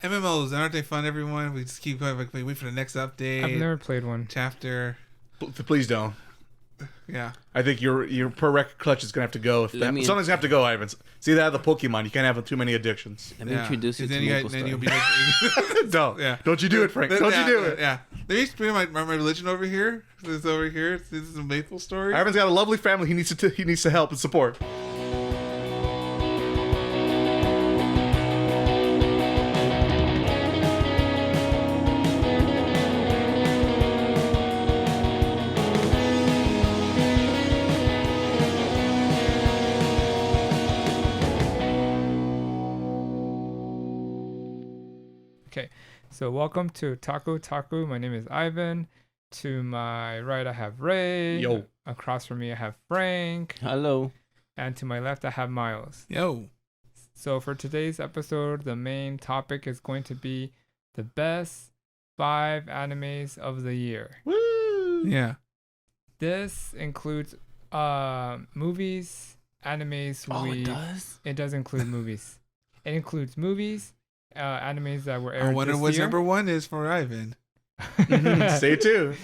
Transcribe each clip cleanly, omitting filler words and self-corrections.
MMOs, aren't they fun, everyone? We just keep going, like, we wait for the next update. I've never played one. Chapter. Please don't. Yeah. I think your per record clutch is going to have to go. Something's going to have to go, Ivan. See that? The Pokemon. You can't have too many addictions. Let me introduce you to Maple Star. Then you'll be like... Don't. Yeah. Don't you do it, Frank. Don't you do it. Yeah. Let me bring my religion over here. This over here. This is a Maple story. Ivan's got a lovely family. He needs to help and support. Okay, so welcome to Otaku. My name is Ivan. To my right, I have Ray. Yo. Across from me, I have Frank. Hello. And to my left, I have Miles. Yo. So for today's episode, the main topic is going to be the best 5 animes of the year. Woo! Yeah. This includes movies, animes. It does? It does include movies. It includes movies, animes that were aired I wonder this what year. number one is for Ivan. Stay tuned.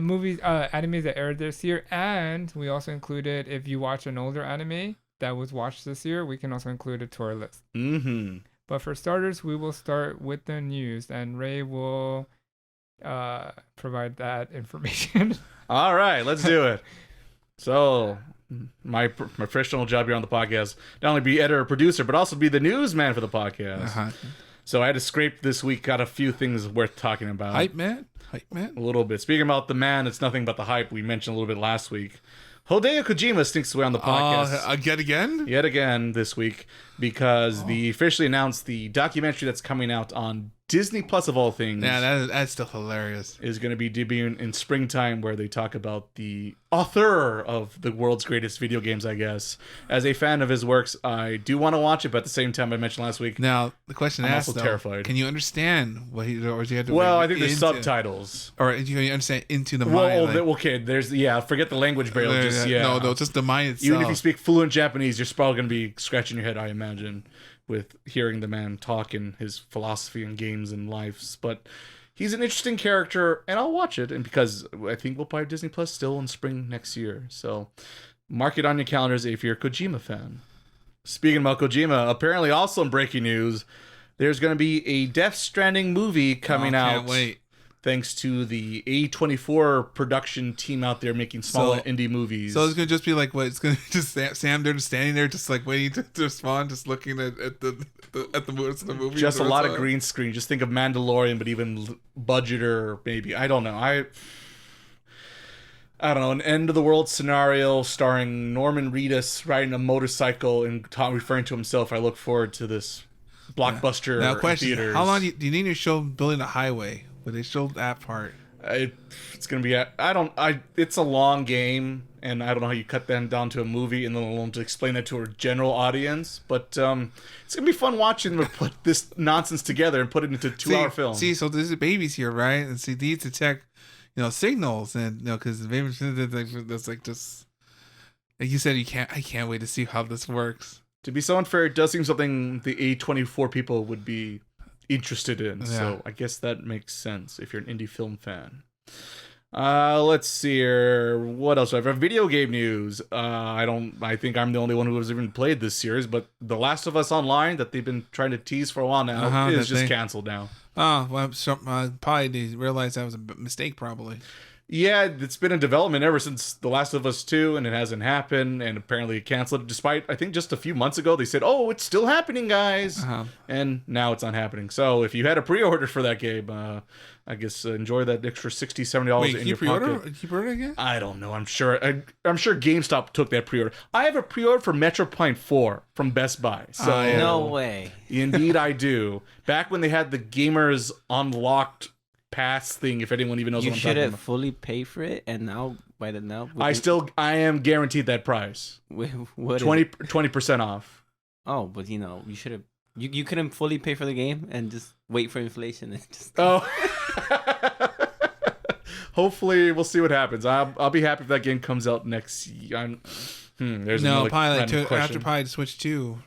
Movies, animes that aired this year, and we also included, if you watch an older anime that was watched this year, we can also include it to our list. Mm-hmm. But for starters, we will start with the news, and Ray will provide that information. All right, let's do it. So, my professional job here on the podcast, not only be editor, producer, but also be the newsman for the podcast. Uh-huh. So I had to scrape this week, got a few things worth talking about. Hype man. A little bit. Speaking about the man, it's nothing but the hype we mentioned a little bit last week. Hideo Kojima stinks away on the podcast. Yet again this week, because they officially announced the documentary that's coming out on Disney Plus, of all things. Yeah, that's still hilarious. Is going to be debuting in springtime, where they talk about the author of the world's greatest video games, I guess. As a fan of his works, I do want to watch it, but at the same time, I mentioned last week. Now, the question I'm asked, also though, terrified. Can you understand what he, or do you have to? Well, I think there's subtitles. Or do you understand into the mind? Okay, forget the language barrier. No, just the mind itself. Even if you speak fluent Japanese, you're probably going to be scratching your head, I imagine, with hearing the man talk and his philosophy and games and lives. But he's an interesting character, and I'll watch it. And because I think we'll probably have Disney Plus still in spring next year. So mark it on your calendars if you're a Kojima fan. Speaking about Kojima, apparently also in breaking news, there's going to be a Death Stranding movie coming out. Can't wait. Thanks to the A24 production team out there making smaller indie movies. So it's going to just be like, what? It's going to just Sam there just standing there, just like waiting to respond, just looking at the movie. Just a lot of green screen. Just think of Mandalorian, but even budgeter, maybe. I don't know. I don't know. An end of the world scenario starring Norman Reedus riding a motorcycle and referring to himself. I look forward to this blockbuster. Now, question: theaters. How long do you need to show building a highway? But they showed that part. It's gonna be. It's a long game, and I don't know how you cut that down to a movie and then alone to explain that to a general audience. But it's gonna be fun watching them put this nonsense together and put it into a 2-hour film. See, so there's babies here, right? And see, these detect, signals, and because the babies, that's like just like you said, I can't wait to see how this works. To be so unfair, it does seem something the A24 people would be interested in, so I guess that makes sense if you're an indie film fan. Let's see here. What else do I have? Video game news. I think I'm the only one who has even played this series, but The Last of Us Online that they've been trying to tease for a while now is just canceled now. Oh, well, probably they realized that was a mistake, probably. Yeah, it's been in development ever since The Last of Us 2, and it hasn't happened, and apparently it canceled, despite, I think just a few months ago, they said, oh, it's still happening, guys, and now it's not happening. So if you had a pre-order for that game, I guess enjoy that extra $60, $70 in your pocket. Can you pre-order again? I don't know, I'm sure GameStop took that pre-order. I have a pre-order for Metro Prime 4 from Best Buy. So no way. Indeed I do. Back when they had the Gamers Unlocked pass thing, if anyone even knows what I'm talking about. You should have fully paid for it, and now I am guaranteed that price. What 20% off. Oh, but you should have. You couldn't fully pay for the game and just wait for inflation and just. Oh. Hopefully, we'll see what happens. I'll be happy if that game comes out next year. There's no, probably after Switch 2 ?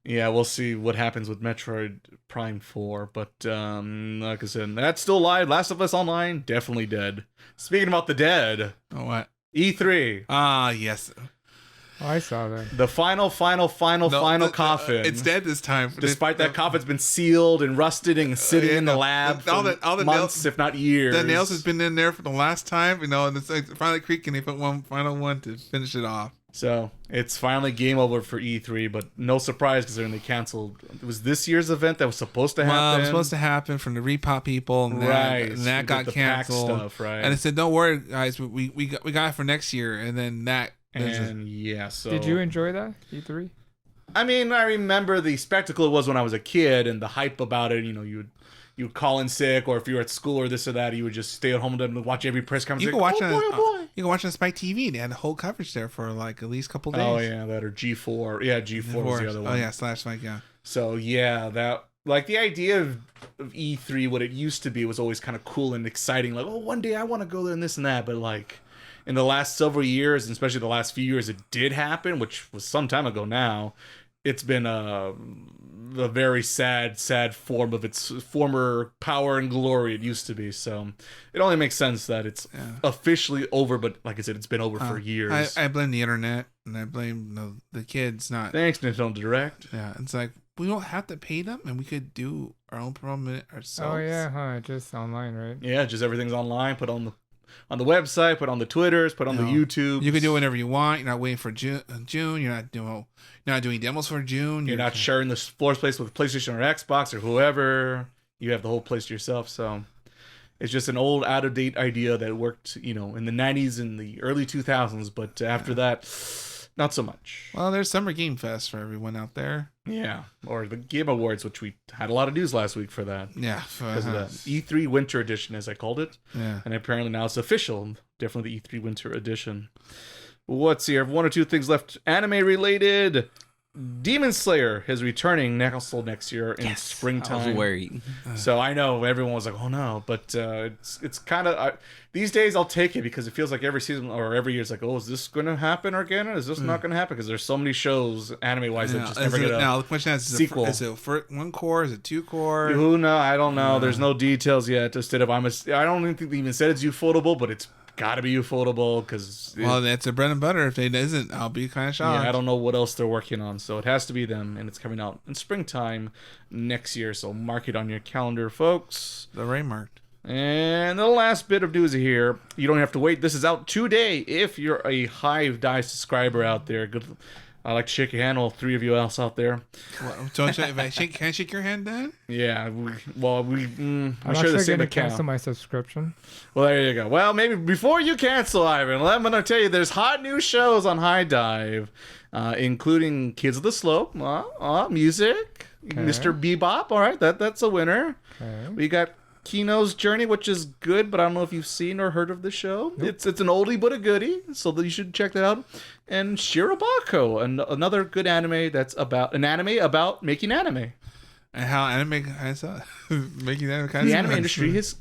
Yeah, we'll see what happens with Metroid Prime 4. But like I said, that's still live. Last of Us Online, definitely dead. Speaking about the dead, Oh, what? E3, Ah, yes. Oh, I saw that. the final No, coffin. It's dead this time. Despite that coffin's been sealed and rusted and sitting in the lab for all the months, if not years. The nails has been in there for the last time, and it's like finally creaking. They put one final one to finish it off. So it's finally game over for E3, but no surprise considering they canceled. It was this year's event that was supposed to happen. Well, it was supposed to happen from the Repop people, and Right, that with got the PAX canceled. stuff, right? And it said, "Don't worry, guys, we got it for next year." And then that. And yeah, so Did you enjoy that E3? I mean, I remember the spectacle it was when I was a kid, and the hype about it. You know, you would call in sick, or if you were at school or this or that, you would just stay at home and watch every press conference. You can like, watch oh, boy. you can watch on Spike TV. They had the whole coverage there for like at least a couple days. Oh yeah, that or G4. Yeah, G4 was the other one. Oh yeah, /Spike. Yeah. So yeah, that like the idea of E3, what it used to be, was always kind of cool and exciting. Like, oh, one day I want to go there and this and that. But like in the last several years, and especially the last few years, it did happen, which was some time ago now. It's been a very sad form of its former power and glory it used to be. So it only makes sense that it's officially over. But like I said, it's been over for years. I blame the internet, and I blame the kids. Not Thanks, Nintendo Direct. Yeah, it's like we don't have to pay them, and we could do our own promo ourselves. Oh yeah, huh? Just online, right? Yeah, just everything's online. Put on the website, put on the Twitters, put on the YouTube. You can do whatever you want. You're not waiting for June. You're not doing demos for June. You're not sharing the floor space with PlayStation or Xbox or whoever. You have the whole place to yourself. So it's just an old, out of date idea that worked, in the 90s and the early 2000s. But after that, not so much. Well, there's Summer Game Fest for everyone out there. Yeah, or the Game Awards, which we had a lot of news last week for that. Yeah, because of that E3 Winter Edition, as I called it. Yeah, and apparently now it's official. Definitely the E3 Winter Edition. Let's see. I have one or two things left. Anime related. Demon Slayer is returning next year in springtime. I was worried. So I know everyone was like, "Oh no," but it's kind of these days I'll take it because it feels like every season or every year it's like, "Oh, is this going to happen again? Or is this not going to happen?" Because there's so many shows anime wise that just never get a now the question is sequel. Is it one core? Is it two core? Who knows? I don't know. There's no details yet. Instead of I don't even think they even said it's ufotable, but it's gotta be ufotable because that's their bread and butter. If it isn't, I'll be kind of shocked. Yeah, I don't know what else they're working on, so it has to be them, and it's coming out in springtime next year. So mark it on your calendar, folks. The Ray marked. And the last bit of news here, you don't have to wait. This is out today. If you're a Hive Dive subscriber out there, good. I like to shake your hand, all three of you else out there. Well, can I shake your hand, Dan? Yeah, we I'm share the same gonna account. cancel my subscription. Well, there you go. Well, maybe before you cancel, Ivan, I'm going to tell you there's hot new shows on High Dive, including Kids of the Slope, music, Okay. Mr. Bebop. All right, that's a winner. Okay. We got Kino's Journey, which is good, but I don't know if you've seen or heard of the show. Nope. It's an oldie but a goodie, so you should check that out. And Shirobako, another good anime that's about making anime. And how anime making anime kind of the anime industry is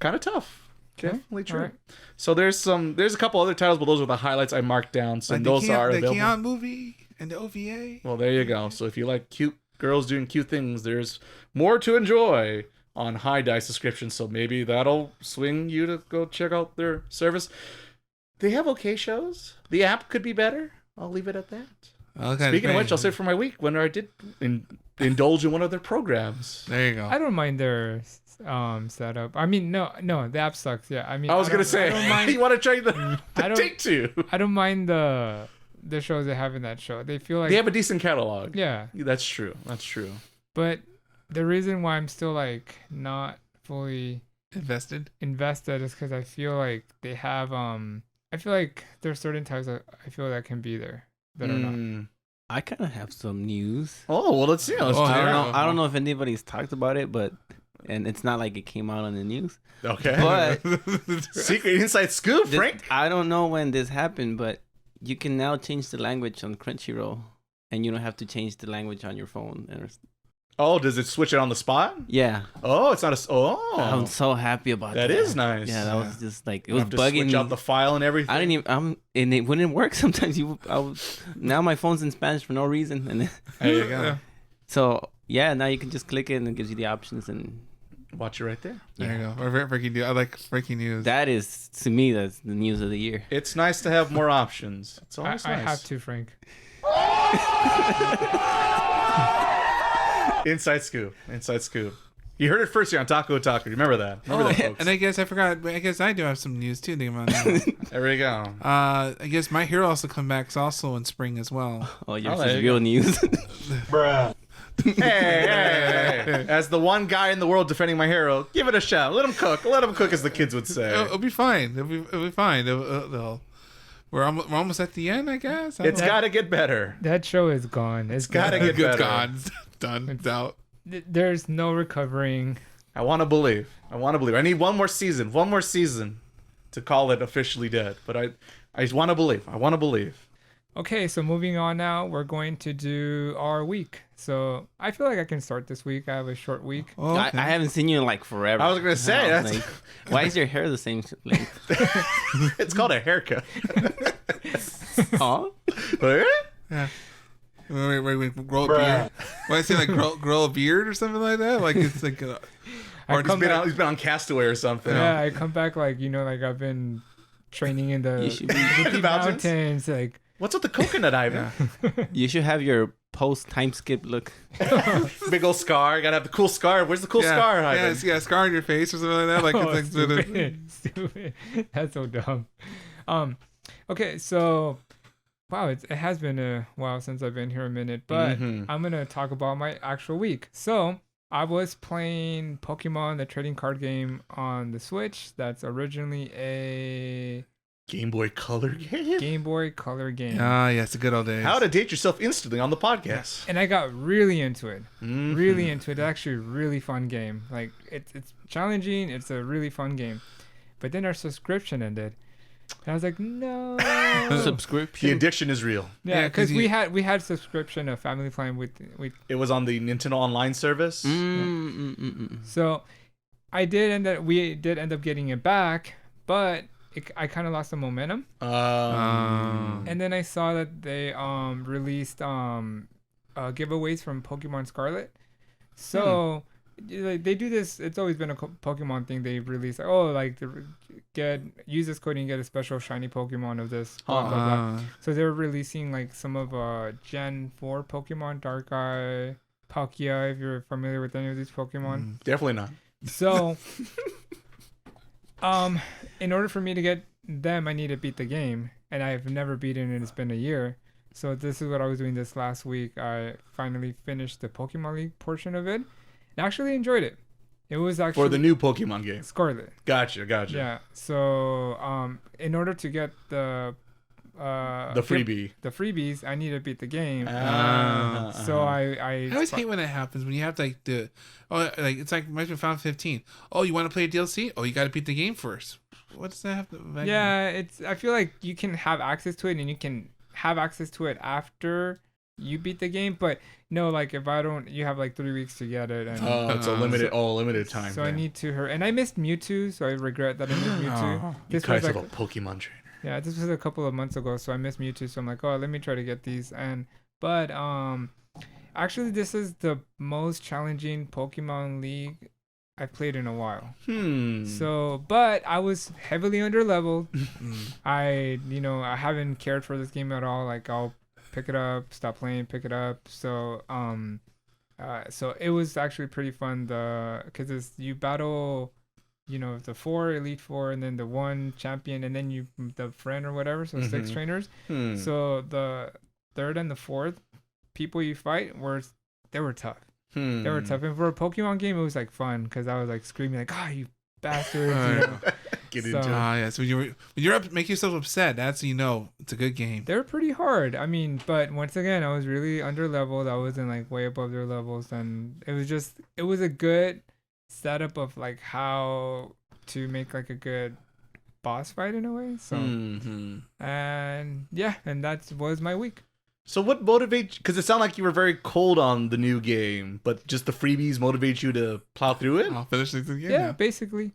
kind of tough. Okay, definitely true. Right. So there's a couple other titles, but those are the highlights I marked down. So like those are available. The Keon movie and the OVA. Well, there you go. So if you like cute girls doing cute things, there's more to enjoy on High Dive subscription. So maybe that'll swing you to go check out their service. They have okay shows. The app could be better. I'll leave it at that. Okay, speaking of which, I'll say for my week when I did indulge in one of their programs. There you go. I don't mind their setup. I mean, no, the app sucks. Yeah, I mean, I was gonna say, you want to try the take two? I don't mind the shows they have in that show. They feel like they have a decent catalog. Yeah, that's true. That's true. But the reason why I'm still like not fully invested is because I feel like they have I feel like there's certain types that I feel that can be there that are not. I kind of have some news. Oh, well, let's see. I don't know if anybody's talked about it, and it's not like it came out on the news. Okay. But secret inside scoop, Frank. I don't know when this happened, but you can now change the language on Crunchyroll, and you don't have to change the language on your phone. Oh, does it switch it on the spot? Yeah. Oh, it's not a. Oh, I'm so happy about that. That is nice. Yeah, that was just like it was bugging switch me. out the file and everything. I didn't even. And it wouldn't work sometimes. Now my phone's in Spanish for no reason. And there you go. So yeah, now you can just click it and it gives you the options, and Watch it right there. There you go. Or breaking news. I like breaking news. that is, to me, that's the news of the year. It's nice to have more options. It's always I nice. have to, Frank. Inside scoop. Inside scoop. You heard it first here on Otaku. Remember that. Remember that, folks. And I guess I forgot. I guess I do have some news too. Think about that. There we go. I guess My Hero also come back also in spring as well. Oh, yours there is you real go. news. Hey. As the one guy in the world defending My Hero, give it a shot. Let him cook. Let him cook, as the kids would say. It'll be fine. It'll be fine. We're almost at the end, I guess. It's got to get better. That show is gone. It's gotta gone. get better. gone. Done. It's out. There's no recovering. I want to believe. I need one more season. To call it officially dead. But I just want to believe. Okay, so moving on now, we're going to do our week. So I feel like I can start this week. I have a short week. Oh, I okay. haven't seen you in like forever. I was gonna say, I was that's- like, why is your hair the same length? It's called a haircut. Aw. Yeah. Wait, grow a beard. What I say, like grow a beard or something like that? Like it's like, or I come back- He's been on Castaway or something. Yeah, I come back like like I've been training in the You should be- Rocky Mountains? Mountains. Like What's with the coconut, Ivan? You should have your post time skip look. Big old scar. Gotta have the cool scar. Where's the cool scar, Ivan? Yeah, scar on your face or something like that. Like oh, it's like stupid. That's so dumb. Okay, so wow, it has been a while since I've been here a minute, but Mhm. I'm gonna talk about my actual week. So I was playing Pokemon, the trading card game on the Switch. That's originally a Game Boy Color game. Game Boy Color game. Ah, yes, the good old days. How to date yourself instantly on the podcast. And I got really into it. Mhm. Really into it. It's actually a really fun game. Like it's challenging. It's a really fun game. But then our subscription ended. And I was like, no. The Subscription. addiction is real. Yeah, Yeah, 'cause because we had subscription of Family Plan with It was on the Nintendo Online service. so we did end up getting it back, but I kind of lost the momentum. And then I saw that they released giveaways from Pokemon Scarlet. So like, they do this. It's always been a Pokemon thing. They release use this code and get a special shiny Pokemon of this. Blah, blah, blah. So they're releasing like some of Gen 4 Pokemon, Darkrai, Palkia, if you're familiar with any of these Pokemon. Definitely not. So in order for me to get them, I need to beat the game, and I've never beaten it. It's been a year. So this is what I was doing this last week. I finally finished the Pokemon League portion of it and actually enjoyed it. It was actually For the new Pokemon game. Scarlet. Gotcha. Yeah. So in order to get the freebies, I need to beat the game. So I always hate when that happens. When you have like it's like might be Final 15. Oh, you want to play a DLC? Oh, you got to beat the game first. What does that have to? Yeah, I feel like you can have access to it, and you can have access to it after you beat the game. But no, like if I don't, you have like 3 weeks to get it. And It's a limited time. so I need to hurry. And I missed Mewtwo, so I regret that I missed Mewtwo. You This guys was have like a Pokemon trainer. Yeah, this was a couple of months ago, so I missed Mewtwo. So I'm like, oh, let me try to get these. But actually, this is the most challenging Pokemon League I've played in a while. So, but I was heavily underleveled. I haven't cared for this game at all. Like I'll pick it up, stop playing, pick it up. So so it was actually pretty fun. Because you battle. The 4 Elite Four, and then the 1 champion, and then the friend or whatever. So 6 trainers. So the 3rd and the 4th people you fight were tough. They were tough. And for a Pokemon game, it was like fun because I was like screaming like, "Ah, you bastards!" Get So- into it. Yes. When you're up, make yourself upset. That's it's a good game. They were pretty hard. I mean, but once again, I was really underleveled. I wasn't like way above their levels, and it was a good setup of like how to make like a good boss fight in a way. So and that was my week. So what motivates? Because it sounded like you were very cold on the new game, but just the freebies motivate you to plow through it. I'll finish the game. Yeah, basically.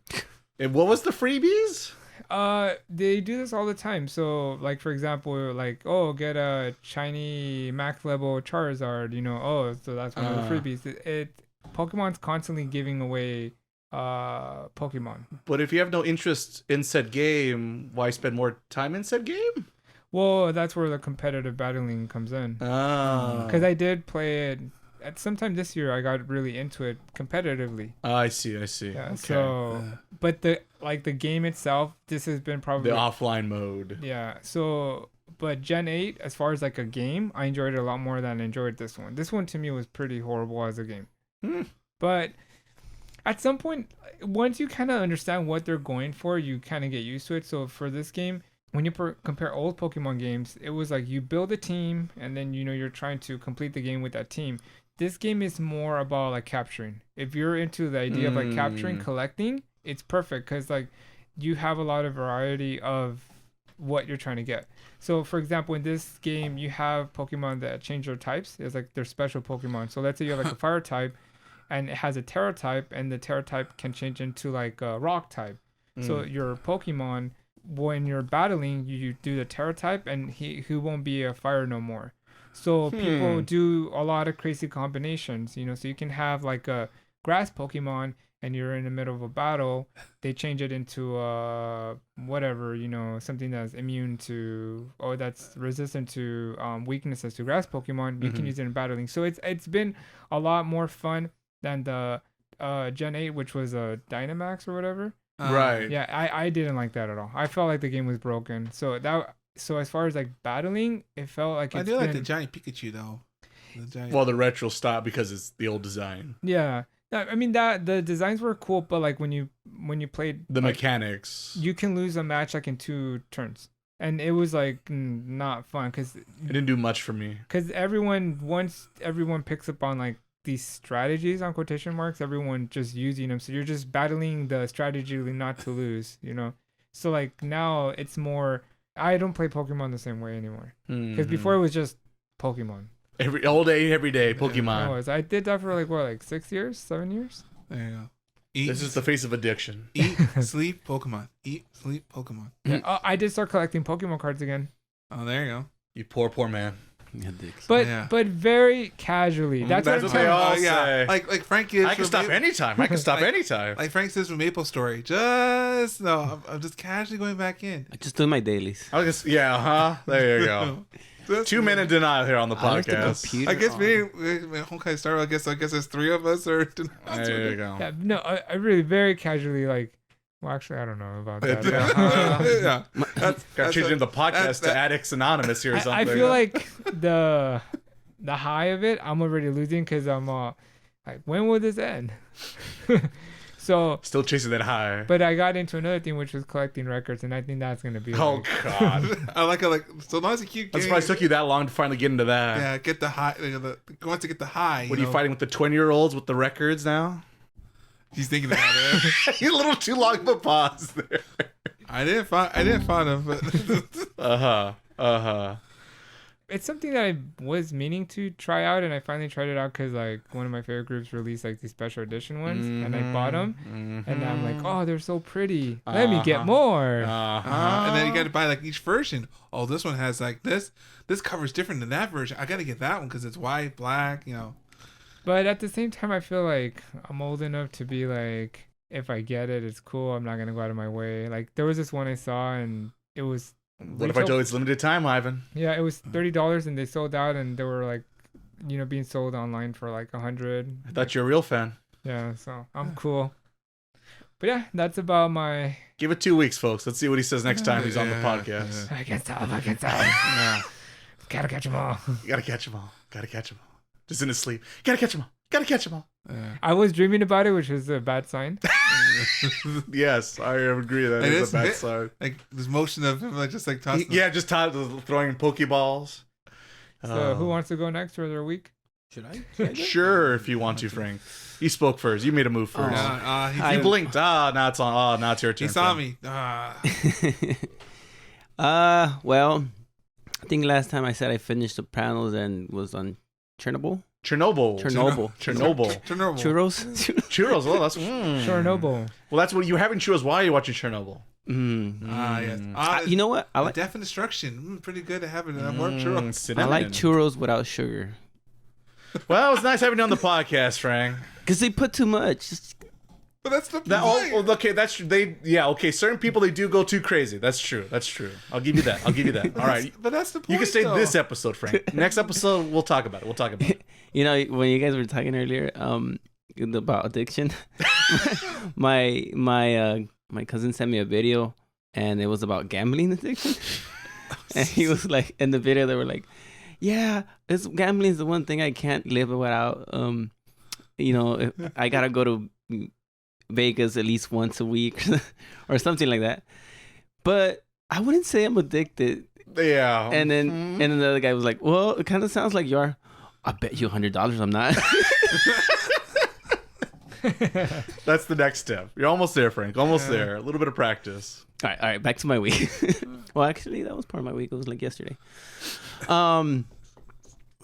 And what was the freebies? They do this all the time. So, like for example, like get a shiny max level Charizard. So that's one of the freebies. Pokemon's constantly giving away Pokemon. But if you have no interest in said game, why spend more time in said game? Well, that's where the competitive battling comes in. Because I did play it at sometime this year. I got really into it competitively. I see. Yeah. Okay. So, but the game itself, this has been probably The offline mode. Yeah. So, but Gen 8, as far as like a game, I enjoyed it a lot more than I enjoyed this one. This one to me was pretty horrible as a game. But at some point, once you kind of understand what they're going for, you kind of get used to it. So for this game, when you compare old Pokemon games, it was like you build a team and then you're trying to complete the game with that team. This game is more about like capturing. If you're into the idea of like capturing, collecting, it's perfect because like you have a lot of variety of what you're trying to get. So for example, in this game, you have Pokemon that change their types. It's like they're special Pokemon. So let's say you have like a fire type and it has a Terra type, and the Terra type can change into like a rock type. So your Pokemon, when you're battling, you do the Terra type and he won't be a fire no more. So people do a lot of crazy combinations, so you can have like a grass Pokemon and you're in the middle of a battle, they change it into whatever, something that's immune to, or that's resistant to weaknesses to grass Pokemon. You can use it in battling. So it's been a lot more fun than the Gen 8, which was a Dynamax or whatever. Right. Yeah, I didn't like that at all. I felt like the game was broken. So as far as like battling, it felt like I do like the giant Pikachu though. Well, the retro style because it's the old design. Yeah. I mean that the designs were cool, but like when you played the like, mechanics, you can lose a match like in 2 turns, and it was like not fun because it didn't do much for me. Because once everyone picks up on like these strategies on quotation marks, everyone just using them, so you're just battling the strategy not to lose, So like now it's more. I don't play Pokemon the same way anymore because before it was just Pokemon. All day, every day, Pokemon. I did that for like 6 years, 7 years. There you go. This is the face of addiction. Eat, sleep, Pokemon. Eat, sleep, Pokemon. Yeah, I did start collecting Pokemon cards again. Oh, there you go. You poor man. But very casually. That's what they all say. Yeah. Like Frank is. I can stop anytime. Anytime. Like Frank says from Maple Story. I'm just casually going back in. I just do my dailies. There you go. 2 men in denial here on the podcast. I guess maybe when Honkai started, I guess there's 3 of us or. There you go. Yeah, no, I really very casually like. Well, actually, I don't know about that. Got changed into the podcast to Addicts Anonymous here or something. I feel like the high of it, I'm already losing because I'm like, when will this end? So still chasing that high. But I got into another thing, which was collecting records, and I think that's gonna be. Oh God! I like so long as you keep. I'm surprised it took you that long to finally get into that. Yeah, get the high. Once you get the high. What are you fighting with the 20-year-olds with the records now? He's thinking about it. You're a little too long of a pause there. I didn't find him, but It's something that I was meaning to try out, and I finally tried it out because like one of my favorite groups released like these special edition ones, and I bought them, and I'm like, oh, they're so pretty. Let me get more. And then you got to buy like each version. Oh, this one has like this. This cover's different than that version. I got to get that one because it's white, black, But at the same time, I feel like I'm old enough to be like, if I get it, it's cool. I'm not gonna go out of my way. Like there was this one I saw, and it was. What if I told you it's limited time, Ivan? Yeah, it was $30, and they sold out, and they were like, being sold online for like $100. I thought you were a real fan. Yeah, so I'm cool. But yeah, that's about my. Give it 2 weeks, folks. Let's see what he says next time he's on the podcast. I can't stop. Yeah. Gotta catch them all. You gotta catch them all. Just in his sleep. Gotta catch them all. I was dreaming about it, which was a bad sign. Yes, I agree that is a bad sign. Like this motion of him, like just like tossing. Yeah, just throwing Pokeballs. So who wants to go next for their week? Should I Sure, if you want to, Frank. You spoke first. You made a move first. He blinked. Now it's on. Now it's your turn. He saw me. Well, I think last time I said I finished the panels and was on Chernobyl. Churros. Churros. Well, that's Chernobyl. Well, that's what you're having churros. Why are you watching Chernobyl? Yes. You know what? I like Death and Destruction. Pretty good to have it in more churros. I like churros without sugar. Well, it was nice having you on the podcast, Frank. Because they put too much. But that's the point. Okay, that's true. Okay. Certain people, they do go too crazy. That's true. I'll give you that. All right. But that's the point. You can stay this episode, Frank. Next episode, we'll talk about it. You know, when you guys were talking earlier about addiction, my cousin sent me a video, and it was about gambling addiction. And he was like, in the video, they were like, yeah, gambling is the one thing I can't live without. I gotta go to Vegas at least once a week or something like that. But I wouldn't say I'm addicted. Yeah. And then the other guy was like, well, it kind of sounds like you are. I bet you $100 I'm not. That's the next step. You're almost there, Frank. Almost there. A little bit of practice. All right. Back to my week. Well, actually, that was part of my week. It was like yesterday.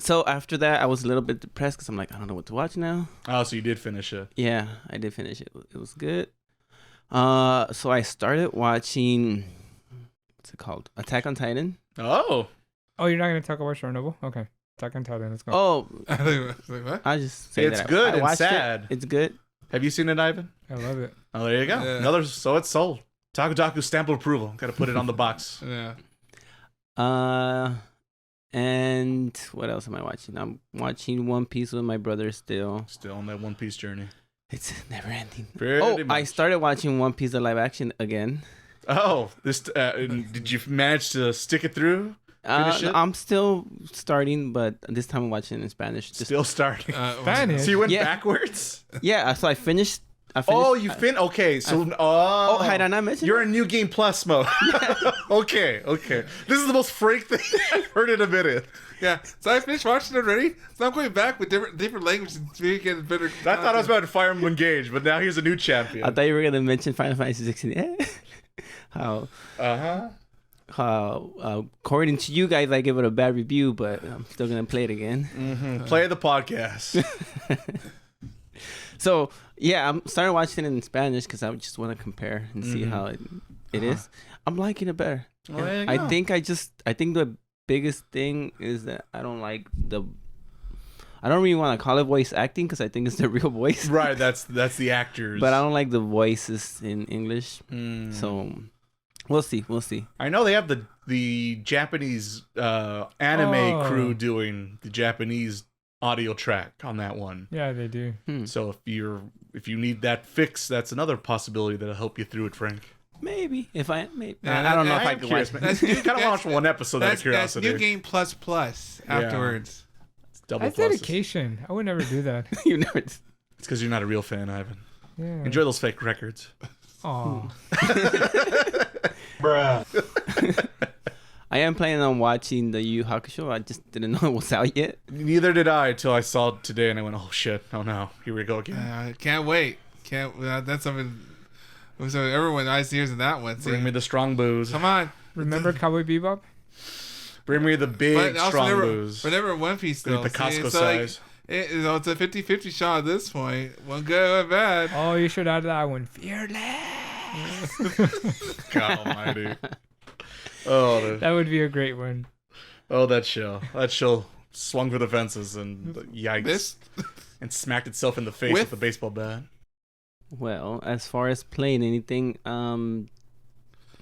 So after that, I was a little bit depressed because I'm like, I don't know what to watch now. Oh, so you did finish it. Yeah, I did finish it. It was good. So I started watching, what's it called? Attack on Titan. Oh, you're not going to talk about Chernobyl? Okay. Attack on Titan, let's go. Oh, like, what? I just say it's that good I and watched sad. It's good. Have you seen it, Ivan? I love it. Oh, there you go. Yeah. So it's sold. Otaku stamp of approval. Got to put it on the box. Yeah. And what else am I watching? I'm watching One Piece with my brother still. Still on that One Piece journey. It's never ending. Pretty much. I started watching One Piece the live action again. Oh, did you manage to stick it through? Finish it? I'm still starting, but this time I'm watching it in Spanish. Still starting. Spanish? So you went Yeah. backwards? Yeah, so I finished. Oh, you okay. So, did I not mention you're it? in New Game Plus mode. Okay. This is the most freak thing I've heard in a minute. Yeah. So I finished watching it already. So I'm going back with different languages and speaking better. I thought I was about to Fire Emblem Engage, but now here's a new champion. I thought you were going to mention Final Fantasy 16. How according to you guys, I give it a bad review, but I'm still going to play it again. Mm-hmm. Play the podcast. So, yeah, I'm starting watching it in Spanish because I just want to compare and see how it is. I'm liking it better. Well, there you I go. think the biggest thing is that I don't really want to call it voice acting because I think it's the real voice. Right, that's the actors. But I don't like the voices in English. So we'll see. I know they have the Japanese anime crew doing the Japanese audio track on that one. Yeah, they do. So if you need that fix, that's another possibility that'll help you through it, Frank. Maybe I Yeah, don't know if I I am could curious, watch. man. You kind of watch one episode out of That's curiosity. New Game Plus afterwards. It's double That's pluses. dedication. I would never do that. You never. It's because you're not a real fan, Ivan. Yeah. Enjoy those fake records. Aw. I am planning on watching the Yu Yu Hakusho. I just didn't know it was out yet. Neither did I until I saw it today, and I went, "Oh shit! Oh no! Here we go again." Can't wait. That's something. So everyone eyes ears in that one. Bring me the strong booze. Come on. Remember Cowboy Bebop? Bring me the big strong booze. But never One Piece though. The Costco so like, size. It's a 50-50 shot at this point. One good, one bad. Oh, you should add that one. Fearless. God almighty. Oh, That would be a great one. that show. That show swung for the fences and yikes. This And smacked itself in the face with a baseball bat. Well, as far as playing anything,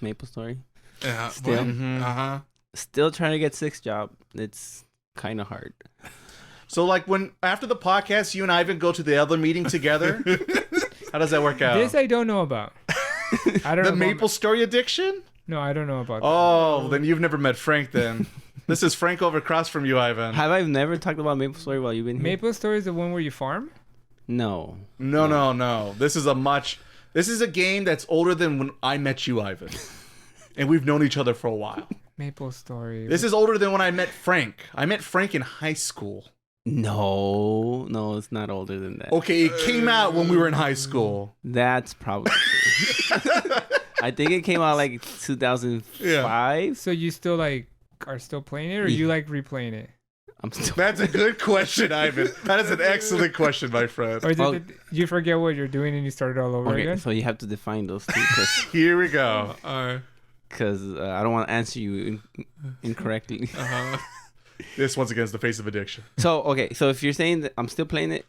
Maple Story. Yeah. Still. Uh-huh. Still trying to get 6 job. It's kind of hard. So, like, when after the podcast, you and Ivan go to the other meeting together, how does that work out? This I don't know about. I don't The know Maple Story addiction? No, I don't know about Oh, then you've never met Frank then. This is Frank over across from you, Ivan. Have I never talked about Maple Story while you've been that. here? Maple Story is the one where you farm? No. No. This is a game that's older than when I met you, Ivan. And we've known each other for a while. Maple Story. This is older than when I met Frank. I met Frank in high school. No, it's not older than that. Okay, it came out when we were in high school. That's probably true. I think it came out like 2005. So you still like are still playing it, or you like replaying it? I'm still. That's a good question, Ivan. That is an excellent question, my friend. Or did you forget what you're doing and you started all over Okay, again? so you have to define those two, Here we go. because I don't want to answer you incorrectly. This once again is the face of addiction. So okay, so if you're saying that I'm still playing it,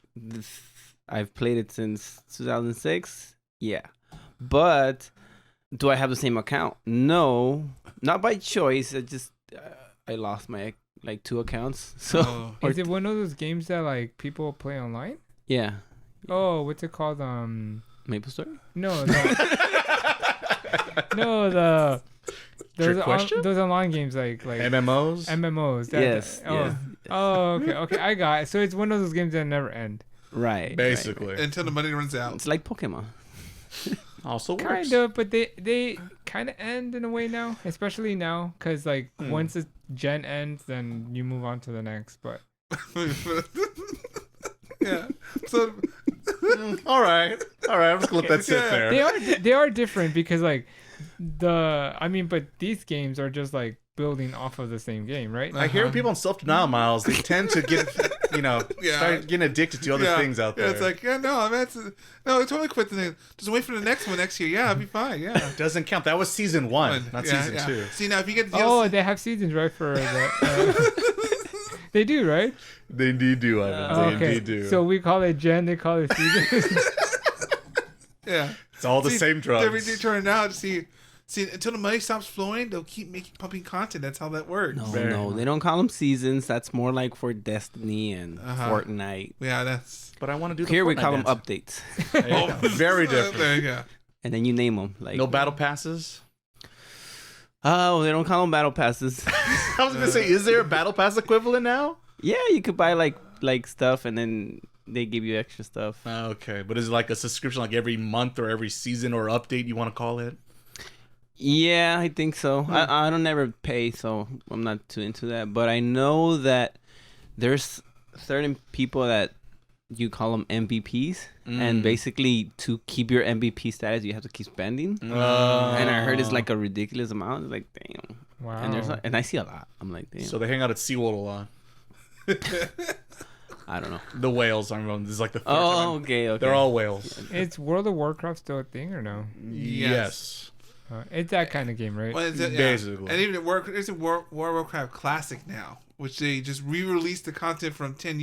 I've played it since 2006. Yeah, but do I have the same account? No, not by choice. I lost my like 2 accounts. So Is it one of those games that like people play online? yeah, Oh, what's it called? Maple Story. No, no, Trick question? those online games like MMOs. MMOs. Yes. Okay, I got it. So it's one of those games that never end. Right. Basically. right. Until the money runs out. It's like Pokemon. Also works. Kind of, but they kind of end in a way now, especially now, because like once the gen ends, then you move on to the next. But Yeah. So All right. I'm just gonna let that sit there. they are different because like but these games are just like building off of the same game, right? I hear people in self-denial, Miles. They tend to get, start getting addicted to other things out there. Yeah, it's like, I totally quit the thing. Just wait for the next one next year. Yeah, I'll be fine. Yeah. Doesn't count. That was season 1, not season 2. See, now if you get the Oh, DLC, they have seasons, right? For they do, right? They indeed do, Ivan. They Okay, indeed do. so we call it gen, they call it season. yeah. It's all the same drugs. Everything turning out. See, until the money stops flowing, they'll keep pumping content. That's how that works. No, they don't call them seasons. That's more like for Destiny and Fortnite. Yeah, that's. But I want to do the Here we Fortnite call them dance. updates, Very different. There you go. and then you name them. Like No battle passes. Oh, they don't call them battle passes. I was gonna say, is there a battle pass equivalent now? Yeah, you could buy like stuff, and then they give you extra stuff. Okay, but is it like a subscription, like every month or every season or update you want to call it? Yeah, I think so. I don't ever pay, so I'm not too into that. But I know that there's certain people that you call them MVPs, and basically to keep your MVP status, you have to keep spending. And I heard it's like a ridiculous amount. It's like, damn. Wow. And I see a lot. I'm like, damn. So they hang out at SeaWorld a lot. I don't know. The whales, I'm going. This is like the third Oh, time. okay. They're all whales. It's World of Warcraft still a thing or no? Yes. It's that kind of game, right? Well, it's, Basically. And even it's a World of Warcraft Classic now, which they just re-released the content from 10,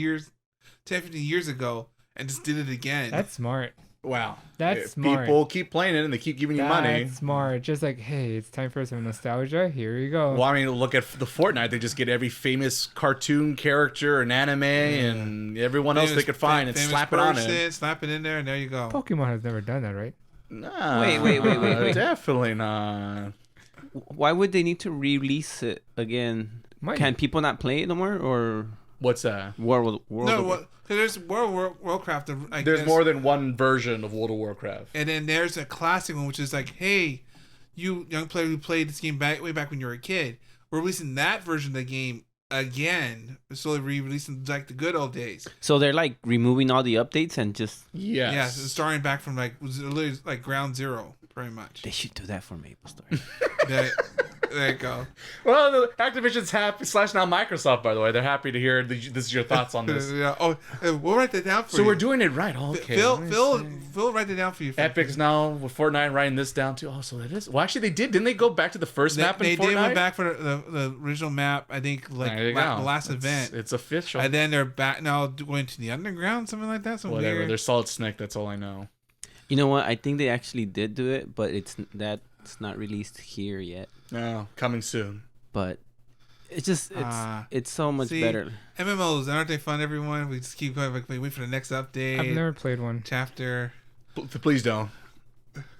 15 years ago and just did it again. That's smart. Wow. That's smart. People keep playing it and they keep giving you money. That's smart. Just like, hey, it's time for some nostalgia. Here you go. Well, I mean, look at the Fortnite. They just get every famous cartoon character and anime and everyone else they could find and slap it on it. Slap it in there, and there you go. Pokemon has never done that, right? No. Wait. Definitely not. Why would they need to release it again? Money. Can people not play it no more, or What's that? World No, cause there's World of Warcraft. Like, There's more than one version of World of Warcraft. and then there's a classic one, which is like, hey, you young player who played this game way back when you were a kid, we're releasing that version of the game again, slowly re-releasing like the good old days. So they're like removing all the updates and just Yes. Yeah, so starting back from like literally like ground zero, pretty much. they should do that for Maple Story. There you go. Well, Activision's happy / now Microsoft, by the way. They're happy to hear this is your thoughts on this. Yeah. Oh, we'll write that down for you. So we're doing it right. Okay. Phil, write that down for you. Epic's now with Fortnite writing this down too. Oh, so that is. Well, actually, they did. Didn't they go back to the first map in They Fortnite? did went back for the original map. I think like There you the go. last event. It's official. And then they're back now going to the underground, something like that. Something Whatever. weird. They're Solid Snake. That's all I know. You know what? I think they actually did do it, but it's not released here yet. No, coming soon. But it's so much better. MMOs, aren't they fun, everyone? We just keep going, like, we wait for the next update. I've never played one. Chapter. Please don't.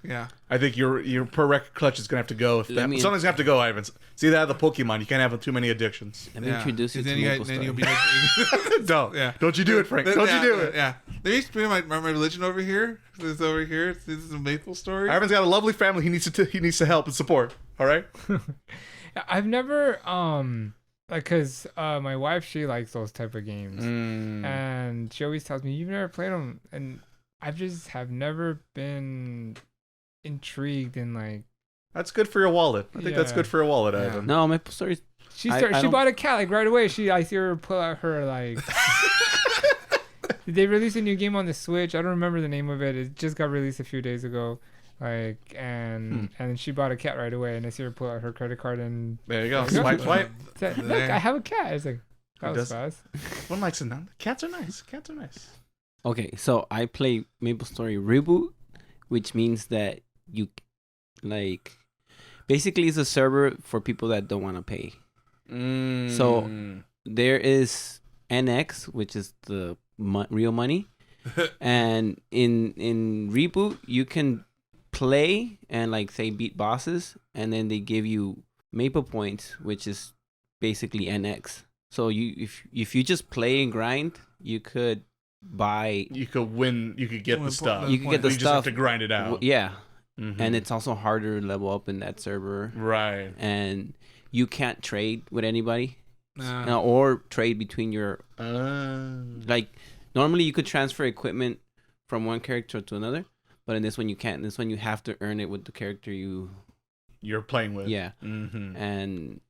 Yeah. I think your per record clutch is gonna have to go. Something's gonna have to go, Ivan. See that the Pokemon. You can't have too many addictions. Let me introduce you to then Maple then Story. you'll be like, Don't. Yeah. Don't you do it, Frank. Don't you do it. Yeah. Let me explain my religion over here. This over here. This is a Maple Story. Ivan's got a lovely family. He needs to help and support. All right. I've never cause my wife, she likes those type of games, and she always tells me you've never played them, and I just have never been intrigued in like. That's good for your wallet. I think that's Yeah. good for your wallet, Yeah. Ivan. No, Maple Story is She I She don't- bought a cat like right away. I see her pull out her like. They released a new game on the Switch. I don't remember the name of it. It just got released a few days ago. Like and she bought a cat right away. And I see her pull out her credit card and There you go. There you go. Swipe. said, "Look, I have a cat." It's like that was fast. One likes it now. Cats are nice. Cats are nice. Okay, so I play MapleStory Reboot, which means that you, like, basically it's a server for people that don't want to pay. So there is NX, which is the real money, and in Reboot you can play and like say beat bosses, and then they give you Maple points, which is basically NX. So if you just play and grind, you could buy. You could win. You could get the stuff. You could get the You stuff. just have to grind it out. Yeah. Mhm. And it's also harder to level up in that server. Right. And you can't trade with anybody. Nah. Or trade between your... Uh, Like, normally you could transfer equipment from one character to another. But in this one, you can't. In this one, you have to earn it with the character you're playing with. Yeah. Mm-hmm. And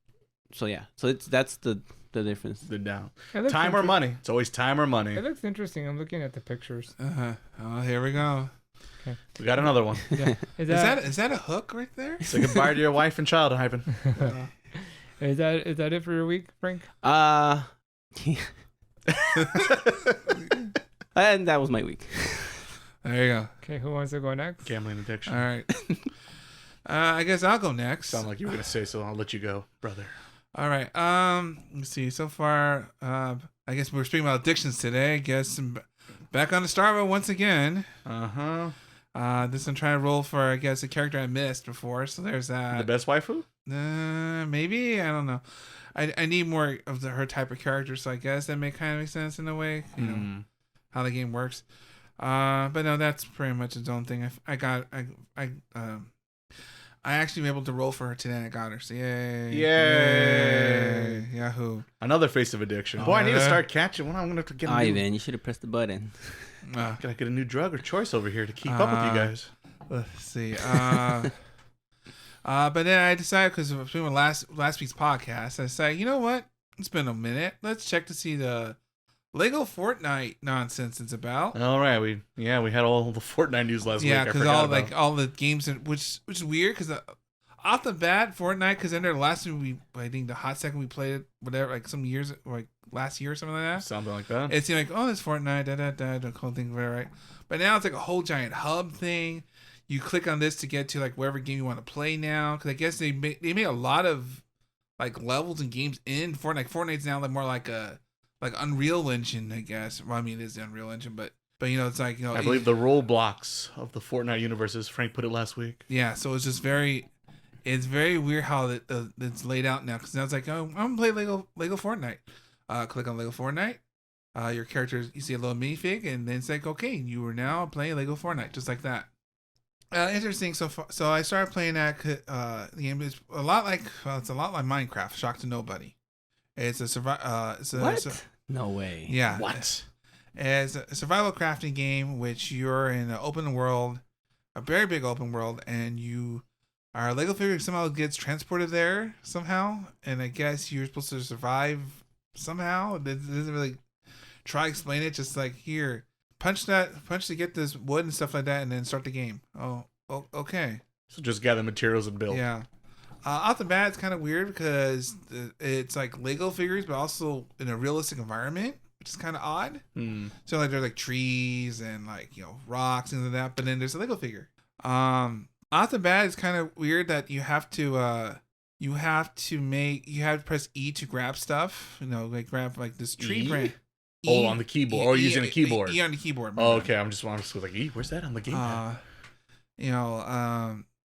so, yeah. So that's the difference. The down. It looks Time or money. It's always time or money. It looks interesting. I'm looking at the pictures. Oh, here we go. We got another one. Yeah. Is that a hook right there? Say goodbye to your wife and child, Ivan. Is that it for your week, Frank? And that was my week. There you go. Okay, who wants to go next? Gambling addiction. All right. I guess I'll go next. Sound like you were gonna say so. I'll let you go, brother. All right. Let's see. So far, I guess we're speaking about addictions today. I guess I'm back on the Starva once again. This I'm trying to roll for, I guess, a character I missed before. So there's that. The best waifu? Maybe, I don't know. I need more of her type of character, so I guess that may kind of make sense in a way. You know how the game works. But no, that's pretty much its own thing. I actually been able to roll for her today and I got her. So yay. Yahoo. Another face of addiction. Boy, I need to start catching one. I'm gonna have to get Ivan, you should have pressed the button. Gotta get a new drug or choice over here to keep up with you guys. Let's see. But then I decided, because between last week's podcast, I decided, you know what? It's been a minute. Let's check to see the Lego Fortnite nonsense it's about. All right, we had all the Fortnite news last week. Yeah, because all the games, which is weird, because off the bat, Fortnite, because in their last week, I think the hot second we played it, whatever, like some years, like last year or something like that. Something like that. It seemed like, oh, it's Fortnite, the whole thing, whatever, right? But now it's like a whole giant hub thing. You click on this to get to like whatever game you want to play now. Because I guess they made a lot of like levels and games in Fortnite. Like, Fortnite's now like more like a Unreal Engine, I guess. Well, I mean, it is the Unreal Engine, but it's like, I believe the role blocks of the Fortnite universe, as Frank put it last week. Yeah, so it's just very weird how it's laid out now. Because now it's like, oh, I'm gonna play Lego Fortnite. Click on Lego Fortnite. Your character, you see a little minifig, and then it's like, okay, you are now playing Lego Fortnite, just like that. Interesting. So I started playing that. The game is a lot like Minecraft. Shock to nobody. It's a What? No way. Yeah. What? It's a survival crafting game, which you're in an open world, a very big open world, and you are a Lego figure somehow gets transported there somehow, and I guess you're supposed to survive somehow. It doesn't really try to explain it. Just like, here, punch to get this wood and stuff like that, and then start the game. Oh, okay. So just gather materials and build. Yeah. Off the bat, it's kind of weird because it's like Lego figures, but also in a realistic environment, which is kind of odd. So like there's like trees and like rocks and that, but then there's a Lego figure. Off the bat, it's kind of weird that you have to press E to grab stuff. Like grab like this tree branch. On the keyboard. Using a keyboard. E on the keyboard. Oh, okay. I'm just like, E, where's that on the game?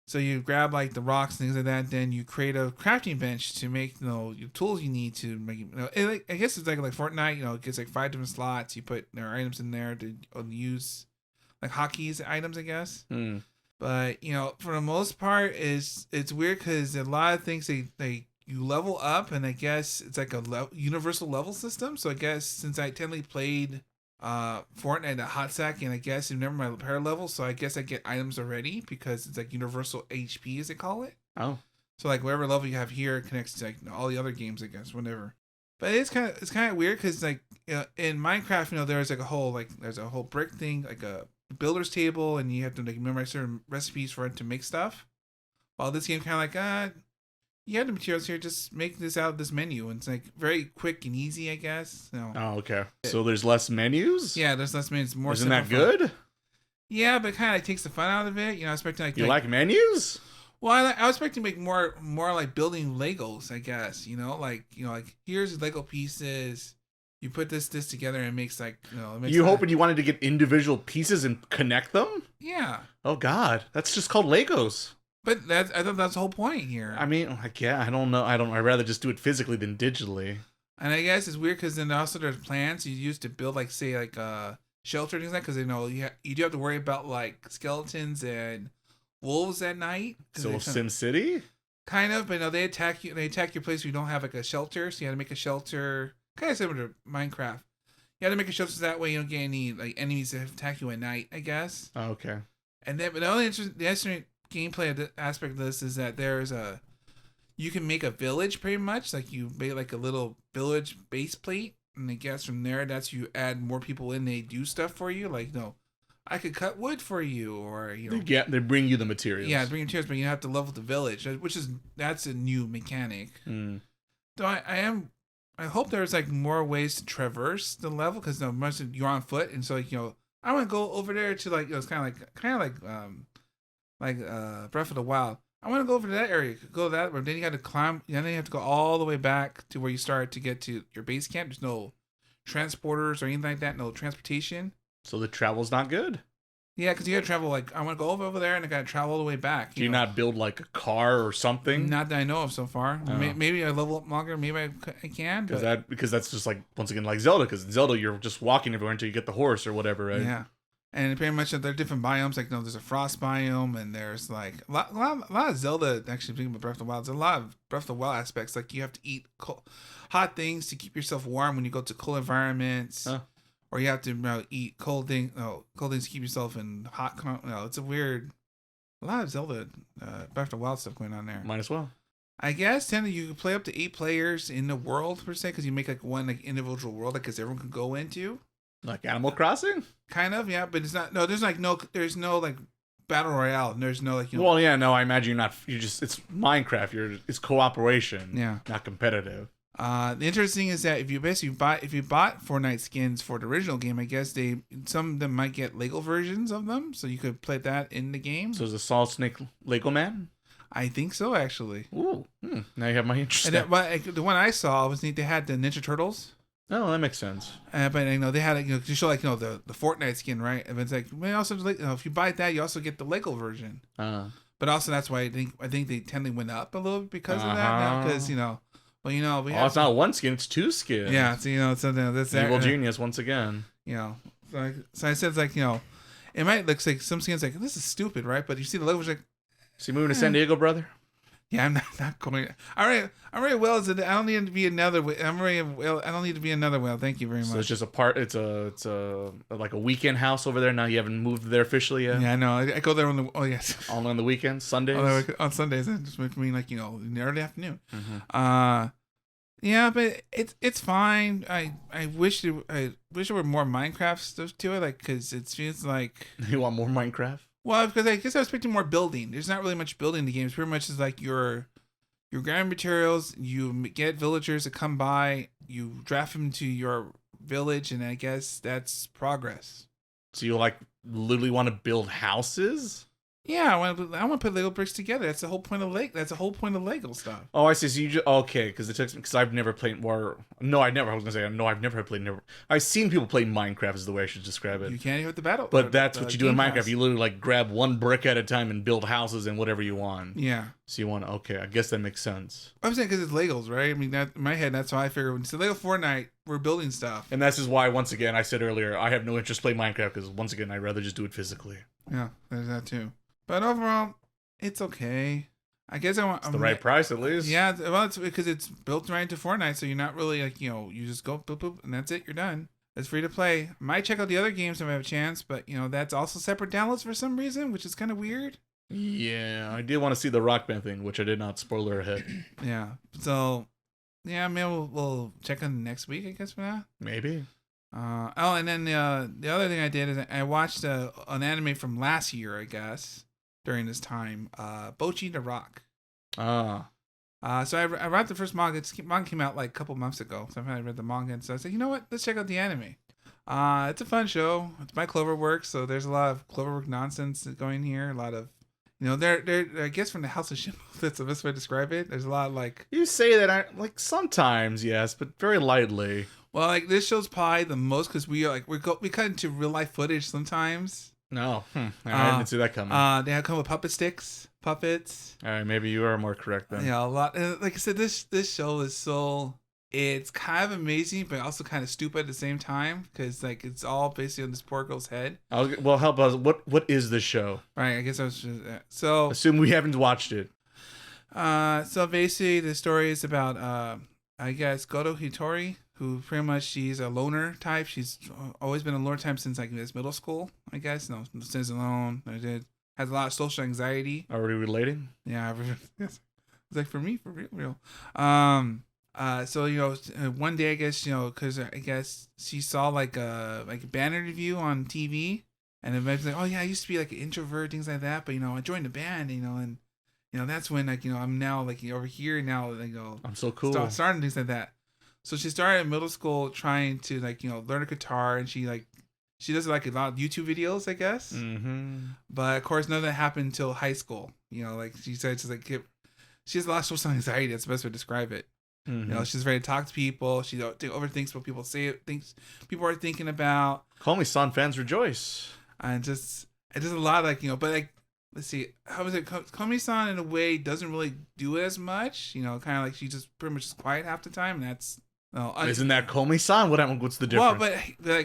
So you grab like the rocks and things like that. Then you create a crafting bench to make your tools you need to make. I guess it's like Fortnite. It gets like 5 different slots. You put their items in there to use like hotkeys items, I guess. But for the most part, it's weird because a lot of things they you level up, and I guess it's like a universal level system. So I guess since I technically played Fortnite at hot second, I guess you remember my power level, so I guess I get items already because it's like universal HP, as they call it. Oh. So like whatever level you have here connects to like all the other games, I guess, whatever. But it's kind of weird because like in Minecraft, there's like there's a whole brick thing, like a builder's table, and you have to like memorize certain recipes for it to make stuff. While this game kind of like you have the materials here, just make this out of this menu, and it's like very quick and easy, I guess. So, Oh, okay. So there's less menus? yeah, there's less menus. More. Isn't that good? Yeah, but it kind of like takes the fun out of it. Expecting like You like menus? Well, I was expecting to make more like building Legos, I guess. Like here's Lego pieces. You put this together and it makes like it makes hoping you wanted to get individual pieces and connect them? Yeah. Oh God, that's just called Legos. But I thought that's the whole point here. I mean, like, yeah, I don't know. I'd rather just do it physically than digitally. And I guess it's weird because then also there's plants you use to build like say like shelter and things like that, because you do have to worry about like skeletons and wolves at night. So Sim City? Kind of, but no, they attack you. They attack your place where you don't have like a shelter, so you had to make a shelter. Kind of similar to Minecraft. You had to make a shelter so that way you don't get any like enemies that attack you at night, I guess. Oh, okay. And then, but the only interesting gameplay aspect of this is that you can make a village pretty much. Like you make like a little village base plate, and I guess from there that's you add more people in. They do stuff for you, like I could cut wood for you, or they bring you the materials. Yeah, bring materials, but you have to level the village, that's a new mechanic. So I hope there's like more ways to traverse the level, because most of you're on foot, and so like I want to go over there to like it's kind of like Breath of the Wild. I want to go over to that area, go that, but then you got to climb. Then you have to go all the way back to where you start to get to your base camp. There's no transporters or anything like that, no transportation. So the travel's not good? Yeah, because you got to travel, like, I want to go over there, and I got to travel all the way back. Do you not build, like, a car or something? Not that I know of so far. Oh. Maybe I level up longer. Maybe I can. Because that's just, like, once again, like Zelda. Because Zelda, you're just walking everywhere until you get the horse or whatever, right? Yeah. And pretty much there are different biomes. Like, there's a frost biome, and there's, like, a lot of Zelda, actually, speaking about Breath of the Wild, there's a lot of Breath of the Wild aspects. Like, you have to eat hot things to keep yourself warm when you go to cool environments. Huh. Or you have to eat cold things to keep yourself in hot. It's a lot of Zelda, Breath of the Wild stuff going on there. Might as well. I guess you can play up to 8 players in the world per se, because you make like one like individual world, because everyone can go into. Like Animal Crossing. Kind of, yeah, but it's not. No, there's no like battle royale, and there's no like. Well, yeah, no, I imagine you're not. You just it's Minecraft. It's cooperation. Yeah, not competitive. The interesting is that if you bought Fortnite skins for the original game, I guess some of them might get Lego versions of them, so you could play that in the game. So is a Solid Snake Lego Man? I think so, actually. Ooh, now you have my interest. The one I saw was neat. They had the Ninja Turtles. Oh, that makes sense. But they had to show the Fortnite skin, right? And it's like, also if you buy that, you also get the Lego version. But also that's why I think they tend to went up a little bit because of that now, because Well, it's not one skin; it's 2 skins. Yeah, so it's that's evil genius once again. So I said it's like it might look like some skins like this is stupid, right? But you see the logo, like, so you moving to San Diego, brother? Yeah, I'm not going. I'm very well. I don't need to be another. I'm very well. I don't need to be another well. Thank you very much. So it's just It's a like a weekend house over there now. You haven't moved there officially yet. Yeah, I know. I go there on the. Oh yes. Only on the weekends, Sundays. On Sundays, it just makes me like in the early afternoon. Mm-hmm. Yeah, but it's fine. I wish there were more Minecraft stuff to it, like, because it feels like you want more Minecraft. Well, because I guess I was expecting more building. There's not really much building in the game. It's pretty much just like your grinding materials. You get villagers to come by. You draft them to your village, and I guess that's progress. So you literally want to build houses? Yeah, I want to put Lego bricks together. That's the whole point of Lego stuff. Oh, I see. So you just okay? Because I've never played more. No, I never. I was gonna say no. I've never played. I've seen people play Minecraft. Is the way I should describe it. You can't even with the battle. But that's what you do in Minecraft. House. You literally grab one brick at a time and build houses and whatever you want. Yeah. So you want okay? I guess that makes sense. I'm saying because it's Legos, right? I mean, in my head, that's how I figure. When it's Lego Fortnite, we're building stuff. And that's just why, once again, I said earlier, I have no interest in playing Minecraft because once again, I'd rather just do it physically. Yeah, there's that too. But overall, it's okay. I guess it's the right price at least. Yeah, well, it's because it's built right into Fortnite, so you're not really you just go boop boop and that's it. You're done. It's free to play. Might check out the other games if I have a chance, but that's also separate downloads for some reason, which is kind of weird. Yeah, I did want to see the Rock Band thing, which I did not. Spoiler ahead. Yeah. So, yeah, maybe we'll check on next week, I guess, for that. Maybe. And then the other thing I did is I watched an anime from last year, I guess, during this time. Bocchi the Rock. Ah. So I read the first manga. Manga came out like a couple months ago. So I read the manga, and so I said, you know what? Let's check out the anime. It's a fun show. It's by Cloverworks, so there's a lot of Cloverwork nonsense going here. A lot of, they're I guess from the House of Shimbun. That's the best way to describe it. There's a lot of like. You say that like sometimes, yes, but very lightly. Well, like this show's probably the most because we cut into real life footage sometimes. No, I didn't see that coming. They come with puppets. All right, maybe you are more correct then. Yeah, a lot. Like I said, this show is it's kind of amazing, but also kind of stupid at the same time because like it's all basically on this poor girl's head. Well, help us. What is this show? Right, I guess I was just, so. Assume we haven't watched it. So basically, the story is about I guess Goto Hitori, who pretty much she's a loner type. She's always been a loner type since like middle school, I guess. No, stays alone. Has a lot of social anxiety. Are we relating? Yeah, it's like for me, for real. So one day I guess because I guess she saw like a banner review on TV, and it was like, oh yeah, I used to be like an introvert, things like that, but I joined the band, and that's when like I'm now like over here now, like I'm so cool, starting things like that. So she started in middle school trying to like learn a guitar, and she does like a lot of YouTube videos, I guess. Mm-hmm. But of course, none of that happened until high school. Like she said, she has a lot of social anxiety. That's the best way to describe it. Mm-hmm. She's afraid to talk to people. She overthinks what people say, things people are thinking about. Call me son, fans rejoice. And just a lot of but like, let's see, how was it? Komi-san in a way doesn't really do it as much. Kind of like she's just pretty much just quiet half the time, and that's isn't that Komi-san? What's the difference? Well,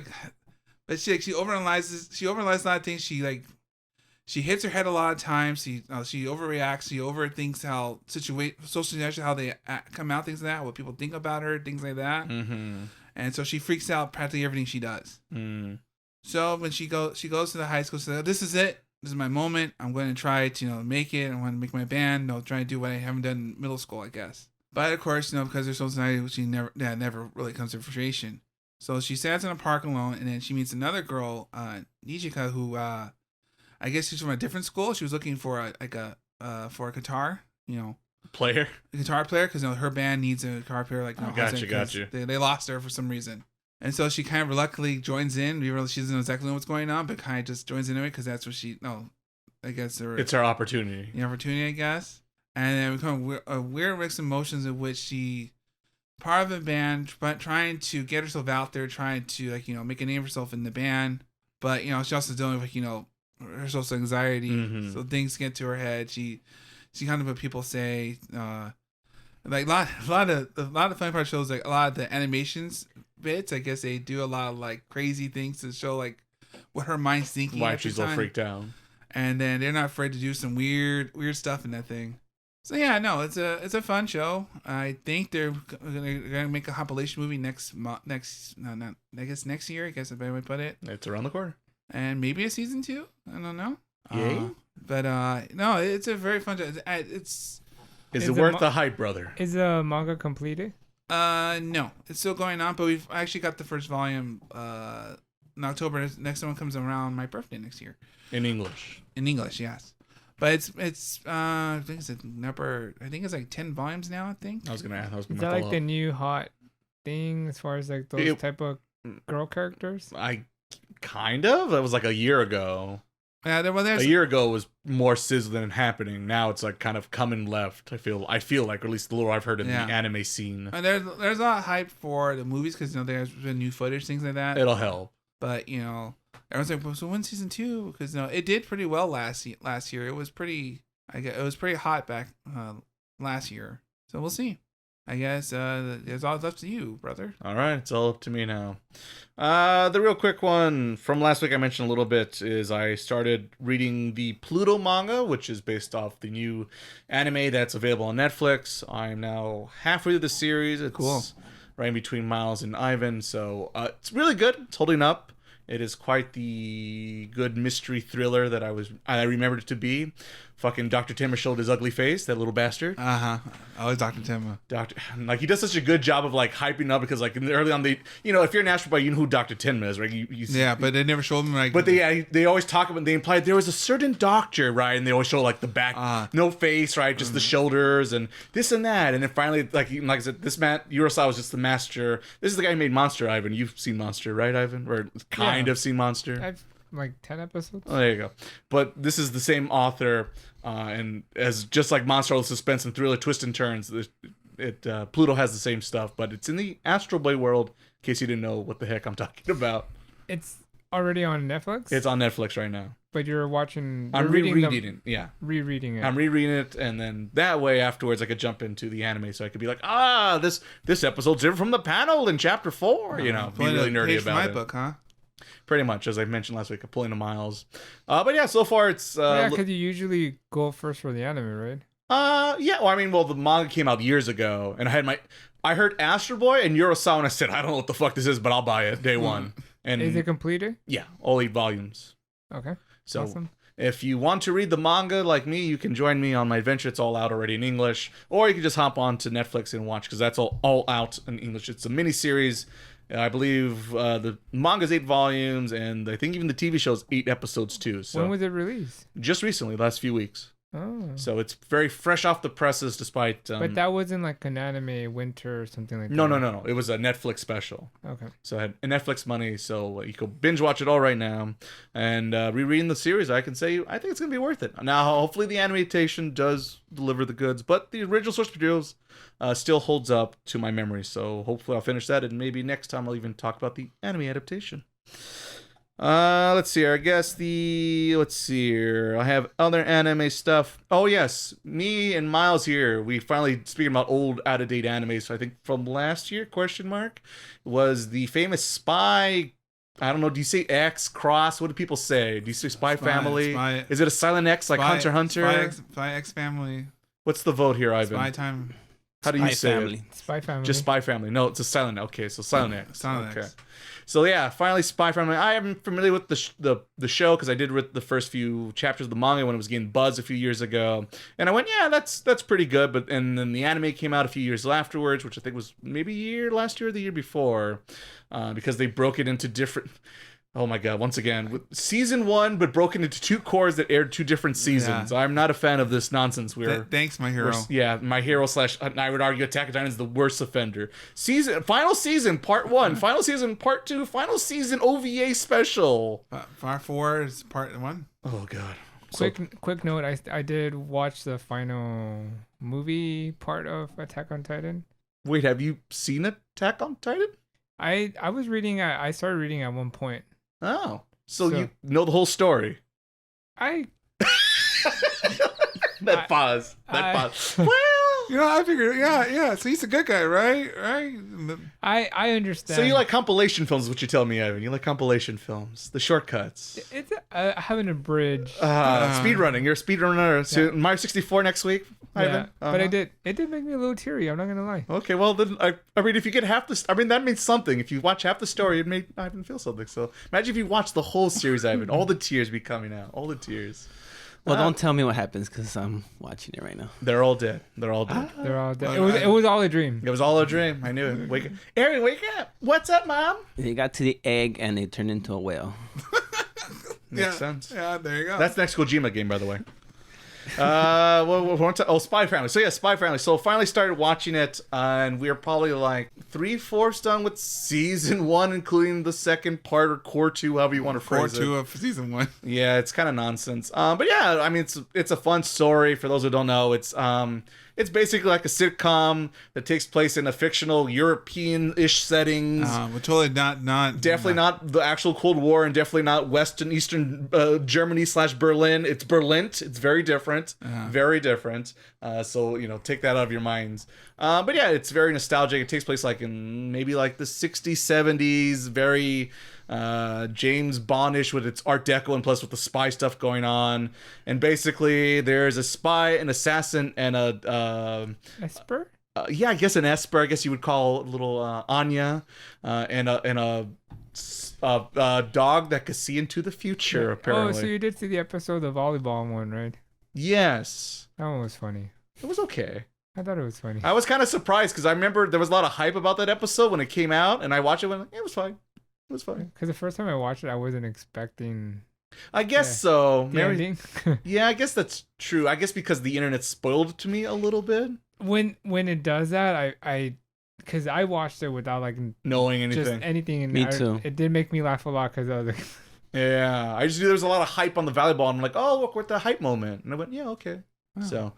but she overanalyzes. She overanalyzes a lot of things. She hits her head a lot of times. She overreacts. She overthinks how social situations, how they come out, things like that, what people think about her, things like that. Mm-hmm. And so she freaks out practically everything she does. Mm. So when she goes to the high school, she says, "This is it. This is my moment. I'm going to try to make it. I want to make my band. Try to do what I haven't done in middle school, I guess." But of course, because there's social anxiety, she never really comes to fruition. So she sits in a park alone, and then she meets another girl, Nijika, who I guess she's from a different school. She was looking for a guitar, player, a guitar player, because her band needs a guitar player. Like, gotcha. They lost her for some reason, and so she kind of reluctantly joins in. We realize she doesn't know exactly what's going on, but kind of just joins in it because that's what I guess it's her opportunity. The opportunity, I guess, and then we come a weird mix of emotions in which she part of a band, but trying to get herself out there, trying to make a name for herself in the band, but she also dealing with her social anxiety, mm-hmm. So things get to her head. She kind of what people say. Like a lot of funny part shows, like a lot of the animations bits. I guess they do a lot of like crazy things to show like what her mind's thinking. Why she's all freaked out. And then they're not afraid to do some weird stuff in that thing. So yeah, no, it's a fun show. I think they're gonna make a compilation movie next year. I guess the better way to put it. It's around the corner. And maybe a season 2. I don't know. Yay. But no, it's a very fun show. Is it worth the hype, brother? Is the manga completed? No, it's still going on. But we've actually got the first volume in October. Next one comes around my birthday next year. In English. In English, yes. But it's I think it's like 10 volumes now. I think. I was gonna ask. Is that like the new hot thing as far as like those type of girl characters? Kind of. That was like a year ago. Yeah, a year ago was more sizzling and happening. Now it's like kind of coming left. I feel like, or at least the little I've heard in the anime scene. And there's a lot of hype for the movies because there's been new footage, things like that. It'll help. But everyone's like, well, so when's season 2? Because it did pretty well last year. It was pretty hot back last year. So we'll see. I guess it's all up to you, brother. All right, it's all up to me now. The real quick one from last week I mentioned a little bit is I started reading the Pluto manga, which is based off the new anime that's available on Netflix. I'm now halfway through the series. It's cool. Right in between Miles and Ivan, so it's really good. It's holding up. It is quite the good mystery thriller that I remembered it to be. Fucking Dr. Timmer showed his ugly face, that little bastard. Always Dr. Timmer. Like, he does such a good job of like hyping up, because like early on, if you're an Astro Boy, you know who Dr. Timmer is, right? Yeah, but they never showed him like. But they always talk about, they implied there was a certain doctor, right? And they always show like the back, no face, right? Just the shoulders and this and that. And then finally, like I said, this man Urasawa was just the master. This is the guy who made Monster, Ivan. You've seen Monster, right, Ivan? Or kind of seen Monster. I've like 10 episodes. Oh, there you go. But this is the same author, and as just like Monster, all the suspense and thriller, twists and turns. Pluto has the same stuff, but it's in the Astro Boy world. In case you didn't know what the heck I'm talking about, It's already on Netflix. it's on Netflix right now. But you're watching. I'm rereading it. Yeah, Rereading it. I'm rereading it, and then that way afterwards I could jump into the anime, so I could be like, this episode's different from the panel in chapter 4. Be really nerdy about my it. book, huh? Pretty much, as I mentioned last week, I'm pulling the miles. But yeah, so far it's because you usually go first for the anime, right? yeah. Well, the manga came out years ago, and I heard Astro Boy and Urasawa, and I said, I don't know what the fuck this is, but I'll buy it day one. And is it completed? Yeah, all 8 volumes. Okay. So Awesome. if you want to read the manga like me, you can join me on my adventure. It's all out already in English, or you can just hop on to Netflix and watch, because that's all out in English. It's a mini series. I believe the manga's 8 volumes, and I think even the TV show's 8 episodes too. So When was it released? just recently, last few weeks. Oh. So it's very fresh off the presses, despite. But that wasn't like an anime winter or something like that. No. It was a Netflix special. Okay. So I had Netflix money, so you could binge watch it all right now. And rereading the series, I can say I think it's gonna be worth it. Now, hopefully, the animation does deliver the goods, but the original source materials still holds up to my memory. So hopefully, I'll finish that, and maybe next time I'll even talk about the anime adaptation. Let's see here. Let's see here. I have other anime stuff. Oh, yes. Me and Miles here, we finally, speaking about old, out-of-date anime, so I think from last year, was the famous Spy, I don't know, do you say X, Cross? What do people say? Do you say Spy Family? Is it a silent X, like Hunter x Hunter? Spy X Family. What's the vote here, Ivan? Spy Time. How do you say Family. it? Spy Family. Just Spy Family. No, it's a silent. Okay, so silent X. Silent okay. X. So yeah, finally Spy Family. I am familiar with the show, because I did read the first few chapters of the manga when it was getting buzz a few years ago, and I went, yeah, that's pretty good. And then the anime came out a few years afterwards, which I think was maybe last year or the year before, because they broke it into different. Oh my god, once again, with season 1, but broken into 2 cores that aired 2 different seasons. Yeah. I'm not a fan of this nonsense. Thanks, my hero. My hero / I would argue Attack on Titan is the worst offender. Final season, part 1, final season, part 2, final season OVA special. Part 4 is part 1. Oh god. Quick note, I did watch the final movie part of Attack on Titan. Wait, have you seen Attack on Titan? I was reading, I started reading at one point. Oh, so you know the whole story. I That pause. Well, I figured, yeah. So he's a good guy, right? I understand. So you like compilation films, is what you tell me, Ivan. You like compilation films, the shortcuts. It's having a bridge. Speedrunning. You're a speedrunner. So Mario 64 next week, Ivan? But it did make me a little teary. I'm not gonna lie. Okay, well then, I mean, if you get half the, that means something. If you watch half the story, it made Ivan feel something. So imagine if you watch the whole series, Ivan. All the tears be coming out. All the tears. Well, don't tell me what happens, because I'm watching it right now. They're all dead. They're all dead. They're all dead. It was all a dream. It was all a dream. I knew it. Aaron, wake up. What's up, Mom? They got to the egg and they turned into a whale. Makes sense. Yeah, there you go. That's the next Kojima game, by the way. Spy Family. So yeah, Spy Family. So finally started watching it, and we're probably like 3/4 done with season 1, including the second part, or core 2, however you want to phrase it. Core 2 of season 1. Yeah, it's kind of nonsense. But yeah, I mean, it's a fun story. For those who don't know, it's basically like a sitcom that takes place in a fictional European-ish settings. But totally not Definitely not the actual Cold War, and definitely not Western Eastern Germany / Berlin. It's Berlin. It's very different. Very different. So, take that out of your minds. But yeah, it's very nostalgic. It takes place like in maybe like the 60s, 70s. Very James Bondish with its Art Deco, and plus with the spy stuff going on. And basically, there's a spy, an assassin, and a Esper? I guess an Esper. I guess you would call little Anya, and a dog that could see into the future. Apparently. Oh, so you did see the episode, the volleyball one, right? Yes. That one was funny. It was okay. I thought it was funny. I was kind of surprised because I remember there was a lot of hype about that episode when it came out, and I watched it and it was fine. It was fine. Because the first time I watched it, I wasn't expecting I guess so. the Maybe, ending. yeah, I guess that's true. I guess because the internet spoiled it to me a little bit. When it does that, because I watched it without like Knowing just anything. anything. And Me too. It did make me laugh a lot because I was like, Yeah. I just knew there was a lot of hype on the volleyball, and I'm like, oh, look, we're at the hype moment. And I went, yeah, okay. oh. So,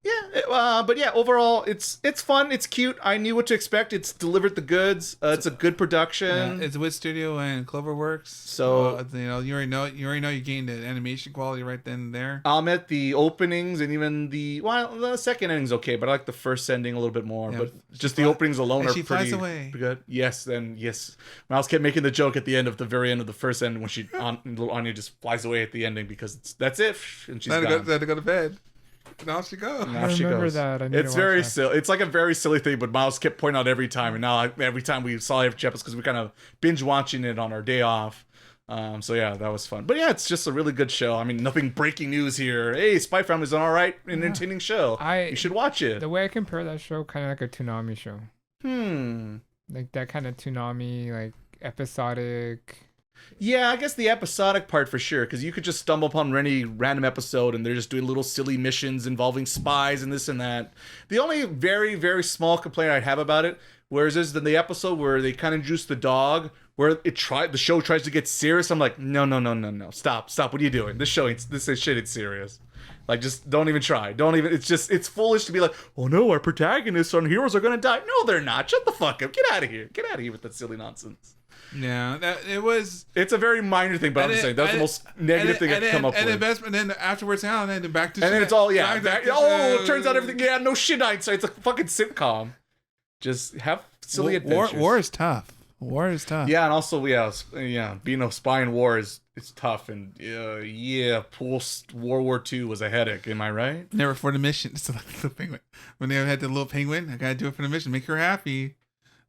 yeah, but yeah, overall, it's fun, it's cute. I knew what to expect. It's delivered the goods. It's a good production. It's Wit Studio and Cloverworks. So you already know you're getting the animation quality right then and there. I'll admit the openings and even the second ending's okay, but I like the first ending a little bit more. Yeah, But just the openings alone and are she pretty, flies away. pretty good. Yes. Miles kept making the joke at the end of the very end of the first end when little Anya just flies away at the ending because that's it, and she's Had gone. to go to bed. Now she goes. Now I she remember goes. that. I need It's to watch very that. silly. It's like a very silly thing, but Miles kept pointing out every time, and now every time we saw every episode because we kind of binge watching it on our day off. So yeah, that was fun. But yeah, it's just a really good show. I mean, nothing breaking news here. Hey, Spy Family's an alright, entertaining show. You should watch it. The way I compare that show, kind of like a Toonami show. Like that kind of Toonami, like episodic. Yeah, I guess the episodic part for sure, because you could just stumble upon any random episode and they're just doing little silly missions involving spies and this and that. The only very, very small complaint I have about it, whereas is in the episode where they kind of introduce the dog, where the show tries to get serious. I'm like, no, stop, what are you doing? This shit ain't serious. Like, just don't even try. It's foolish to be like, oh no, our protagonists and heroes are gonna die. No, they're not. Shut the fuck up. Get out of here with that silly nonsense. Yeah, it was. It's a very minor thing, but I'm just saying that's the most negative thing I can come up with. And then afterwards, and then back to. And then it's all it turns out everything. everything. Yeah, no shit, hindsight. It's a fucking sitcom. Just have silly adventures. War is tough. War is tough. Yeah, and also being a spy in war is tough, and post World War II was a headache. Am I right? Never for the mission. It's like the penguin when they had the little penguin. I gotta do it for the mission. Make her happy.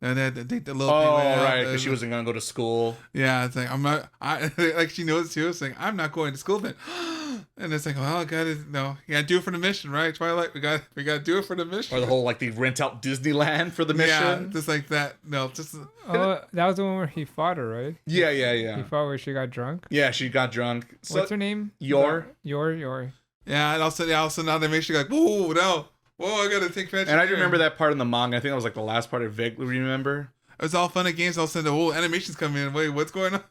And they had to take the little penguin out, right, because she wasn't gonna go to school. Yeah, it's like I'm not. Like she knows too. It's like I'm not going to school, but and it's like, well, I gotta you gotta do it for the mission, right? Twilight, we gotta do it for the mission. Or the whole they rent out Disneyland for the mission. Yeah, just like that. No, just. Oh, that was the one where he fought her, right? Yeah. He fought where she got drunk. Yeah, she got drunk. What's her name? Yor. Yeah, and also now they make sure like, whoa, no. Whoa, I gotta take pictures. And I remember that part in the manga. I think that was like the last part I vaguely remember. It was all fun and games. All of a sudden, the whole animation's coming in. Wait, what's going on?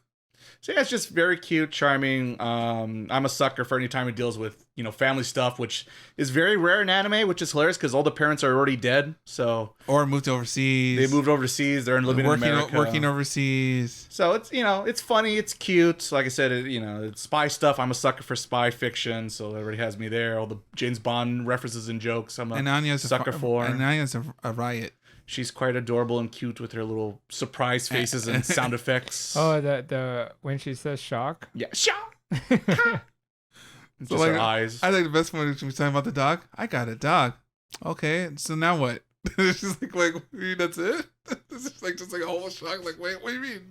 So yeah, it's just very cute, charming. I'm a sucker for any time it deals with, family stuff, which is very rare in anime, which is hilarious because all the parents are already dead. So or moved overseas. They moved overseas. They're living in America. Working overseas. So it's it's funny, it's cute. Like I said, it's spy stuff. I'm a sucker for spy fiction, so it already has me there. All the James Bond references and jokes. I'm a sucker for. And Anya's a riot. She's quite adorable and cute with her little surprise faces and sound effects. Oh, the when she says shock. Yeah, shock. So just her eyes. I think the best one is when we talking about the dog. I got a dog. Okay, so now what? It's just like that's it. It's just like a whole shock. Like, wait, what do you mean?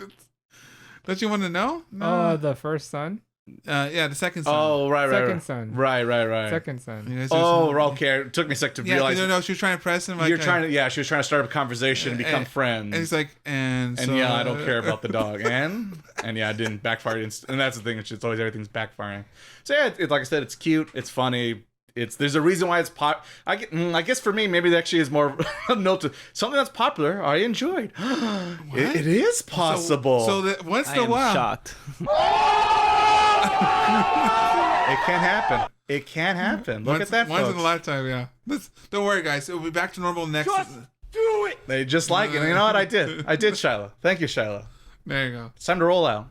Don't you want to know? No. Oh, the first son. Yeah, the second son. Oh, right. Second son. Right. Second son. Okay. It took me a sec to realize. No, she was trying to press him. Like, she was trying to start up a conversation and become friends. And he's like, and so, yeah, I don't care about the dog. And yeah, it didn't backfire. And that's the thing. It's always everything's backfiring. So yeah, like I said, it's cute. It's funny. There's a reason why it's I guess for me, maybe it actually is more a note to something that's popular. I enjoyed. It is possible. So that once in a while, shocked. It can happen. Look at that. Once in a lifetime, yeah. Don't worry, guys. It'll be back to normal next. Just do it. They just like it. You know what? I did, Shyla. Thank you, Shyla. There you go. It's time to roll out.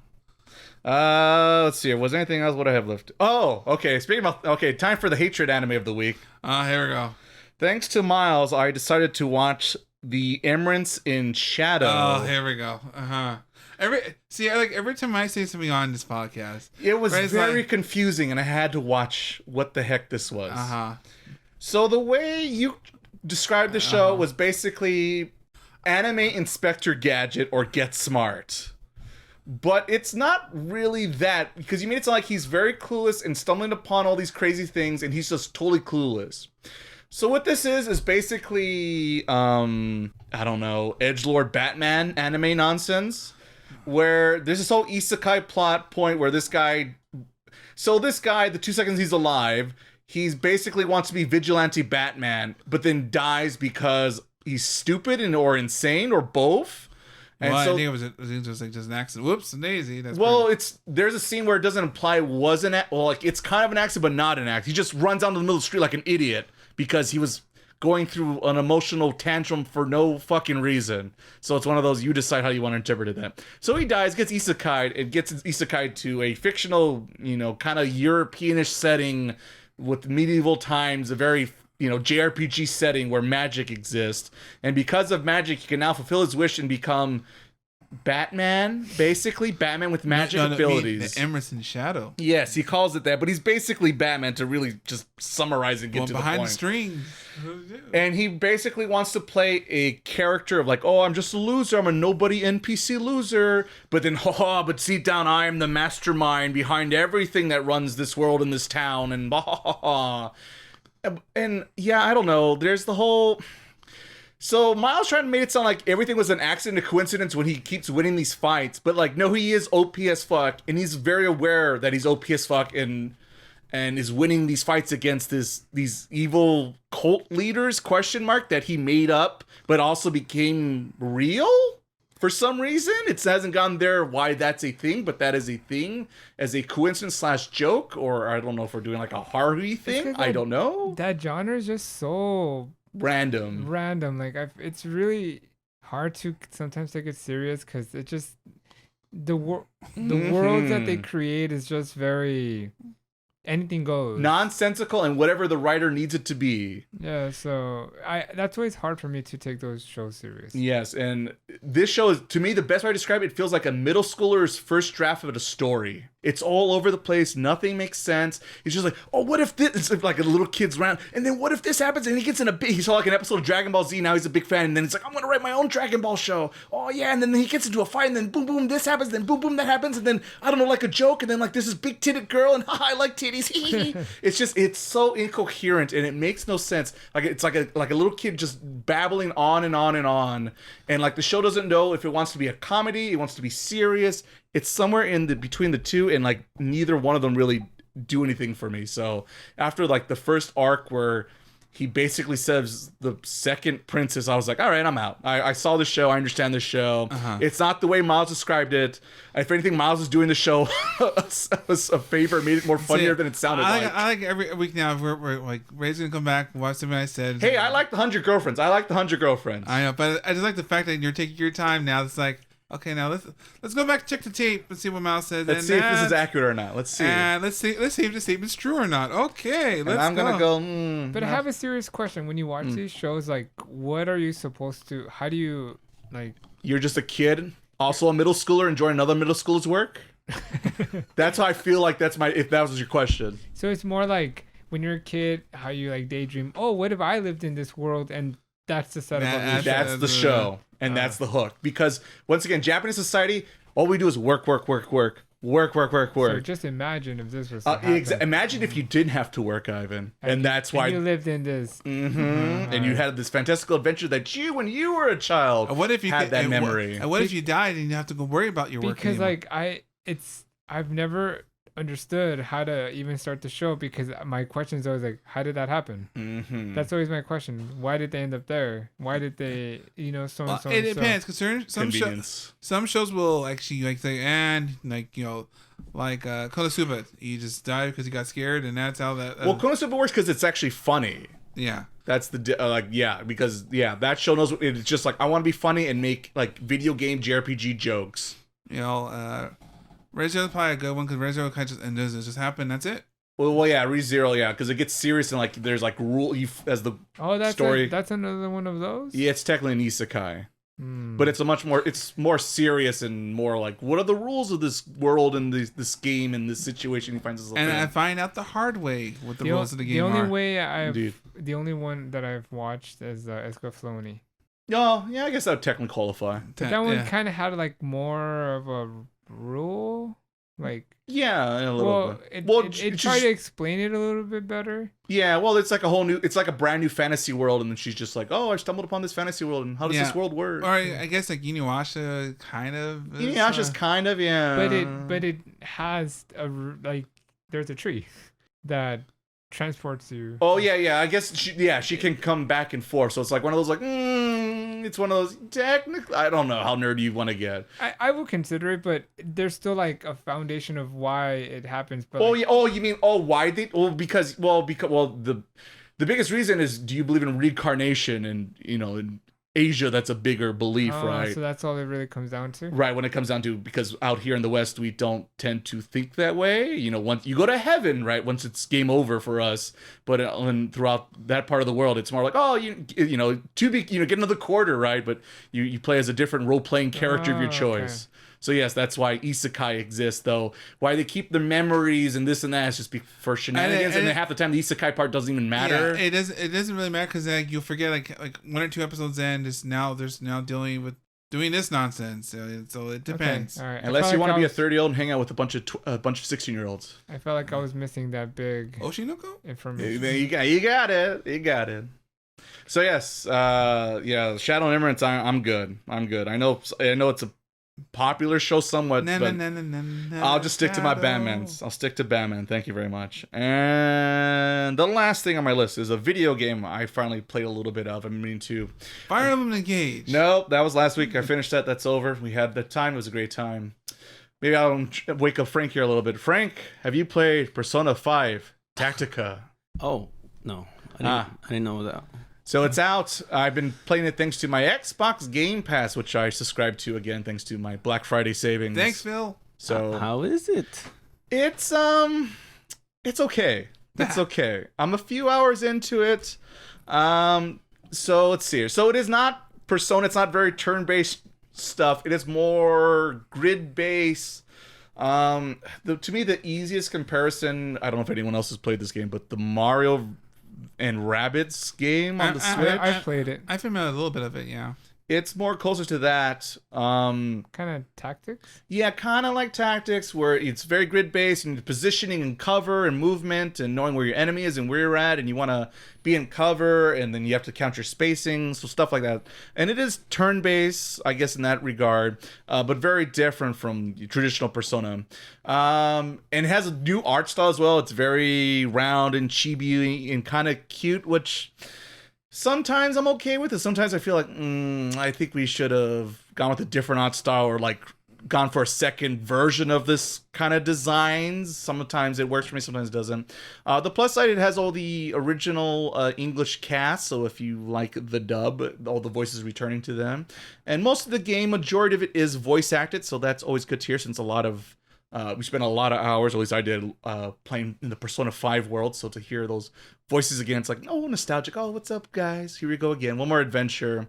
Let's see. Was there anything else? What I have left? Oh, okay. Time for the hatred anime of the week. Here we go. Thanks to Miles, I decided to watch the Eminence in Shadow. Oh, here we go. Every time I say something on this podcast, it was very confusing, and I had to watch what the heck this was. So the way you described the show was basically Anime Inspector Gadget or Get Smart. But it's not really that, because you made it sound like he's very clueless and stumbling upon all these crazy things, and he's just totally clueless. So what this is basically, I don't know, edgelord Batman anime nonsense, where there's this whole isekai plot point where this guy, the 2 seconds he's alive, he's basically wants to be vigilante Batman, but then dies because he's stupid or insane or both. And well, so, I think it was just like just an accident. Whoops, and daisy. That's there's a scene where it doesn't imply it was it's kind of an accident, but not an accident. He just runs down to the middle of the street like an idiot because he was going through an emotional tantrum for no fucking reason. So it's one of those, you decide how you want to interpret it. So he dies, gets isekai'd to a fictional, kind of Europeanish setting with medieval times, a very JRPG setting where magic exists, and because of magic he can now fulfill his wish and become Batman, basically Batman with magic abilities. The Emerson Shadow. Yes, he calls it that, but he's basically Batman, to really just summarize and get to the point. Behind the strings. And he basically wants to play a character of like, oh, I'm just a loser, I'm a nobody NPC loser, but then but deep down I am the mastermind behind everything that runs this world and this town, and And yeah, I don't know. There's the whole. So Miles trying to make it sound like everything was an accident, a coincidence when he keeps winning these fights, but like no, he is OP as fuck, and he's very aware that he's OP as fuck, and is winning these fights against these evil cult leaders ? That he made up, but also became real. For some reason, it hasn't gone there why that's a thing, but that is a thing as a coincidence / joke, or I don't know if we're doing like a Harvey thing. I don't know. That genre is just so random. Like it's really hard to sometimes take it serious because it just the world that they create is just very anything goes, nonsensical, and whatever the writer needs it to be. Yeah, so that's why it's hard for me to take those shows serious. Yes, and this show is, to me, the best way to describe it, feels like a middle schooler's first draft of a story. It's all over the place. Nothing makes sense. It's just like, oh, what if this? It's like a little kid's round, and then what if this happens? And he gets in he saw like an episode of Dragon Ball Z. Now he's a big fan, and then it's like, I'm gonna write my own Dragon Ball show. Oh yeah, and then he gets into a fight, and then boom, boom, this happens, then boom, boom, that happens, and then I don't know, like a joke, and then like this is big titted girl, and I like titties. It's so incoherent, and it makes no sense. Like it's like a little kid just babbling on and on and on, and like the show doesn't know if it wants to be a comedy, it wants to be serious. It's somewhere in between the two, and like neither one of them really do anything for me. So after like the first arc where he basically says the second princess, I was like, all right, I'm out. I saw the show. I understand the show. It's not the way Miles described it. If anything, Miles is doing the show was a favor, made it more funnier than it sounded like. I like every week now, we're like, Ray's going to come back, watch something I said. Hey, I like the 100 Girlfriends. I know, but I just like the fact that you're taking your time now. It's like, okay, now let's go back and check the tape and see what Miles said. Let's see if this is accurate or not. Let's see. Let's see if the statement's true or not. Okay, let's go. I'm gonna go. But I have a serious question. When you watch these shows, like, what are you supposed to? How do you like? You're just a kid, also a middle schooler, enjoying another middle schooler's work. That's how I feel like that's my. If that was your question. So it's more like when you're a kid, how you like daydream. Oh, what if I lived in this world? And that's the setup of the show. That's the show. And that's the hook. Because, once again, Japanese society, all we do is work. So just imagine if this was imagine if you didn't have to work, Ivan. And that's why you lived in this. And you had this fantastical adventure that when you were a child, what if you had that memory. What if you died and you have to go worry about your work anymore? Because I've never understood how to even start the show, because my question is always like, how did that happen? That's always my question. Why did they end up there? Why did they, so and so? It depends, because some shows will actually like say, and like like Konosuba, you just died because you got scared, and that's how that. Well, Konosuba works because it's actually funny. Yeah. That's the because that show knows it's just like, I want to be funny and make like video game JRPG jokes. Re:Zero is probably a good one, because Re:Zero kind of just happen. That's it. Well, yeah, Re:Zero, yeah, because it gets serious and like there's like rule as the story. That's another one of those. Yeah, it's technically an isekai, but it's more serious and more like, what are the rules of this world and this game and this situation he finds himself in. And I find out the hard way what the rules of the game are. The only one that I've watched is Escaflowne. Oh, yeah, I guess that would technically qualify. But that one kind of had like more of a rule. Like, Yeah, a little bit. It tried to explain it a little bit better. Yeah, well, it's like a brand new fantasy world, and then she's just like, oh, I stumbled upon this fantasy world, and how does this world work? Or I guess like Inuyasha kind of. Inuyasha's kind of, yeah. But it has there's a tree that transports you. Oh yeah. I guess she can come back and forth. So it's like one of those it's one of those technically. I don't know how nerdy you want to get. I will consider it, but there's still like a foundation of why it happens. But you mean why they? Because the biggest reason is, do you believe in reincarnation? And in Asia, that's a bigger belief, right? So that's all it really comes down to. Right, when it comes down to, because out here in the West, we don't tend to think that way. Once you go to heaven, right? Once it's game over for us, but throughout that part of the world, it's more like, get another quarter, right? But you play as a different role playing character of your choice. Okay. So yes, that's why isekai exists, though. Why they keep the memories and this and that is just for shenanigans, and then half the time the isekai part doesn't even matter. Yeah, it doesn't really matter because you'll forget like 1 or 2 episodes in. There's now dealing with doing this nonsense. So it depends. Okay. All right. Unless you want to be a 30-year-old and hang out with a bunch of 16-year-olds. I felt like I was missing that big Oshinoko information. You got it. So yes, Shadow and Eminence. I'm good. I know it's a popular show somewhat, I'll just stick to my Batmans. I'll stick to Batman. Thank you very much. And the last thing on my list is a video game I finally played a little bit of. I'm meaning to. Fire Emblem Engage. Nope, that was last week. I finished that. That's over. We had the time. It was a great time. Maybe I'll wake up Frank here a little bit. Frank, have you played Persona 5 Tactica? Oh, no. I didn't know that. So it's out. I've been playing it thanks to my Xbox Game Pass, which I subscribe to again thanks to my Black Friday savings. Thanks, Phil. So how is it? It's okay. It's okay. I'm a few hours into it. So let's see here. So it is not Persona. It's not very turn-based stuff. It is more grid-based. To me, the easiest comparison. I don't know if anyone else has played this game, but the Mario and Rabbids game on the Switch. I played it. I familiar with a little bit of it, yeah. It's more closer to that. Kind of Tactics? Yeah, kind of like Tactics, where it's very grid-based and positioning and cover and movement and knowing where your enemy is and where you're at, and you want to be in cover, and then you have to count your spacing, so stuff like that. And it is turn-based, I guess, in that regard, but very different from the traditional Persona. And it has a new art style as well. It's very round and chibi and kind of cute, which sometimes I'm okay with it. Sometimes I feel like, I think we should have gone with a different art style, or like gone for a second version of this kind of designs. Sometimes it works for me, sometimes it doesn't. The plus side, it has all the original English cast, so if you like the dub, all the voices returning to them. And most of the game, majority of it is voice acted, so that's always good to hear, since we spent a lot of hours, at least I did, playing in the Persona 5 world. So to hear those voices again, it's like, oh, nostalgic. Oh, what's up, guys? Here we go again. One more adventure.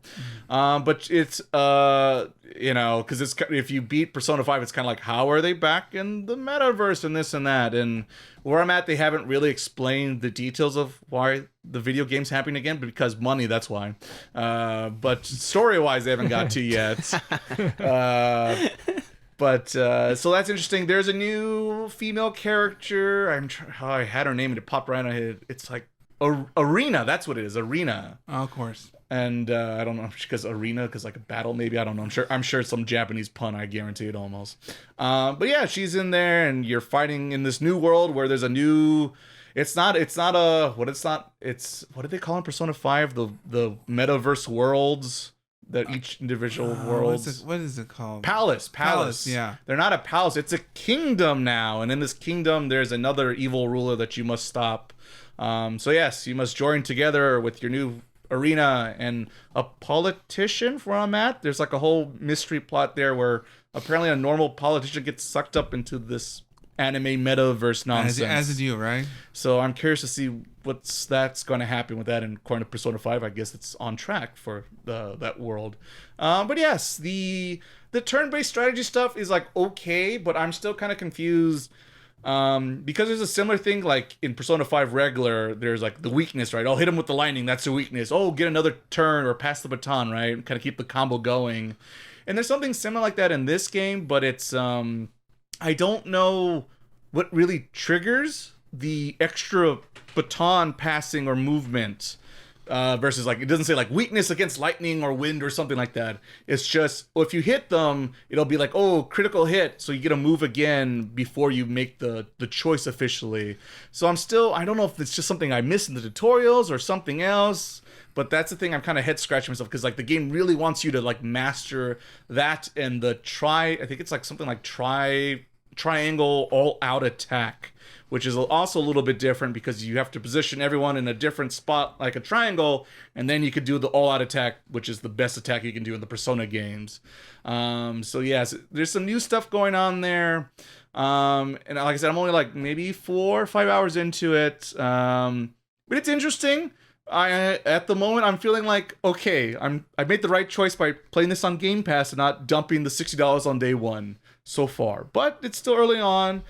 But it's, because if you beat Persona 5, it's kind of like, how are they back in the metaverse and this and that? And where I'm at, they haven't really explained the details of why the video game's happening again, but because money, that's why. But story-wise, they haven't got to yet. But so that's interesting. There's a new female character. I had her name and it popped right in my head. It's like Arena. That's what it is. Arena. Oh, of course. And I don't know if because arena, because like a battle, maybe. I don't know. I'm sure it's some Japanese pun. I guarantee it almost. But yeah, she's in there, and you're fighting in this new world where there's a new. It's what did they call in Persona 5? The metaverse worlds. That each individual world. What is it called? Palace. Yeah. They're not a palace. It's a kingdom now. And in this kingdom, there's another evil ruler that you must stop. So yes, you must join together with your new arena and a politician. Where I'm at, there's like a whole mystery plot there where apparently a normal politician gets sucked up into this anime metaverse nonsense. As did you, right? So I'm curious to see that's going to happen with that. And according to Persona 5, I guess it's on track for that world. But yes, the turn-based strategy stuff is like okay, but I'm still kind of confused. Because there's a similar thing like in Persona 5 regular, there's like the weakness, right? Oh, hit him with the lightning, that's the weakness. Oh, get another turn or pass the baton, right? Kind of keep the combo going. And there's something similar like that in this game, but it's I don't know what really triggers the extra baton passing or movement. Versus like, it doesn't say like weakness against lightning or wind or something like that. It's just, well, if you hit them, it'll be like, oh, critical hit. So you get to move again before you make the choice officially. So I don't know if it's just something I missed in the tutorials or something else. But that's the thing, I'm kind of head scratching myself because like the game really wants you to like master that and I think it's like something like triangle all out attack, which is also a little bit different because you have to position everyone in a different spot like a triangle, and then you could do the all-out attack, which is the best attack you can do in the Persona games. So yes, there's some new stuff going on there. And like I said, I'm only like maybe 4 or 5 hours into it. But it's interesting. At the moment, I'm feeling like, okay, I made the right choice by playing this on Game Pass and not dumping the $60 on day one so far. But it's still early on.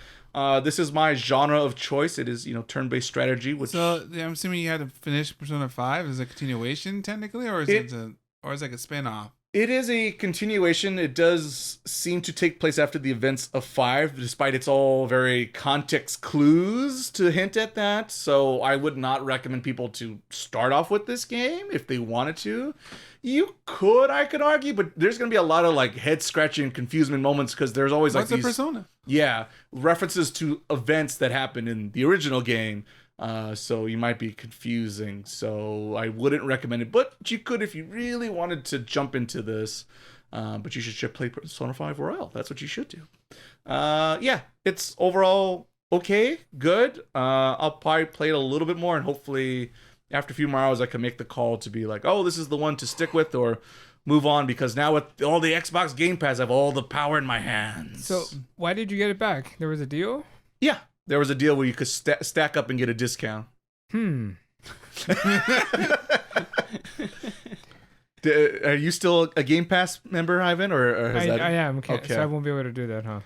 This is my genre of choice. It is, turn-based strategy. So I'm assuming you had to finish Persona 5. Is it a continuation technically, or is it like a spin-off? It is a continuation. It does seem to take place after the events of 5, despite it's all very context clues to hint at that. So I would not recommend people to start off with this game if they wanted to. I could argue, but there's going to be a lot of like head-scratching confusement moments because there's always like What's a Persona? Yeah, references to events that happened in the original game. So you might be confusing. So I wouldn't recommend it, but you could if you really wanted to jump into this. But you should play Persona 5 Royal. That's what you should do. Yeah, it's overall okay, good. I'll probably play it a little bit more, and hopefully after a few more hours I can make the call to be like, oh, this is the one to stick with, or move on, because now with all the Xbox Game Pass, I have all the power in my hands. So why did you get it back? There was a deal? Yeah, there was a deal where you could stack up and get a discount. Are you still a Game Pass member, Ivan, or I am. Okay. So I won't be able to do that, huh?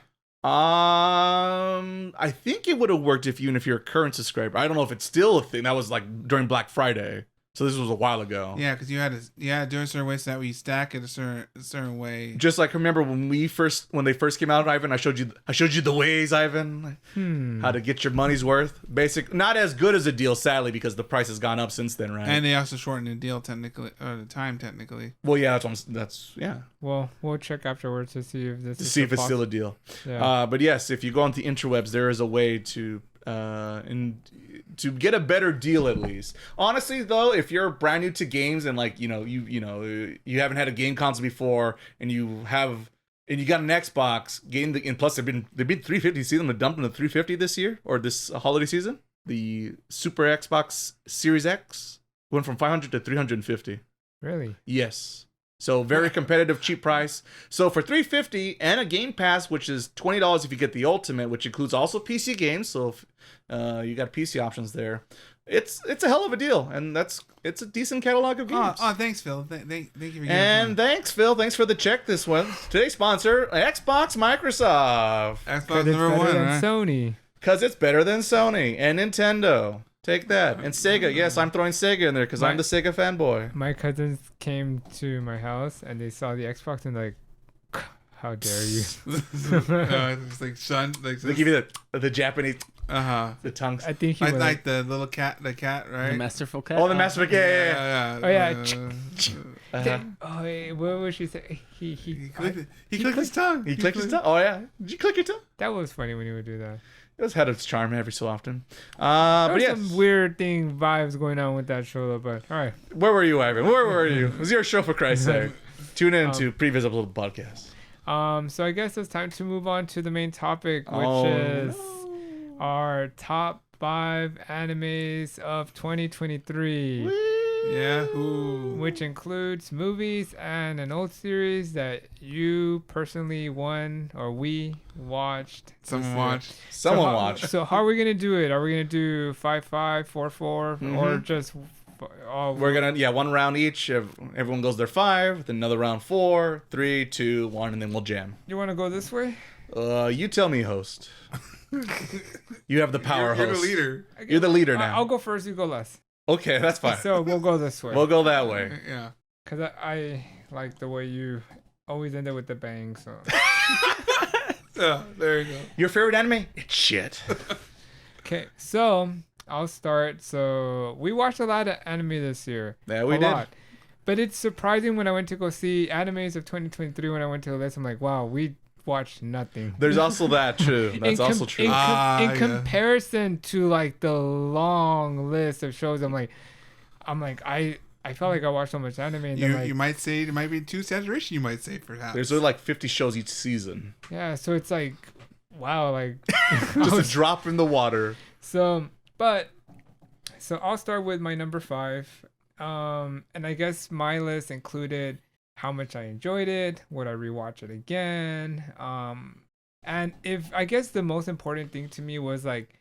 I think it would have worked if you're a current subscriber. I don't know if it's still a thing. That was like during Black Friday. So this was a while ago. Yeah, because you had to do a certain way so that we stack it a certain way. Just like remember when they first came out, Ivan, I showed you the ways, Ivan, how to get your money's worth. Not as good as a deal, sadly, because the price has gone up since then, right? And they also shortened the deal technically, or the time technically. Well, yeah, yeah. Well, we'll check afterwards to see if it's still a deal. Yeah. But yes, if you go on the interwebs, there is a way to get a better deal at least. Honestly, though, if you're brand new to games and like you haven't had a game console before and you got an Xbox game, and plus they've been $350. See them dumping the $350 this year or this holiday season. The Super Xbox Series X went from $500 to $350. Really? Yes. So very competitive, cheap price. So for $350 and a Game Pass, which is $20 if you get the Ultimate, which includes also PC games. So if you got PC options there, it's a hell of a deal, and it's a decent catalog of games. Oh, thanks, Phil. Thank you for giving and thanks, Phil. Thanks for the check. This one today's sponsor, Xbox, Microsoft. Xbox number one, right? Sony. Because it's better than Sony and Nintendo. Take that. And Sega. Yes, I'm throwing Sega in there because I'm the Sega fanboy. My cousins came to my house and they saw the Xbox and like, how dare you? It's like shun. Like they give you the Japanese. The tongues. I think I like the little cat. The cat, right? The masterful cat. Oh, the masterful cat. Yeah. Oh, wait, what would she say? He clicked his tongue. He clicked his tongue. Oh yeah. Did you click your tongue? That was funny when he would do that. It has had its charm every so often. There was some weird vibes going on with that show, though. But all right. Where were you, Ivan? Where were you? It was your show, for Christ's sake. Tune in to Previsible Podcast. So I guess it's time to move on to the main topic, which is our top 5 animes of 2023. Yeah. Which includes movies and an old series that you personally we watched. Someone watched. Someone watched. So how are we gonna do it? Are we gonna do 5-5, 4-4, or just? We're gonna one round each. Everyone goes their 5, then another round 4, 3, 2, 1, and then we'll jam. You want to go this way? You tell me, host. You have the power, You're host. the leader. You're the leader now. I'll go first. You go last. Okay, that's fine. So we'll go this way. We'll go that way. Yeah. Because I like the way you always ended with the bang. So Yeah, there you go. Your favorite anime? It's shit. okay, so I'll start. So we watched a lot of anime this year. Yeah, we a did. lot. But it's surprising when I went to go see animes of 2023. When I went to the list, I'm like, wow, we watched nothing. There's also that true. That's also true. In comparison to like the long list of shows, I'm like, I felt like I watched so much anime. And then, like, You might say it might be too saturation. You might say perhaps. There's only like 50 shows each season. yeah, so it's like, wow, like Just a drop in the water. So I'll start with my number 5. And I guess my list included how much I enjoyed it, would I rewatch it again? And if I guess the most important thing to me was like,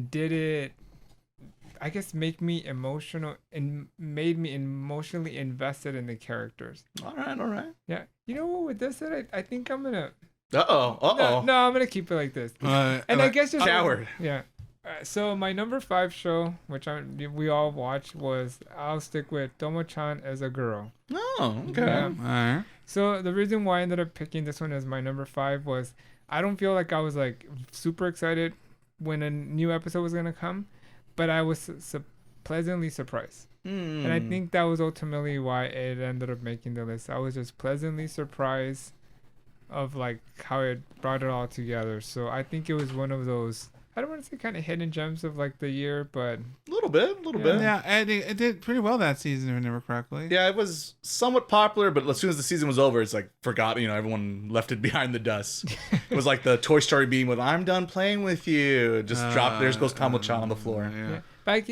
did it, I guess, make me emotional and made me emotionally invested in the characters. All right. Yeah. You know what? With this, I think I'm gonna. Uh-oh. No, I'm gonna keep it like this. And I guess just Coward. Yeah. So my number 5 show, which we all watched, was I'll stick with Tomo-chan as a girl. Oh, okay. Yeah. All right. So the reason why I ended up picking this one as my number 5 was I don't feel like I was like super excited when a new episode was gonna come, but I was pleasantly surprised. And I think that was ultimately why it ended up making the list. I was just pleasantly surprised of like how it brought it all together. So I think it was one of those, I don't want to say kind of hidden gems of like the year, but A little bit. Yeah, and it did pretty well that season, if I remember correctly. Yeah, it was somewhat popular, but as soon as the season was over, it's like forgotten. Everyone left it behind the dust. It was like the Toy Story beam with "I'm done playing with you." Just drop. There goes Tomo-chan on the floor. Yeah. But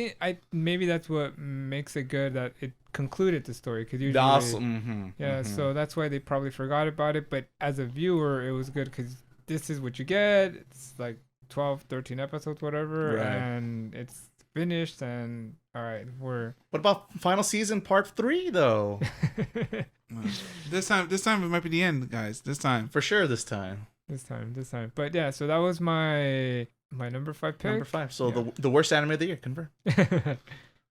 maybe that's what makes it good that it concluded the story, because usually so that's why they probably forgot about it. But as a viewer, it was good because this is what you get. It's like 12, 13 episodes, whatever, Right. and it's finished. And all right, we're What about final season part 3 though? This time it might be the end, guys. This time. For sure this time. this time. But yeah, so that was my number 5 pick. Number 5. So Yeah. the worst anime of the year, confirm.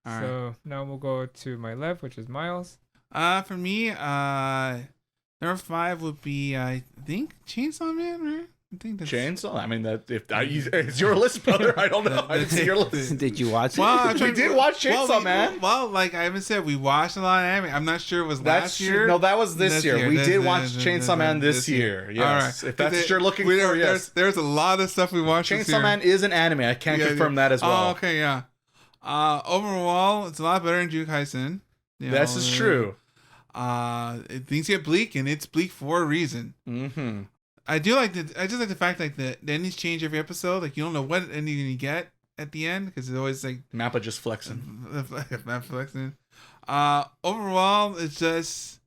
All So now we'll go to my left, which is Miles. For me, number 5 would be I think Chainsaw Man, right? I think that's Chainsaw. I mean, it's your list, brother. I don't know. I didn't see your list. Did you watch it? Well, We did watch Chainsaw Man. Well, like I haven't said, we watched a lot of anime. I'm not sure it was That's last year. No, that was this year. We did watch Chainsaw Man this this year. Yes. All right. If that's what you're looking for, yes. There's a lot of stuff we watched this year. Chainsaw Man is an anime. I can confirm that as well. Oh, okay, yeah. Overall, it's a lot better than Jujutsu Kaisen. This is true. Things get bleak, and it's bleak for a reason. Mm-hmm. I just like the fact like the endings change every episode. Like you don't know what ending you get at the end because it's always like Mappa just flexing. Map flexing. Overall, it is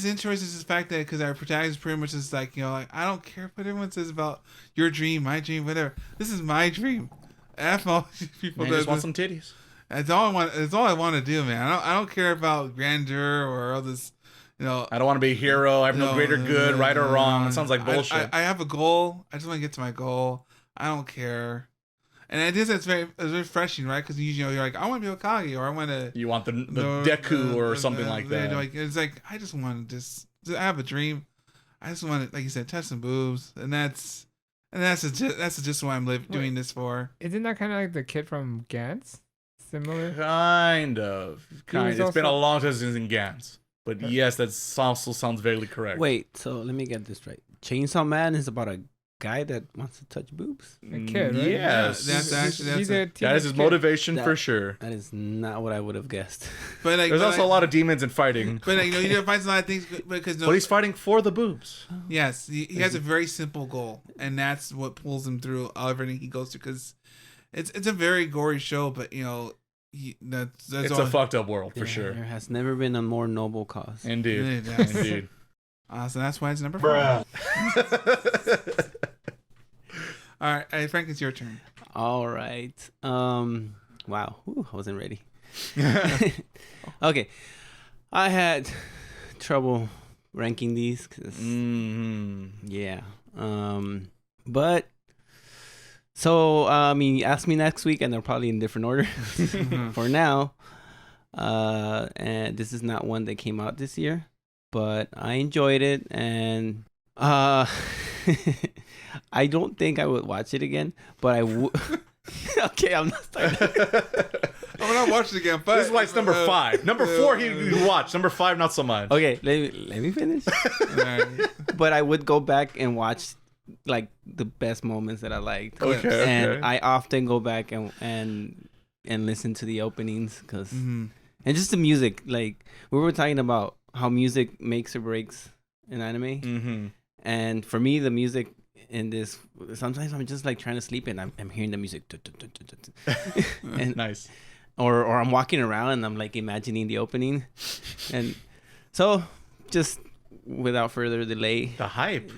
interesting the fact that because our protagonist pretty much is like like I don't care what everyone says about your dream, my dream, whatever. This is my dream. F all these people Man, that just want some titties. That's all I want. That's all I want to do, man. I don't care about grandeur or all this. I don't want to be a hero. I have no greater good, right or wrong. It sounds like bullshit. I have a goal. I just want to get to my goal. I don't care. And I guess it's very refreshing, right? Because you're like, I want to be Okage, or I want to. You want the Deku or something like that. Like it's like I just want to I have a dream. I just want to, like you said, touch some boobs, and that's just what I'm doing this for. Isn't that kind of like the kid from Gantz? Similar. Kind of. It's been a long time since in Gantz. But yes, that also sounds vaguely correct. Wait, so let me get this right. Chainsaw Man is about a guy that wants to touch boobs? A kid, right? Yes. That is his motivation for sure. That is not what I would have guessed. But there's also a lot of demons and fighting. But you need to find a lot of things because but he's fighting for the boobs. Yes, he has a very simple goal, and that's what pulls him through everything he goes through. Because it's a very gory show, but that's it's all. A fucked up world for sure. There has never been a more noble cause. Indeed. Indeed. So that's why it's number 5. All right, hey, Frank, it's your turn. All right. Wow. Ooh, I wasn't ready. Okay. I had trouble ranking these. Yeah. But so ask me next week, and they're probably in different order. For now. And this is not one that came out this year, but I enjoyed it, and I don't think I would watch it again, but I would. Okay, I'm not starting. I'm not watching it again. But This is why it's number 5. Number 4 he watched. Number 5 not so much. Okay, let me finish. But I would go back and watch like the best moments that I liked. Okay. And I often go back and listen to the openings because and just the music. Like we were talking about how music makes or breaks an anime, and for me, the music in this, sometimes I'm just like trying to sleep and I'm hearing the music, and nice. Or I'm walking around and I'm like imagining the opening, and so just without further delay, The hype.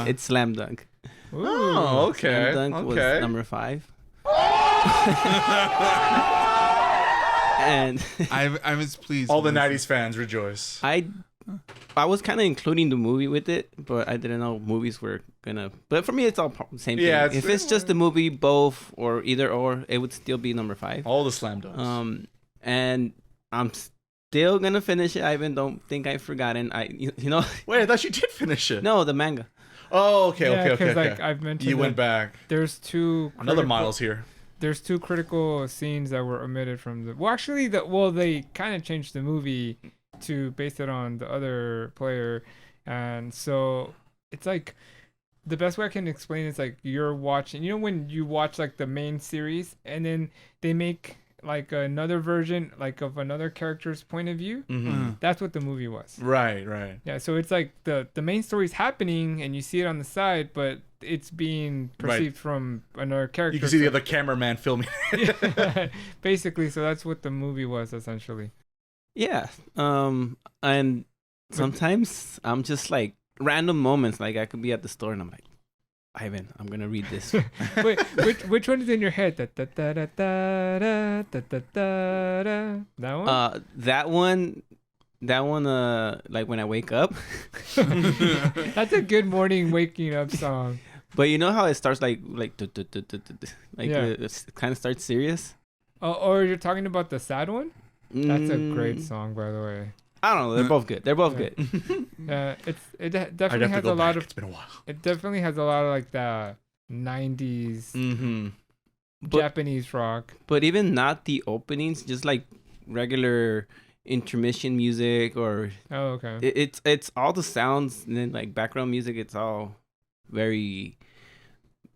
it's Slam Dunk. Ooh. Oh, okay. Slam Dunk was number 5. And I was pleased. All the with this. 90s fans rejoice. I was kind of including the movie with it, but I didn't know movies were gonna. But for me, it's all the same thing. Yeah, If it's just the movie, both or either or, it would still be number 5. All the slam dunks. And I'm still gonna finish it. I even don't think I've forgotten. You know. Wait, I thought you did finish it. No, the manga. Oh, okay, Yeah, okay. like I've mentioned, You went back. There's two Another critical- Miles here. There's 2 critical scenes that were omitted from the. Well, actually, they kind of changed the movie to base it on the other player, and so it's like the best way I can explain it is like you're watching. You know when you watch like the main series, and then they make like another version like of another character's point of view. That's what the movie was. Right. Yeah, so it's like the main story's happening and you see it on the side, but it's being perceived from another character. You can see the other cameraman filming. Basically, so that's what the movie was essentially. Yeah. And sometimes I'm just like random moments. Like I could be at the store and I'm like, Ivan, I'm gonna read this. Wait, which one is in your head? That one? That one, like when I wake up. That's a good morning waking up song. But you know how it starts like Yeah. it kind of starts serious. Oh, or you're talking about the sad one? That's a great Mm, song, by the way. I don't know. They're both good. They're both Yeah. good. Yeah, I'd definitely have to has go a lot back. of. It's been a while. It definitely has a lot of like the 90s But Japanese rock. but even not the openings, just like regular intermission music or Oh, okay. it's all the sounds and then like background music. It's all very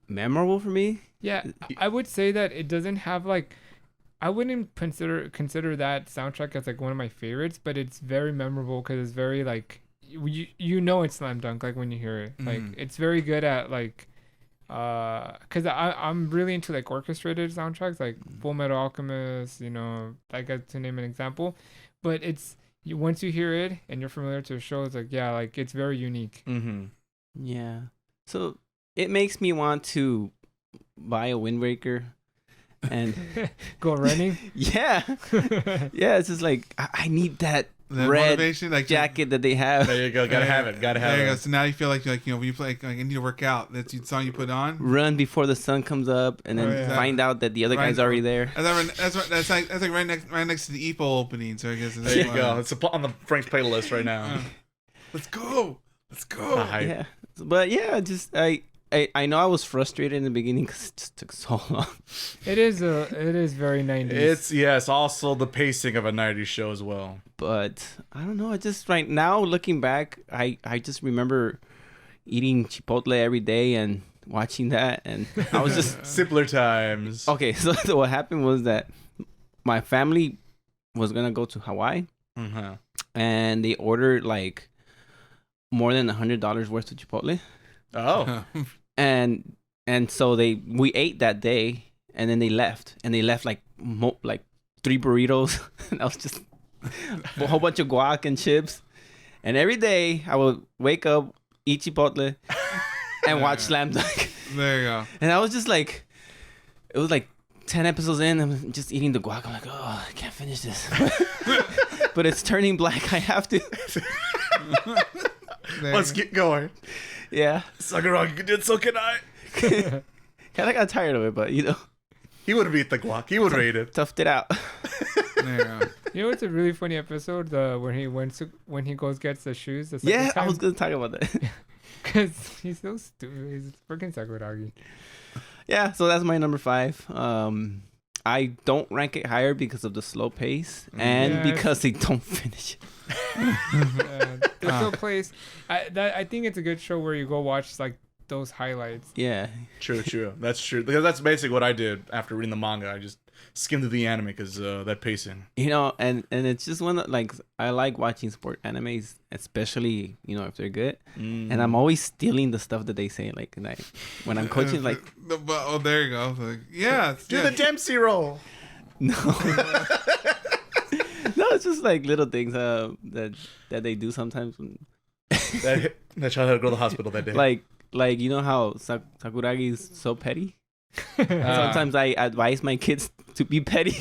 memorable for me. Yeah, I would say that it doesn't have like. I wouldn't consider that soundtrack as like one of my favorites, but it's very memorable because it's very like you know it's Slam Dunk like when you hear it. Like it's very good at like because I'm really into like orchestrated soundtracks like Full Metal Alchemist, you know, like to name an example. But it's once you hear it and you're familiar to the show, it's like yeah, like it's very unique. Yeah. So it makes me want to buy a Wind Waker and Go running. yeah. Yeah, it's just like I need that The red motivation, like jacket that they have. There you go. Gotta have it. Gotta have There you go. it. So now you feel like you know when you play like I need to work out. That's the song you put on. Run before the sun comes up and then Oh, yeah. find out that the other Right. guy's already there. That's like right next to the EPO opening. So I guess There you go. It's on the Frank's playlist right now. Let's go. The hype. Yeah. But yeah, just I know I was frustrated in the beginning because it just took so long. It is very 90s. It's also the pacing of a 90s show as well. But I don't know. I just right now looking back, I just remember eating Chipotle every day and watching that, and I was just Simpler times. okay. So what happened was that my family was gonna go to Hawaii, and they ordered like more than $100 worth of Chipotle. Oh. And so we ate that day, and then they left like 3 burritos, and I was just a whole bunch of guac and chips. And every day I would wake up, eat Chipotle, and watch Slam Dunk. There you go. And I was just like, it was like 10 episodes in, I'm just eating the guac. I'm like, oh, I can't finish this. But it's turning black. I have to. Let's get going. Yeah. Sakuragi can do it, so can I. Kind of got tired of it, but you know, He would have beat the guac. He would have ate it. toughed it out. There you go. You know, it's a really funny episode. When he goes gets the shoes. The Yeah, second I was time. gonna talk about that. Because he's so stupid. He's freaking Sakuragi. Yeah, so that's my number 5. I don't rank it higher because of the slow pace and Yes. because they don't finish it. There's no place. I think it's a good show where you go watch like those highlights. Yeah. True. That's true. Because that's basically what I did after reading the manga. I just skimmed through the anime because that pacing. You know, and it's just one that, like, I like watching sport animes, especially, you know, if they're good. And I'm always stealing the stuff that they say, like when I'm coaching, like, Oh, there you go. Like, yeah. Do the Dempsey roll. no. No, it's just like little things that they do sometimes. That child had to go to the hospital that day. Like you know how Sakuragi is so petty? Sometimes I advise my kids to be petty.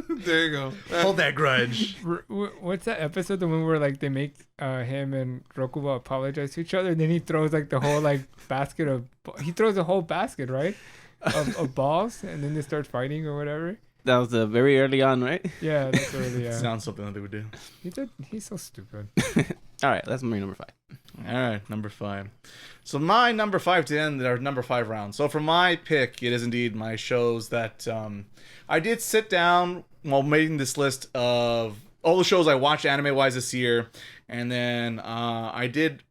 There you go. Hold that grudge. What's that episode? The one where like they make him and Rokuba apologize to each other, and then he throws like the whole like basket of he throws a whole basket, right, of balls, and then they start fighting or whatever. That was very early on, right? Yeah, that's really Sounds something that they would do. He's so stupid. All right, that's my number 5. All right, number 5. So my number 5 to end our number 5 round. So for my pick, it is indeed my shows that I did sit down while making this list of all the shows I watched anime-wise this year, and then I did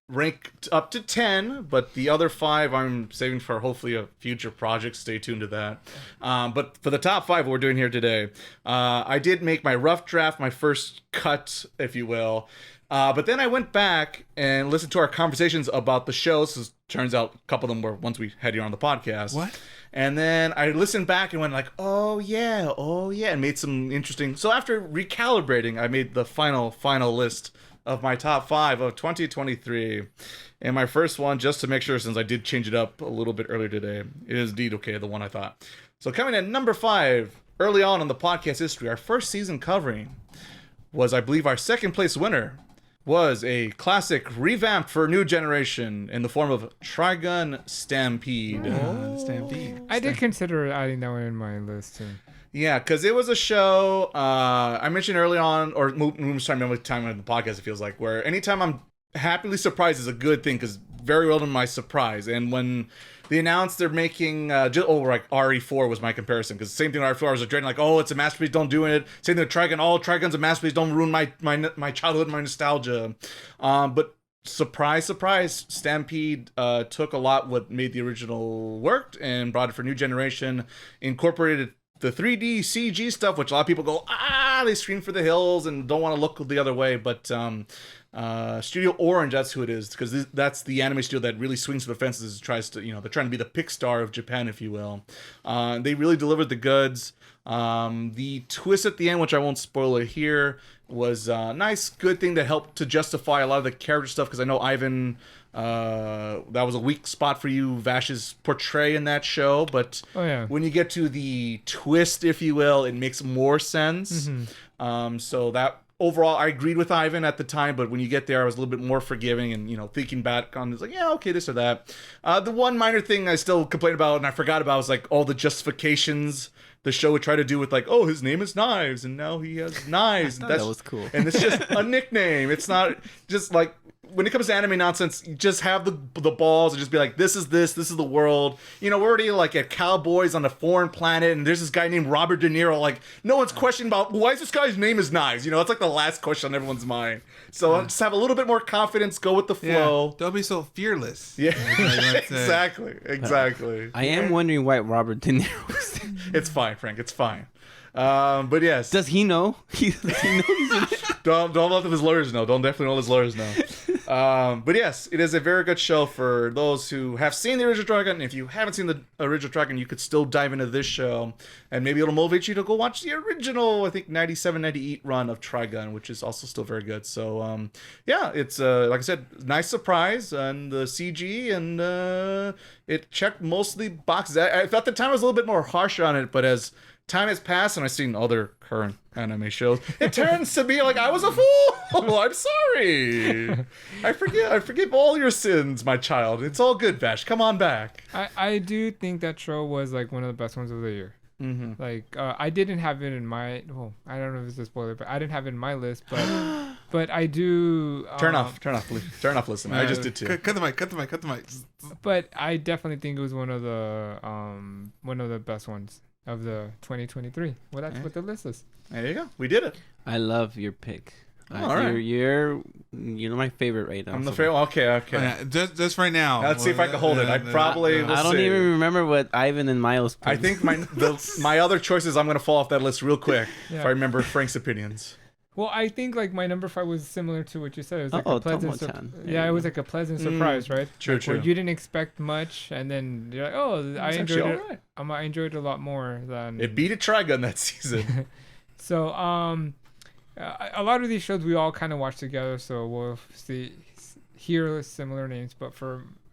rank up to 10, but the other 5 I'm saving for hopefully a future project. Stay tuned to that. But for the top 5 we're doing here today, I did make my rough draft, my first cut, if you will. But then I went back and listened to our conversations about the shows. So turns out a couple of them were ones we had here on the podcast. What? And then I listened back and went like, oh yeah, and made some interesting. So after recalibrating, I made the final list of my top 5 of 2023. And my first one, just to make sure, since I did change it up a little bit earlier today, it is indeed okay, the one I thought. So coming at number 5, early on in the podcast history, our first season covering was, I believe, our second place winner. Was a classic revamped for a new generation in the form of Trigun Stampede. Stampede. I did consider adding that one in my list too. Yeah, because it was a show I mentioned early on, or numerous time on the podcast, it feels like, where anytime I'm happily surprised is a good thing, because very well in my surprise. And when they announced they're making, like RE4 was my comparison, because same thing with RE4, I was dreading, like, oh, it's a masterpiece, don't do it. Same thing with Trigun, Trigun's a masterpiece, don't ruin my childhood, my nostalgia. But surprise, Stampede took a lot what made the original worked and brought it for new generation, incorporated the 3D CG stuff, which a lot of people go, they scream for the hills and don't want to look the other way. But Studio Orange, that's who it is, because that's the anime studio that really swings for the fences, tries to, they're trying to be the Pixar of Japan, if you will. They really delivered the goods. The twist at the end, which I won't spoil it here, was a nice, good thing that helped to justify a lot of the character stuff, because I know Ivan, that was a weak spot for you, Vash's portray in that show, but when you get to the twist, if you will, it makes more sense. So that overall, I agreed with Ivan at the time, but when you get there, I was a little bit more forgiving and, thinking back on, it's like, yeah, okay, this or that. The one minor thing I still complain about and I forgot about was like all the justifications the show would try to do with, like, oh, his name is Knives and now he has knives. That was cool. And it's just a nickname. It's not just like, when it comes to anime nonsense, you just have the balls and just be like, this is the world. We're already like at cowboys on a foreign planet, and there's this guy named Robert De Niro. Like, no one's questioning about, why is this guy's name is Knives? It's like the last question on everyone's mind. So just have a little bit more confidence, go with the flow. Yeah, don't be so fearless. Yeah, exactly. I am wondering why Robert De Niro was there. It's fine, Frank. It's fine. But yes. Does he know? Does he know he's in it? Don't let his lawyers know. Don't definitely let his lawyers know. But yes, it is a very good show for those who have seen the original Dragon. If you haven't seen the original Dragon, you could still dive into this show, and maybe it'll motivate you to go watch the original, I think, 97, 98 run of Trigun, which is also still very good. So, yeah, it's, like I said, nice surprise, and the CG, and it checked most of the boxes. I thought the time was a little bit more harsh on it, but as time has passed and I've seen other current anime shows, it turns to be like, I was a fool. I'm sorry. I forgive all your sins, my child. It's all good, Vash. Come on back. I do think that show was like one of the best ones of the year. Mm-hmm. Like I didn't have it in my. Well, I don't know if it's a spoiler, but I didn't have it in my list. But I do. Turn off, listen. I just did too. Cut the mic. But I definitely think it was one of the best ones of the 2023. Well, that's what the list is. There you go. We did it. I love your pick. All right. You're my favorite right now. I'm the favorite. Okay. Just right now. Let's see if I can hold it. I probably. I don't even remember what Ivan and Miles picked. I think my other choices, I'm gonna fall off that list real quick Yeah. if I remember Frank's opinions. Well, I think like my number 5 was similar to what you said. It was like a pleasant Tomo-chan. it was like a pleasant surprise, right? True, like, true. Where you didn't expect much, and then you're like, oh, I It's enjoyed actually it. all right. I enjoyed it a lot more than It beat a Trigun that season. So a lot of these shows we all kind of watch together, so we'll hear similar names. But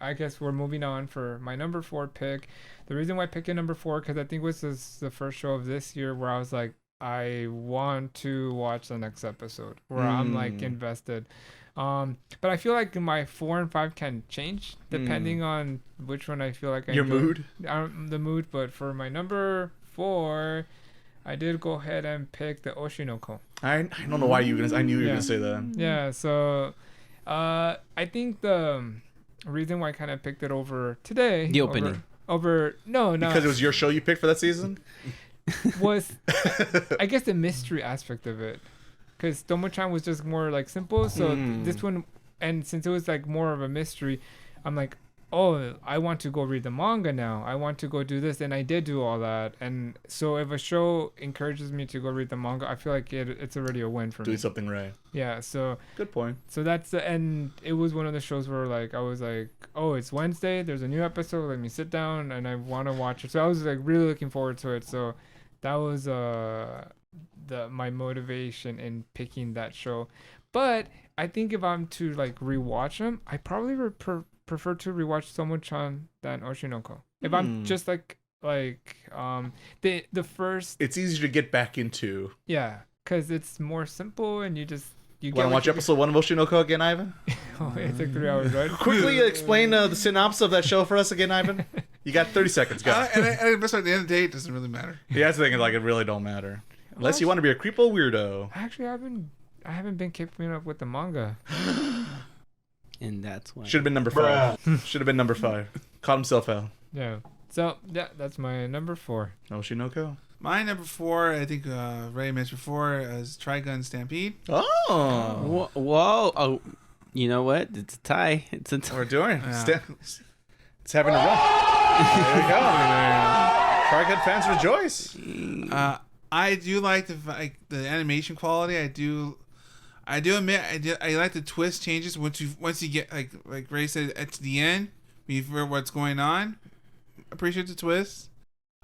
I guess we're moving on for my number 4 pick. The reason why I picked a number 4 because I think this is the first show of this year where I was like, I want to watch the next episode, where I'm like invested. But I feel like my 4 and 5 can change depending on which one I feel like I Your enjoy. mood? The mood. But for my number 4, I did go ahead and pick the Oshinoko. I don't know why I knew you were gonna say that. Yeah, so I think the reason why I kind of picked it over today. The opening. No. Because it was your show you picked for that season? Was I guess the mystery aspect of it. Because Tomo-chan was just more like simple. So this one, and since it was like more of a mystery, I'm like, oh, I want to go read the manga now. I want to go do this. And I did do all that. And so if a show encourages me to go read the manga, I feel like it's already a win for me. Doing something right. Yeah, so Good point. so and it was one of the shows where like I was like, oh, it's Wednesday, there's a new episode, let me sit down and I want to watch it. So I was like really looking forward to it. So that was my motivation in picking that show. But I think if I'm to like rewatch them, I probably prefer to rewatch Tomo-chan than Oshinoko. If I'm just like the first, It's easier to get back into. yeah, because it's more simple and you Want to watch episode 1 of Oshinoko again, Ivan? Oh, it's like 3 hours, right? Quickly explain the synopsis of that show for us again, Ivan. You got 30 seconds, go. And at the end of the day, it doesn't really matter. Yeah, that's the thing. Like, it really don't matter. Unless you want to be a creepo weirdo. Actually, I haven't been keeping up with the manga. And that's why. Should have been number 5. Should have been number 5. Caught himself out. Yeah. So yeah, that's my number 4. Oshinoko. My number 4, I think Ray mentioned before, is Trigun Stampede. Oh. Whoa. Oh, you know what? It's a tie. It's a tie. We're doing. Yeah. It's having a run. There you go. Trigun fans rejoice. I do like the animation quality. I do admit I like the twist changes once you get like Ray said at the end, when you figure what's going on. Appreciate the twist.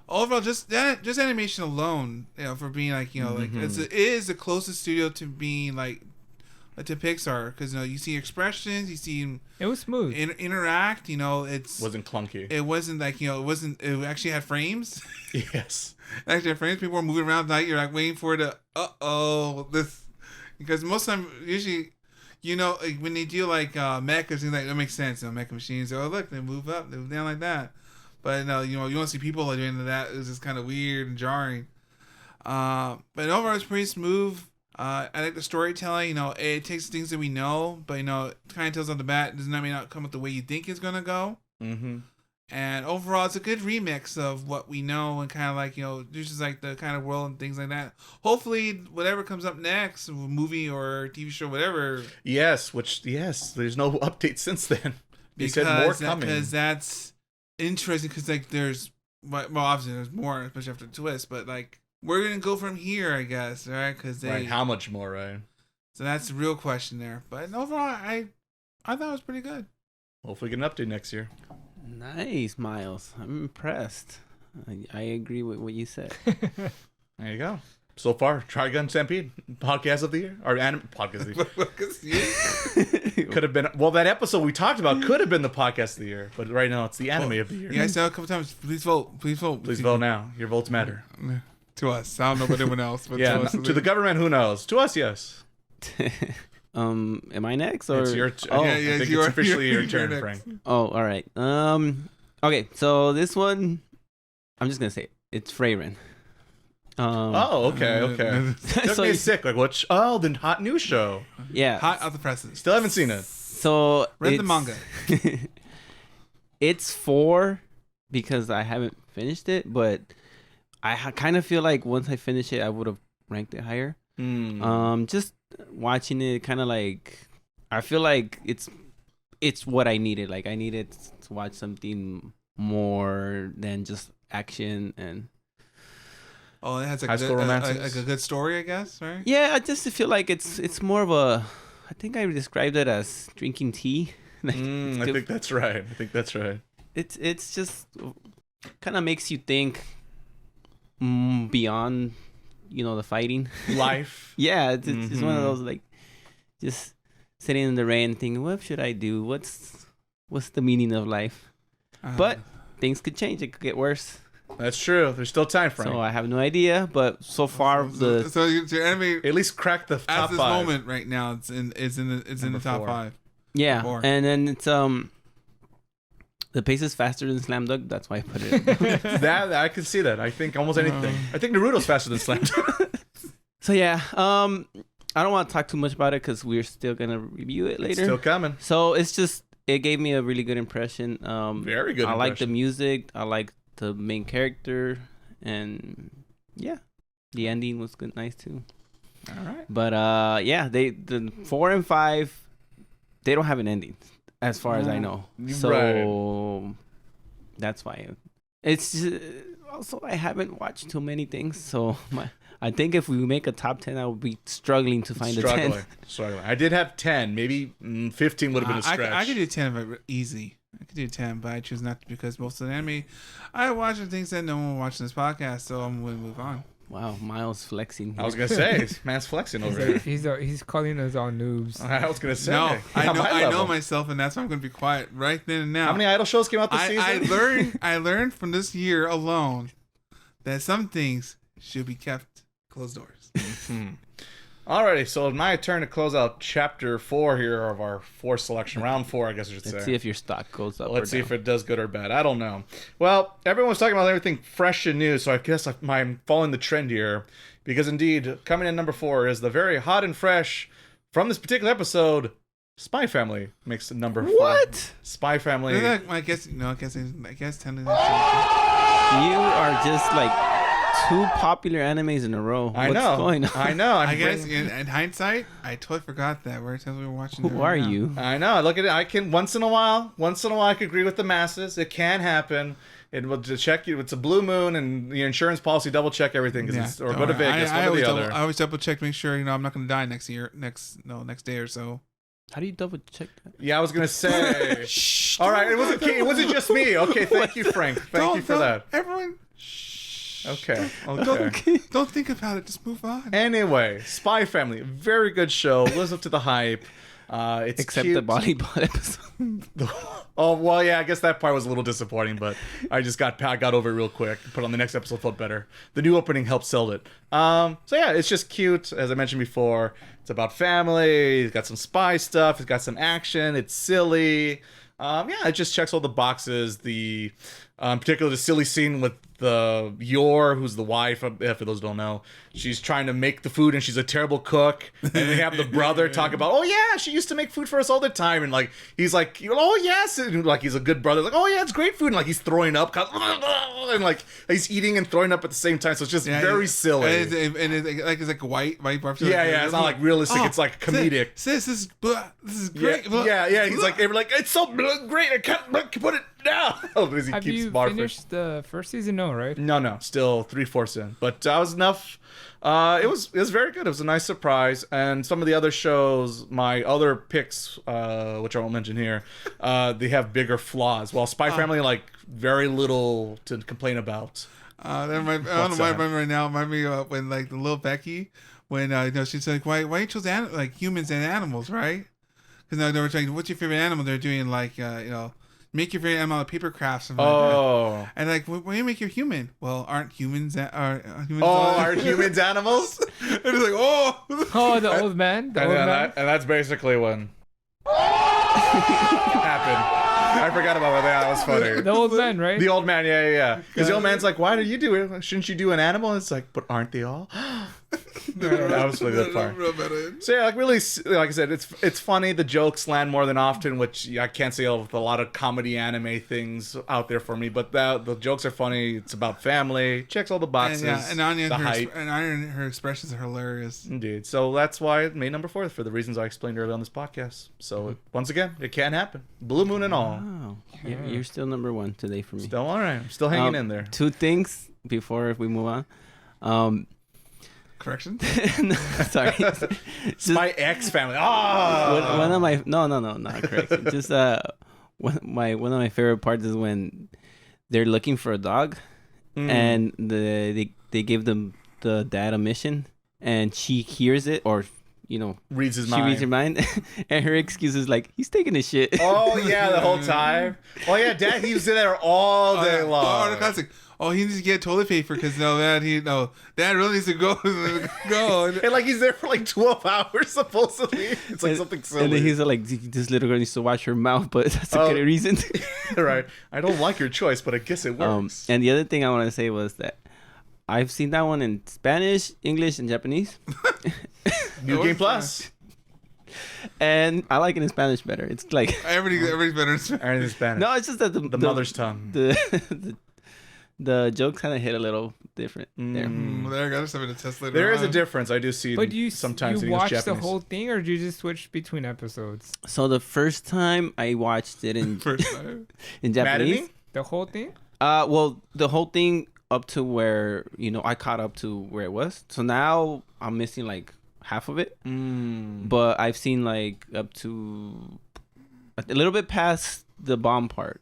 Overall, just animation alone, for being like like it is the closest studio to being like to Pixar, because you see expressions, you see It was smooth. interact. It's Wasn't clunky. It wasn't like it actually had frames. Yes. Actually, friends, people are moving around at night. You're like waiting for the this, because most of the time, usually, like when they do like mechas, like that makes sense. Mecha machines. Oh, look, they move up, they move down like that. But no, you don't see people like doing that. It's just kind of weird and jarring. But overall, it's pretty smooth. I like the storytelling. It takes things that we know, but it kind of tells on the bat. It does not may not come out the way you think it's gonna go. Mm-hmm. And overall, it's a good remix of what we know, and kind of like, this is like the kind of world and things like that. Hopefully, whatever comes up next, movie or TV show, whatever. Yes, there's no update since then. They said more coming. Because that's interesting, because like there's, well, obviously there's more, especially after the twist, but like, we're going to go from here, I guess, right? Right, how much more, right? So that's the real question there. But overall, I thought it was pretty good. Hopefully get an update next year. Nice, Miles. I'm impressed. I agree with what you said. There you go. So far, Trigun Stampede, podcast of the year, or podcast of the year. Could have been, well, that episode we talked about could have been the podcast of the year, but right now it's the anime of the year. You guys said a couple times, please vote. Please vote. Please vote now. Your votes matter. To us. I don't know about anyone else, but yeah, to us. To the government, who knows? To us, yes. Am I next, or it's your Oh, I think it's officially your turn, next. Frank. Oh, all right. Okay, so this one, I'm just gonna say it. It's Freyren. Okay. Took So me you- sick. Like what? The hot new show. Yeah. Hot off the presses. Still haven't seen it. So Read the manga. It's 4 because I haven't finished it, but I kind of feel like once I finish it, I would have ranked it higher. Just watching it, kind of like I feel like it's what I needed. Like I needed to watch something more than just action and. Oh, it has High school romances. like a good story, I guess, right? Yeah, I just feel like it's more of a. I think I described it as drinking tea. Like, I think that's right. It's just kind of makes you think beyond, the fighting. Life. Yeah, it's one of those like just sitting in the rain thinking, what should I do? What's the meaning of life? But things could change. It could get worse. That's true. There's still time, Frank. So I have no idea, but so far so your anime At least crack the top at this 5. moment right now, it's in the top 4. 5. yeah, 4. and then it's the pace is faster than Slam Dunk. That's why I put it. That I can see that. I think almost anything. I think Naruto's faster than Slam Dunk. So yeah, I don't want to talk too much about it because we're still gonna review it later. Still coming. So it's just it gave me a really good impression. Very good. I like the impression. music. I like the main character, and yeah, the ending was good, nice too. All right. But the 4 and 5, they don't have an ending, as far as I know. So that's why it's also I haven't watched too many things, so I think if we make a top 10, I would be struggling to find a 10. Struggling. I did have 10. Maybe 15 would have been a stretch. I could do 10 but easy. I could do 10, but I choose not to because most of the anime I watch are things that no one will watch in this podcast, so I'm going to move on. Wow, Miles flexing. I was gonna say, man's flexing over here. He's calling us all noobs. I was gonna say, No, at my I know level. myself, and that's why I'm going to be quiet right then and now. How many idol shows came out this season? I learned from this year alone that some things should be kept closed doors. Alrighty, so it's my turn to close out chapter 4 here of our 4 selection, round 4, I guess I should say. Let's see if your stock goes up. Let's or see down. if it does good or bad. I don't know. Well, everyone's talking about everything fresh and new, so I guess I'm following the trend here. Because indeed, coming in number 4 is the very hot and fresh from this particular episode, Spy Family makes number 4. What? Spy Family. I guess technically. You are just like 2 popular animes in a row. I What's know. going on? I know. I guess in hindsight, I totally forgot that. We're watching. Who are you? I know. I look at it. I can once in a while, I can agree with the masses. It can happen. It will just check you. It's a blue moon, and your insurance policy double check everything, or go to Vegas. I one or the other. I always double check, make sure I'm not going to die next day or so. How do you double check that? Yeah, I was gonna say. Shh. All right, it wasn't just me. Okay, thank you, Frank. Thank you for that. Everyone. Shh. Okay. Don't think about it. Just move on. Anyway, Spy Family, very good show. Lives up to the hype. It's Except cute. the volleyball episode. Oh well, yeah. I guess that part was a little disappointing, but I got over it real quick. Put on the next episode, felt better. The new opening helped sell it. So yeah, it's just cute. As I mentioned before, it's about family. It's got some spy stuff. It's got some action. It's silly. Yeah, it just checks all the boxes. The particularly the silly scene with the Yor, who's the wife. For those who don't know, she's trying to make the food and she's a terrible cook. And they have the brother talk about, oh yeah, she used to make food for us all the time. And like he's like, oh yes, and like he's a good brother. Like, oh yeah, it's great food. And like he's throwing up, and like he's eating and throwing up at the same time. So it's just very silly. And it's like white barbecue. Yeah, it's not like realistic. It's like comedic. Sis, this is great. Yeah. He's like, it's so great. I can't put it down. As he Have keeps you barfing. finished the first season? No, right? No, still 3/4 in. But that was enough. It was very good. It was a nice surprise. And some of the other shows, my other picks, which I won't mention here, they have bigger flaws. While Spy Family, like, very little to complain about. I don't know why I remember right now. Remind me when like the little Becky, when she's like, why you chose humans and animals, right? Because they were saying, what's your favorite animal? They're doing like make your favorite animal out of paper crafts. Oh. And like, when you make your human, well, aren't humans are humans? Are humans animals? And it's like, oh. Oh, the old man. And that's basically when happened. I forgot about that. That was funny. The old man, right? The old man, yeah. Because the old man's like, why do you do it? Shouldn't you do an animal? It's like, but aren't they all? That was funny, that part. So yeah, like really, like I said, it's funny. The jokes land more than often, which I can't say with a lot of comedy anime things out there for me. But the jokes are funny. It's about family. Checks all the boxes. And Anya, the hype. her expressions are hilarious. Indeed. So that's why it made number 4 for the reasons I explained earlier on this podcast. So once again, it can happen. Blue moon and all. Wow. You're still number 1 today for me. Still all right. I'm still hanging in there. 2 things before we move on. Correction? No, sorry. My ex family. Oh, one of my not correction. Just one of my favorite parts is when they're looking for a dog, and they give them the dad a mission, and she hears it or reads his she mind. reads her mind, and her excuse is like he's taking a shit. Oh yeah, the whole time. Oh yeah, Dad, he was in there all day long. The classic. Oh, he needs to get toilet paper because Dad really needs to go. And like he's there for like 12 hours supposedly. It's like something silly. And then he's like, this little girl needs to watch her mouth, but that's a good reason. Right. I don't like your choice, but I guess it works. And the other thing I want to say was that I've seen that one in Spanish, English, and Japanese. New Game Plus. And I like it in Spanish better. It's like everybody's better in Spanish. Everything's Spanish. No, it's just that the mother's tongue. The jokes kind of hit a little different there. There, I got something to test later. There is a difference. I do see. But sometimes you in watch Japanese. the whole thing, or do you just switch between episodes? So the first time I watched it in in Japanese, The whole thing? well, the whole thing up to where I caught up to where it was. So now I'm missing like half of it, but I've seen like up to a little bit past the bomb part.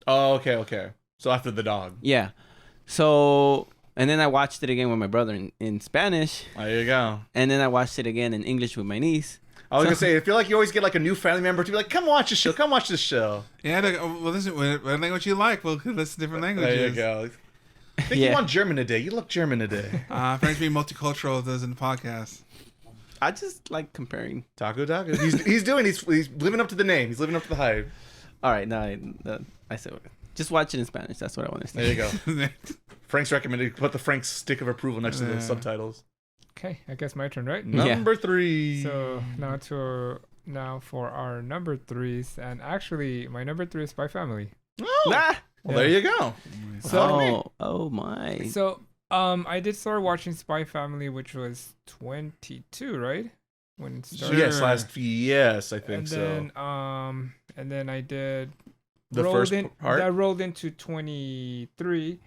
Oh, okay. So after the dog. Yeah. So, and then I watched it again with my brother in Spanish. There you go. And then I watched it again in English with my niece. I was going to say, I feel like you always get like a new family member to be like, come watch this show. Come watch this show. Yeah, well, listen, what language you like? Well, listen to different languages. There you go. I think you want German today. You look German today. French being multicultural does in the podcast. I just like comparing. Taco. He's living up to the name. He's living up to the hype. All right, now I said just watch it in Spanish. That's what I want to say. There you go. Frank's recommended. Put the Frank's stick of approval next to the subtitles. Okay, I guess my turn, right? Number 3. So now for our number 3s, and actually my number 3 is Spy Family. Well, there you go. Oh my. So I did start watching Spy Family, which was 22, right? When it started. Yes, I think so. And then I did the first part. That rolled into 23,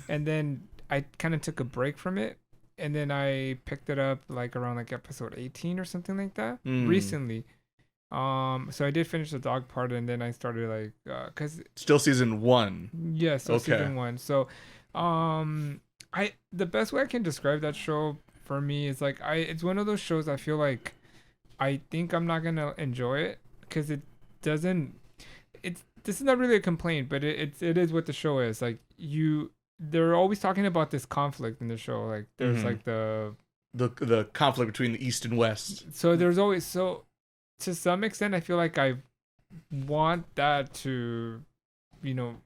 and then I kind of took a break from it, and then I picked it up like around like episode 18 or something like that recently. So I did finish the dog part, and then I started like cause still season 1. Yes, season 1. So the best way I can describe that show for me is like it's one of those shows I feel like I think I'm not gonna enjoy it because this is not really a complaint, but it is what the show is. Like they're always talking about this conflict in the show. Like there's like the conflict between the East and West. So there's always to some extent I feel like I want that to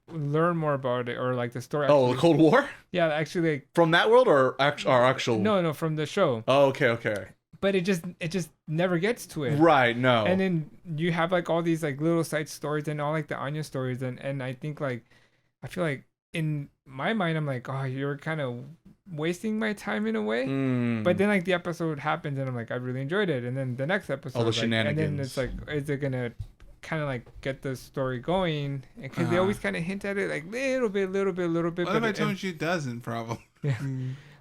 learn more about it, or like the story. The Cold War? Yeah, actually, like, from that world or actual? No, from the show. Oh, okay. But it just never gets to it. Right, no. And then you have like all these like little side stories and all like the Anya stories, and I think like I feel like in my mind I'm like, oh, you're kind of wasting my time in a way. But then like the episode happens and I'm like, I really enjoyed it, and then the next episode, all the shenanigans. And then it's like, is it gonna kind of like get the story going? Because they always kind of hint at it like little bit. What if I told you it doesn't? Probably. Yeah.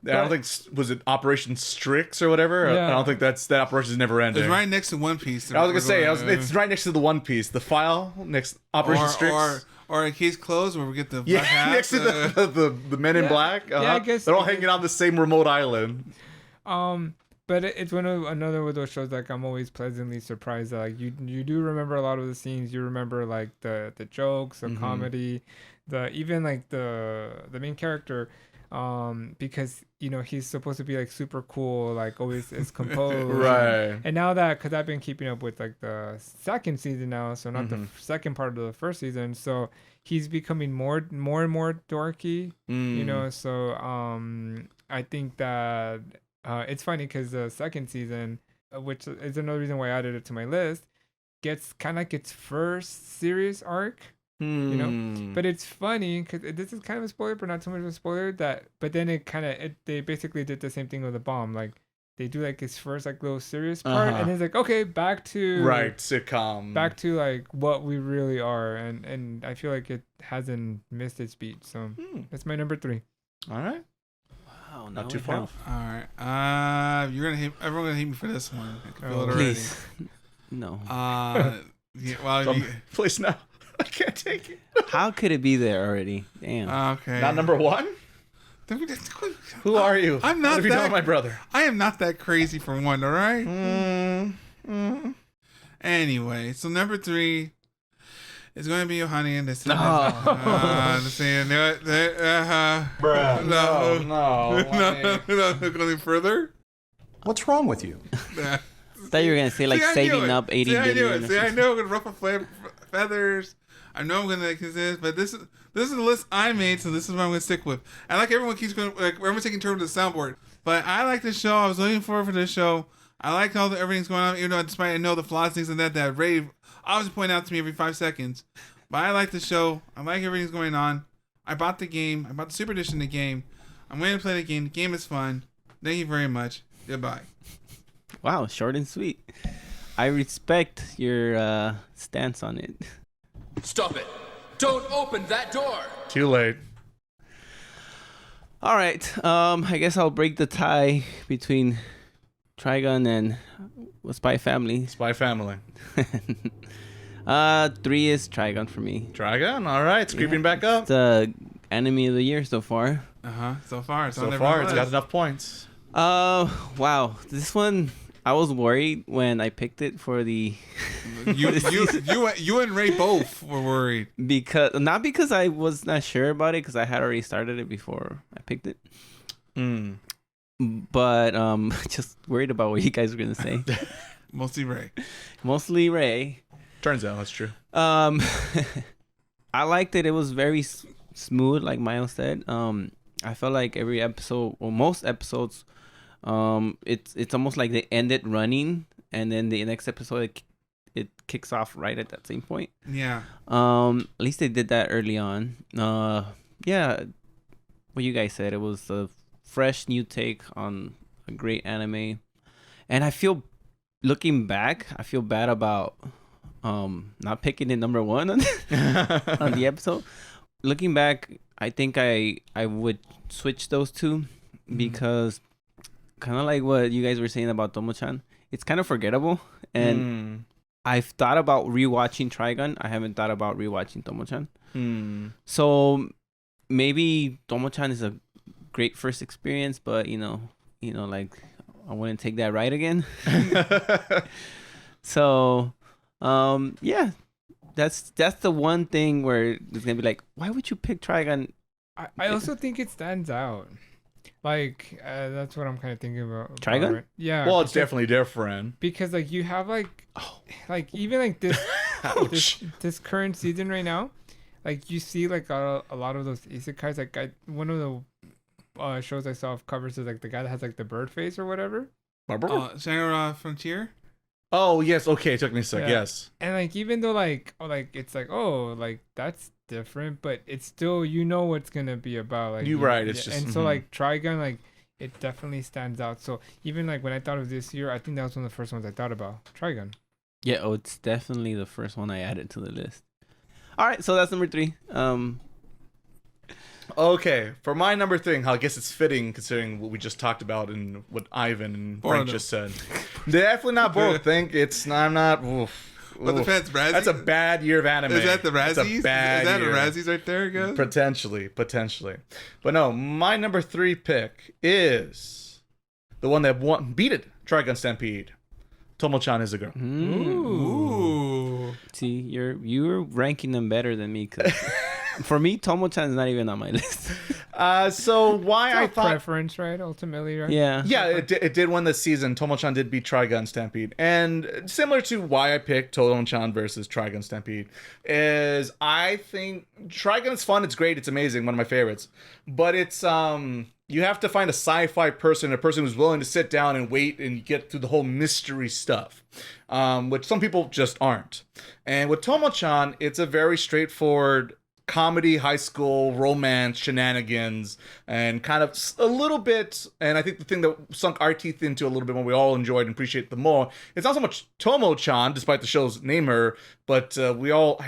I don't think, was it Operation Strix or whatever? Yeah. I don't think that operation's never ending. It's right next to One Piece. I was gonna say it's right next to the One Piece. The file next Operation Strix. Or in Case Closed, where we get the black hats, next to the Men in Black. Yeah, I guess they're all hanging on the same remote island. But it's another of those shows like I'm always pleasantly surprised that like you do remember a lot of the scenes. You remember like the jokes, the comedy, even like the main character. because he's supposed to be like super cool, like always is composed. Right. And now that, because I've been keeping up with like the second season now, so not the second part of the first season, so he's becoming more and more dorky. So I think that it's funny because the second season, which is another reason why I added it to my list, gets kind of like its first serious arc. But it's funny because this is kind of a spoiler, but not so much of a spoiler. But then they basically did the same thing with the bomb. Like they do like his first like little serious part, and it's like, okay, back to sitcom, back to like what we really are, and I feel like it hasn't missed its beat. So that's my number 3. All right. Wow, Not too far off. All right. Everyone gonna hate me for this one. I can feel it already. Please. No. Please no. I can't take it. How could it be there already? Damn. Okay. Not number 1? Who are you? I'm not what have you done with my brother? I am not that crazy for one, all right? Anyway, so number 3 is going to be Yohani, and this is No, going further. What's wrong with you? I thought you were gonna say like saving up 80 billion. I know I'm gonna ruffle feathers. I know I'm gonna like this, but this is the list I made, so this is what I'm gonna stick with. I like everyone keeps going, like everyone's taking turns with the soundboard, but I like this show. I was looking forward for this show. I like how everything's going on, even though despite I know the flaws, things and that Ray obviously point out to me every 5 seconds. But I like the show. I like everything's going on. I bought the game. I bought the Super Edition of the game. I'm going to play the game. The game is fun. Thank you very much. Goodbye. Wow, short and sweet. I respect your stance on it. Stop it. Don't open that door. Too late. All right. I guess I'll break the tie between Trigun and Spy Family. Spy Family. 3 is Trigun for me. Trigun? All right. It's creeping back up. It's the enemy of the year so far. So far. So far, it's got enough points. Wow. This one, I was worried when I picked it for the... you and Ray both were worried. Not because I was not sure about it, because I had already started it before I picked it. But just worried about what you guys were going to say. Mostly Ray. Turns out that's true. I liked it. It was very smooth, like Miles said. I felt like every episode, or most episodes, it's almost like they ended running, and then the next episode it kicks off right at that same point. Yeah. At least they did that early on. Yeah. What you guys said, it was a fresh new take on a great anime, and I feel, looking back, I feel bad about not picking it number 1 on the episode. Looking back, I think I would switch those two because kind of like what you guys were saying about Tomo-chan, it's kind of forgettable, and I've thought about rewatching Trigun. I haven't thought about rewatching Tomo-chan. So maybe Tomo-chan is a great first experience, but like I wouldn't take that ride again. So yeah, that's the one thing where it's gonna be like, why would you pick Trigun? I also think it stands out. Like that's what I'm kind of thinking about. Trigun? Right? Yeah. Well, it's definitely different. Because like you have like even like this this current season right now, like you see like a lot of those isekais. Like one of the shows I saw of covers is like the guy that has like the bird face or whatever. Shangri-La Frontier. Oh yes, okay, it took me a sec. Yeah. Yes. And like even though like it's like like that's different, but it's still what's gonna be about. Like you're right. It's just and so like Trigun, like it definitely stands out. So even like when I thought of this year, I think that was one of the first ones I thought about. Trigun. Yeah. Oh, it's definitely the first one I added to the list. All right, so that's number 3. Okay, for my number thing, I guess it's fitting considering what we just talked about and what Ivan and Frank just said. Definitely not both. I'm not. But the fans, Razzies? That's a bad year of anime. Is that the Razzies? That's a bad Is that year. a Razzies right there, guys? Potentially. But no, my number 3 pick is the one that beat it, Trigun Stampede. Tomo-chan is a girl. Ooh. See, you're ranking them better than me, cause For me, Tomo-chan is not even on my list. So why I It's thought preference, right? Ultimately, right? Yeah. Yeah, it did win this season. Tomo-chan did beat Trigun Stampede. And similar to why I picked Tomo-chan versus Trigun Stampede is I think Trigun is fun, it's great, it's amazing, one of my favorites. But it's you have to find a sci-fi person, a person who's willing to sit down and wait and get through the whole mystery stuff. Which some people just aren't. And with Tomo-chan, it's a very straightforward comedy, high school, romance, shenanigans, and kind of a little bit, and I think the thing that sunk our teeth into a little bit more, we all enjoyed and appreciate the more, it's not so much Tomo-chan, despite the show's namer, but we all,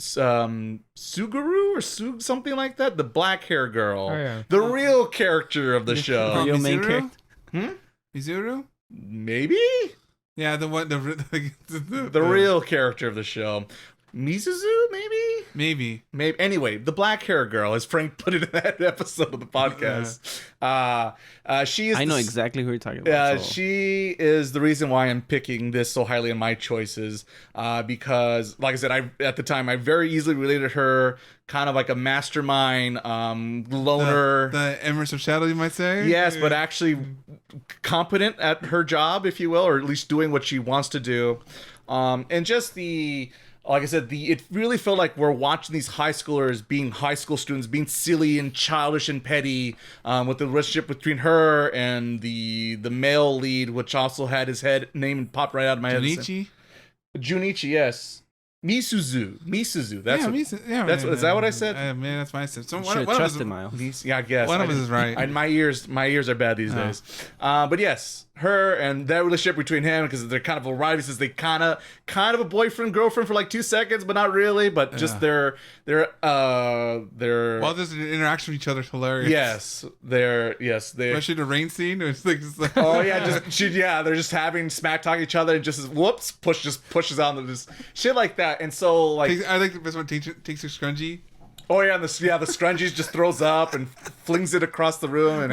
Suguru or something like that, the black hair girl, the real character of the show. Real main Mizuru? character. Mizuru? Maybe? Yeah, the one, the real character of the show. Mizuzu, maybe? Maybe. Anyway, the black hair girl, as Frank put it in that episode of the podcast. She is. I know exactly who you're talking about. So. She is the reason why I'm picking this so highly in my choices. Because, like I said, at the time I very easily related her, kind of like a mastermind, loner. The Emerson of Shadow, you might say. Yes, but actually competent at her job, if you will, or at least doing what she wants to do. And just like I said, it really felt like we're watching these high schoolers being high school students, being silly and childish and petty, with the relationship between her and the male lead, which also had his name popped right out of my head. Junichi, yes. Misuzu. That's is that what I said? Man, that's what I said. So you should trust Miles. Yeah, I guess one of us is right. My ears are bad these days. But yes, her and that relationship between him, because they're kind of a rival, since they kind of a boyfriend girlfriend for like 2 seconds, but not really. But just their well, there's an interaction with each other, hilarious. Yes, they especially the rain scene. It's like oh yeah, they're just having smack talk each other and just pushes on them, just shit like that. And so like I like the best one takes a scrunchie. Oh yeah, the scrunchies just throws up and flings it across the room and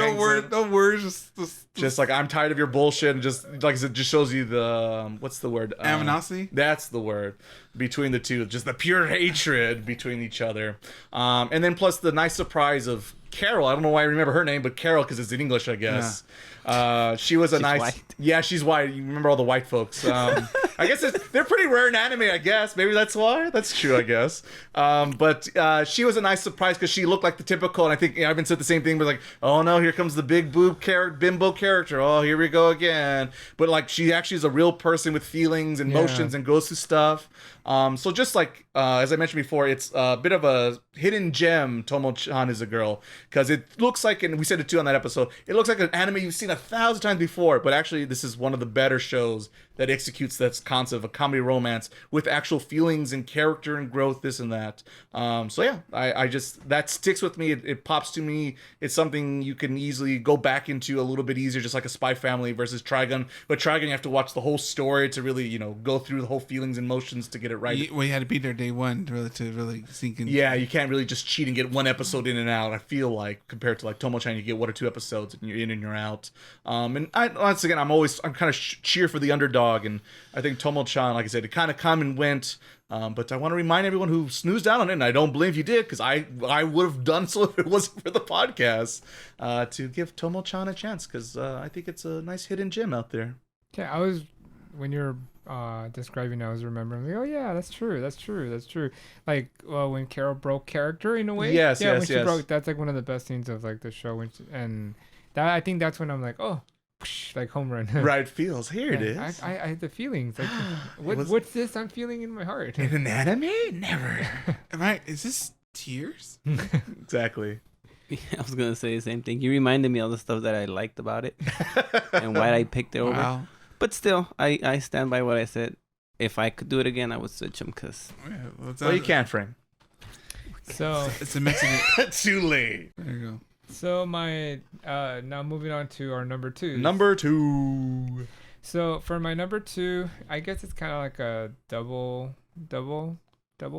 no words, just like I'm tired of your bullshit, and just like it just shows you the what's the word? Aminosity. That's the word between the two, just the pure hatred between each other, and then plus the nice surprise of Carol. I don't know why I remember her name, but Carol, because it's in English, I guess. Yeah. She was she's white. Yeah, she's white. You remember all the white folks. I guess they're pretty rare in anime, I guess. Maybe that's why. That's true, I guess. But she was a nice surprise because she looked like the typical, and I think I've been said the same thing, but like, oh no, here comes the big boob bimbo character. Oh, here we go again. But like, she actually is a real person with feelings and emotions and goes through stuff. So just like, as I mentioned before, it's a bit of a hidden gem, Tomo-chan is a girl, because it looks like, and we said it too on that episode, it looks like an anime you've seen 1,000 times before, but actually this is one of the better shows that executes that concept of a comedy romance with actual feelings and character and growth, this and that. So yeah, I just, that sticks with me. It pops to me. It's something you can easily go back into a little bit easier, just like a Spy Family versus Trigun. But Trigun, you have to watch the whole story to really, go through the whole feelings and emotions to get it right. You had to be there day one to really sink in. Yeah, you can't really just cheat and get one episode in and out. I feel like compared to like Tomo-chan, you get 1 or 2 episodes and you're in and you're out. And once again, I'm kind of cheer for the underdog, and I think Tomo-chan, like I said, it kind of come and went. But I want to remind everyone who snoozed out on it, and I don't believe you did, because I would have done so if it wasn't for the podcast, to give Tomo-chan a chance, because I think it's a nice hidden gem out there. Yeah, when you're describing, I was remembering, like, oh yeah, that's true. Like, when Carol broke character in a way. Yes. When she broke, that's like one of the best scenes of like the show, and that, I think that's when I'm like, oh, like home run. Right, feels here it is. I had the feelings like, what's this I'm feeling in my heart? In an anime? Never. Is this tears? Exactly. Yeah, I was gonna say the same thing. You reminded me of the stuff that I liked about it and why I picked it over. Wow. But still, I stand by what I said. If I could do it again, I would switch them, because... Well, you can't, Frank. So... It's a Mexican... Too late. There you go. So my... now moving on to our number 2. Number 2. So for my number 2, I guess it's kind of like a double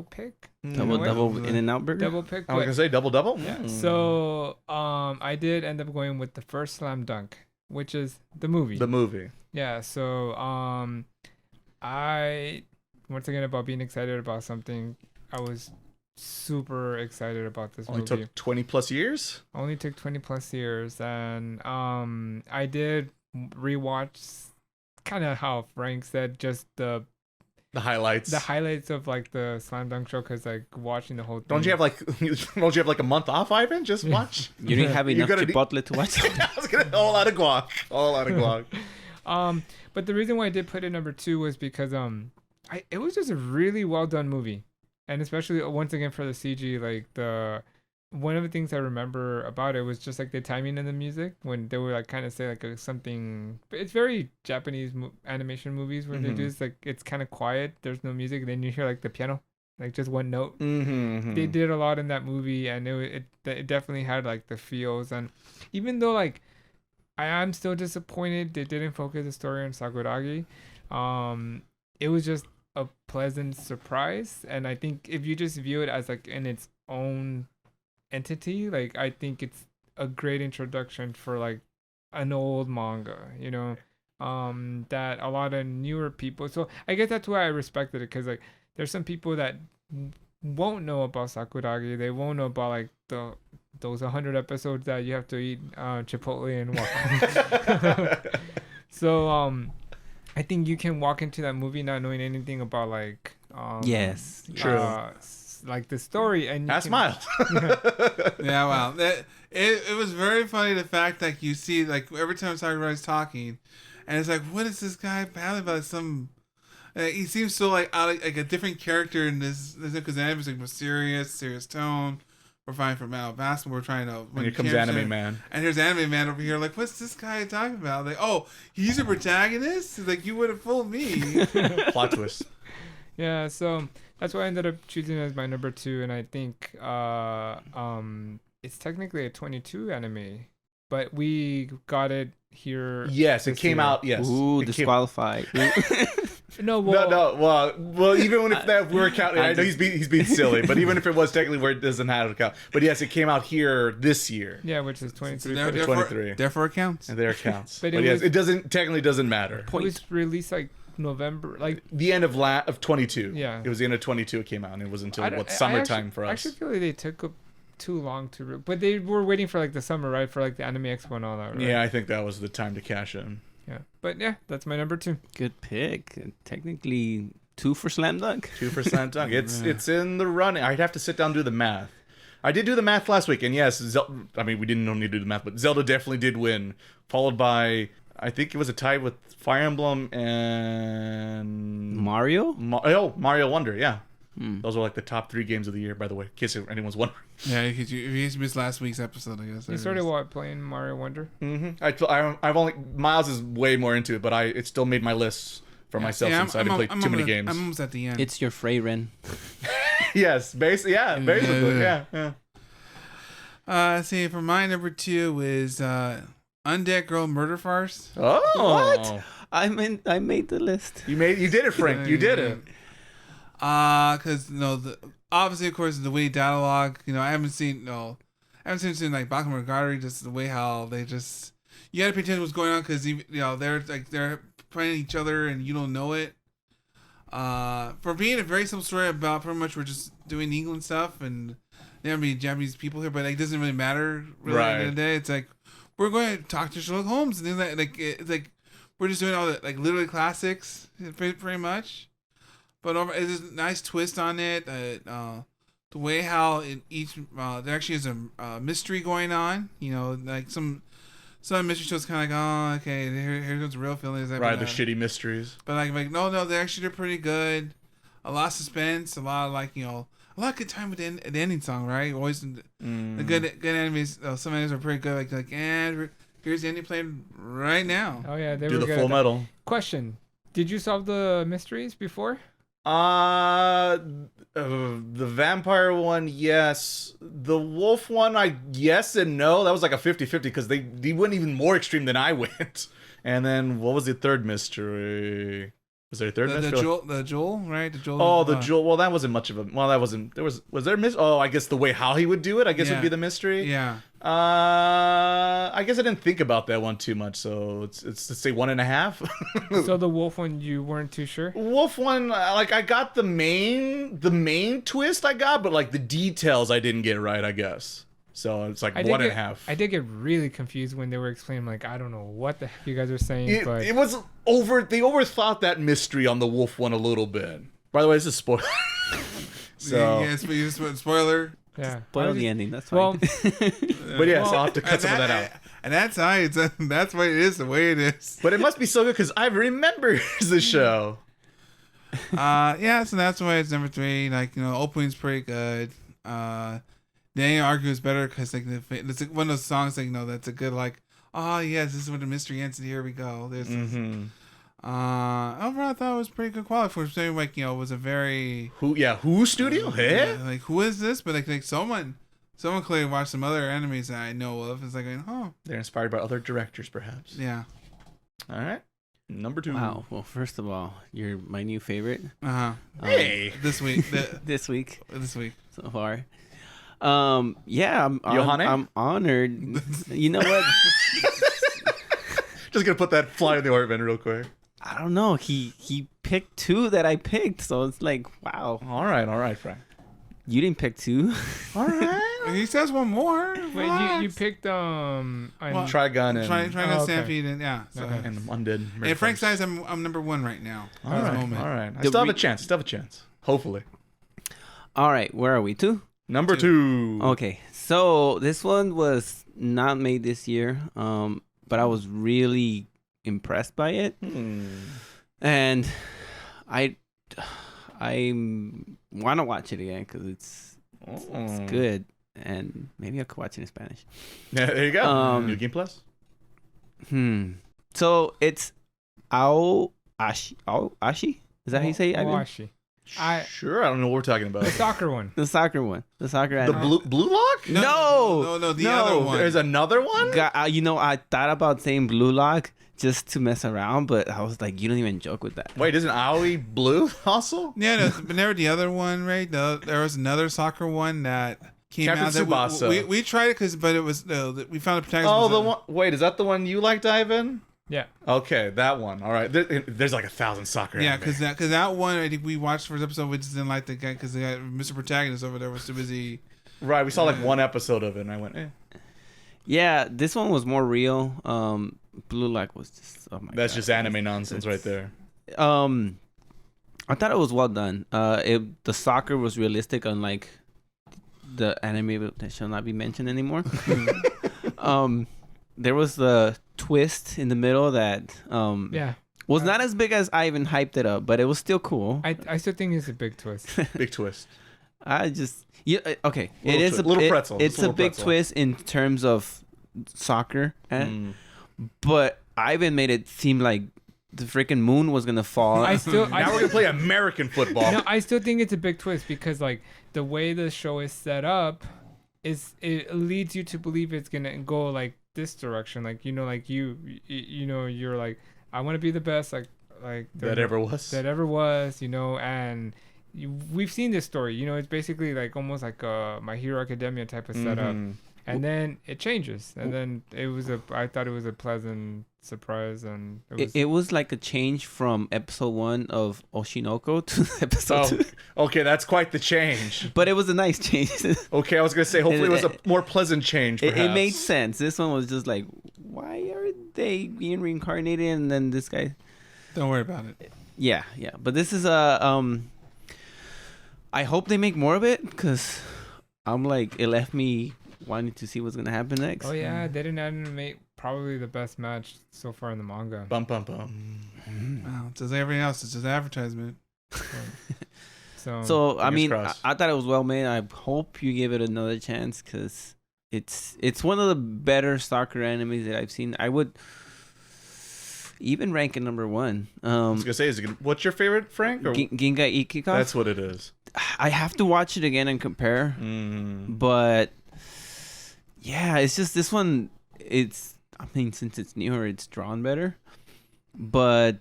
pick. Double In-N-Out burger? Double pick. I was going to say double? Yeah. So I did end up going with the first slam dunk, which is the movie. Yeah, so I, once again, about being excited about something, I was super excited about this Only movie. took 20 plus years. Only took 20 plus years, and I did rewatch kind of how Frank said, just the highlights. of like the Slam Dunk show, because like watching the whole thing. Don't you have like a month off, Ivan? Just watch. You didn't have enough gotta chipotle to watch. I was gonna a whole lot of guac. But the reason why I did put it number 2 was because it was just a really well done movie, and especially once again for the CG, like one of the things I remember about it was just like the timing of the music when they were like kind of say like something. It's very Japanese animation movies where they do this, like it's kind of quiet. There's no music, then you hear like the piano, like just one note. They did a lot in that movie, and it definitely had like the feels. And even though like I am still disappointed they didn't focus the story on Sakuragi, it was just a pleasant surprise. And I think if you just view it as like in its own entity, like I think it's a great introduction for like an old manga, you know, that a lot of newer people. So I guess that's why I respected it, because like there's some people that won't know about Sakuragi. They won't know about like those 100 episodes that you have to eat Chipotle and walk. So I think you can walk into that movie not knowing anything about like Yes. True. Like the story, and I smiled. Yeah, wow. It was very funny, the fact that you see like every time Sakura's talking, and it's like, what is this guy battling about? He seems so like like a different character in this because the anime is like serious tone. We're fighting for Mount Basketball. We're trying to. And here comes Anime Man. And here's Anime Man over here. Like, what's this guy talking about? Like, oh, he's a protagonist. He's like, you would have fooled me. Plot twist. Yeah, so that's why I ended up choosing it as my number 2, and I think it's technically a 22 anime, but we got it here. Yes, it came out. Yes. Ooh, It came- disqualified. No, well, Well, even if that were counting, I know he's being silly, but even if it was technically where it doesn't have to count, but yes, it came out here this year. yeah, which is 23. There- but it, 23. Therefore, it counts. And there it counts. But But, it yes, was- it doesn't matter. it was released like November, like The end of 22. Yeah. It was the end of 22. It came out, and it was until I don't- I summertime actually, for I us. actually feel like they took up too long to, but they were waiting for like the summer, right, for like the Anime Expo and all that, right? Yeah, I think that was the time to cash in. Yeah, but yeah, that's my number 2. Good pick. Technically 2 for Slam Dunk. 2% dunk. It's in the running. I'd have to sit down and do the math. I did do the math last week, and yes, I mean we didn't need to do the math, but Zelda definitely did win, followed by I think it was a tie with Fire Emblem and Mario? Mario Wonder. Yeah, those are like the top 3 games of the year, by the way, in case anyone's wondering. Yeah, if you missed last week's episode, I guess. You started playing Mario Wonder? I've only Miles is way more into it, but it still made my lists for myself since I didn't play too many games. I'm almost at the end. It's your Freyren. Yes, basically, yeah. See, for my number 2 is Undead Girl Murder Farce. Oh, What? I made the list. You did it, Frank. You did it. Because obviously, of course, the witty dialogue. I haven't seen like Bakemonogatari, just the way how they just you gotta pay attention to what's going on because they're playing each other and you don't know it. For being a very simple story about pretty much we're just doing England stuff and there may be Japanese people here, but it doesn't really matter really at the end of the day. It's like we're going to talk to Sherlock Holmes and things it's like we're just doing all the like literally classics pretty much. But it's a nice twist on it. The way how in each there actually is a mystery going on. Like some mystery shows kind of like, oh, okay, here goes the real feelings. Right, the shitty mysteries. But like no, they actually did pretty good. A lot of suspense, a lot of a lot of good time with the ending song, right? Always the good enemies. Some enemies are pretty good. Like and here's the ending playing right now. Oh yeah, they Do were the good full at that. metal. Question: did you solve the mysteries before? The vampire one, yes. The wolf one, yes and no. That was like a 50-50 because they went even more extreme than I went. And then what was the third mystery? Was there a third mystery? The Jewel, right? The Jewel. Oh, the Jewel. Well, that wasn't much of a. Well, that wasn't. Was there a mystery? Oh, I guess the way how he would do it, I guess would be the mystery. Yeah. I guess I didn't think about that one too much. So it's let's say 1.5. So the wolf one, you weren't too sure? Wolf one, like I got the main twist I got, but like the details I didn't get right, I guess. So it's like 1.5. I did get really confused when they were explaining. Like, I don't know what the heck you guys are saying. But It was over. They overthought that mystery on the wolf one a little bit. By the way, this is spoiler. So, yes, but you just went spoiler. yeah, Spoil the ending. That's fine. well, but yes, I'll have to cut some of that out. And that's how it's. That's why it is the way it is. But it must be so good because I remember the show. Yeah, so that's why it's number 3. Like, opening's pretty good. Daniel argues better because like it's like one of those songs like that's a good like, oh yes, this is where the mystery ends and here we go. This overall I thought it was pretty good quality for saying like it was a very Who studio? Hey? yeah, like who is this? But like someone clearly watched some other animes that I know of. It's like They're inspired by other directors, perhaps. yeah. All right, number 2. Wow. Well, first of all, you're my new favorite Hey, This week this week this week. so far. Yeah, I'm honored. You know what? just gonna put that fly in the ointment real quick. I don't know. He picked 2 that I picked, so it's like, wow. All right, Frank. You didn't pick 2. All right. He says one more. wait, you picked Well, Trigun and trying to okay. Stampede and yeah. So. Okay. and Undead. In Frank's eyes, I'm number 1 right now. All at this right, moment. all right. I The still have a chance. Hopefully. All right, where are we? 2? Number 2. Okay, so this one was not made this year, but I was really impressed by it, and I want to watch it again because it's good, and maybe I could watch it in Spanish. Yeah, there you go. New Game Plus. So it's Aoashi. Is that how you say it? Ivan? Washi. Sure, I don't know what we're talking about. The soccer one. The soccer one. The soccer The anime. blue lock? No, the other one. There's another one? I thought about saying Blue Lock just to mess around, but I was like, you don't even joke with that. Wait, isn't Aoi blue also? Yeah, no, but never the other one, right? There was another soccer one that came Captain out. That Tsubasa. we tried it but it was we found a protagonist. Oh, was the one. Wait, is that the one you liked, Ivan? Yeah. Okay, that one. All right. There's like 1,000 soccer. Yeah, anime. because that one I think we watched first episode. We just didn't like the guy because Mr. Protagonist over there was too busy. Right, we saw like one episode of it, and I went, Yeah, this one was more real. Blue Lock was just That's just anime nonsense right there. I thought it was well done. The soccer was realistic, unlike the anime that shall not be mentioned anymore. There was the twist in the middle that was not as big as I even hyped it up, but it was still cool. I still think it's a big twist. Big twist. Okay. Little It is little pretzel. It's Just a a little big pretzel. twist in terms of soccer, but Ivan made it seem like the freaking moon was gonna fall. Now we're gonna play American football. No, I still think it's a big twist because like the way the show is set up is it leads you to believe it's gonna go like this direction. Like you're like, I want to be the best like that ever was. And we've seen this story. It's basically like almost like a My Hero Academia type of setup. And then it changes, and then I thought it was a pleasant surprise, and it was like a change from episode 1 of Oshinoko to episode 2. Okay, that's quite the change. But it was a nice change. Okay, I was gonna say hopefully it was a more pleasant change. It made sense. This one was just like, why are they being reincarnated? And then this guy. Don't worry about it. Yeah. But this is I hope they make more of it because I'm like, it left me wanting to see what's gonna happen next. Oh yeah, they didn't animate probably the best match so far in the manga. Bum bum bum. Wow, it's just everything else. It's just advertisement. So I mean, crossed. I thought it was well made. I hope you give it another chance because it's one of the better soccer animes that I've seen. I would even rank it number 1. I was gonna say, what's your favorite, Frank? Or... Gingai Ikikoff. That's what it is. I have to watch it again and compare. But yeah, it's just this one. I mean, since it's newer, it's drawn better. But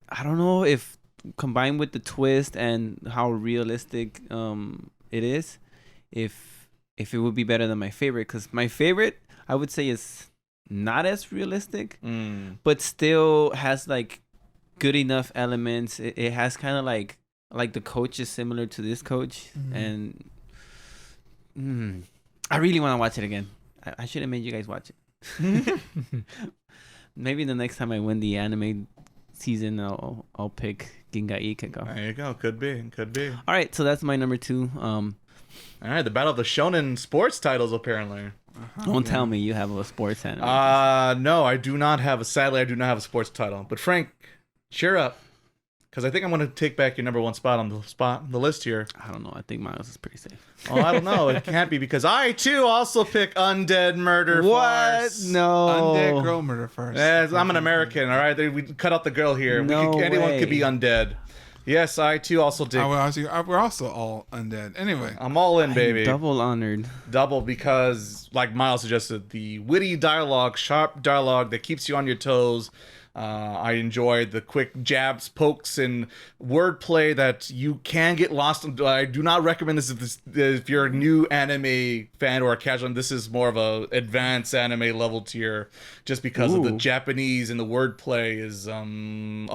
I don't know if combined with the twist and how realistic it is, if it would be better than my favorite. Because my favorite, I would say, is not as realistic, but still has like good enough elements. It has kind of like the coach is similar to this coach, and I really want to watch it again. I should have made you guys watch it. Maybe the next time I win the anime season, I'll pick Gingai Ikeko. There you go. Could be. All right, so that's my number 2. All right, the battle of the shonen sports titles, apparently. Don't tell me you have a sports anime. No, I do not have sadly, I do not have a sports title. But Frank, cheer up. Because I think I'm going to take back your number 1 spot on the list here. I don't know. I think Miles is pretty safe. Oh, I don't know. It can't be because I, too, also pick Undead Murder Farce. No. Undead Girl Murder Farce. Yes, I'm an American, all right? We cut out the girl here. Anyone could be undead. Yes, I, too, also dig. We're also all undead. Anyway. I'm all in, baby. Double honored. Double because, like Miles suggested, the witty dialogue, sharp dialogue that keeps you on your toes. I enjoyed the quick jabs, pokes, and wordplay that you can get lost in. I do not recommend this if you're a new anime fan or a casual. This is more of a advanced anime level tier, just because of the Japanese and the wordplay is a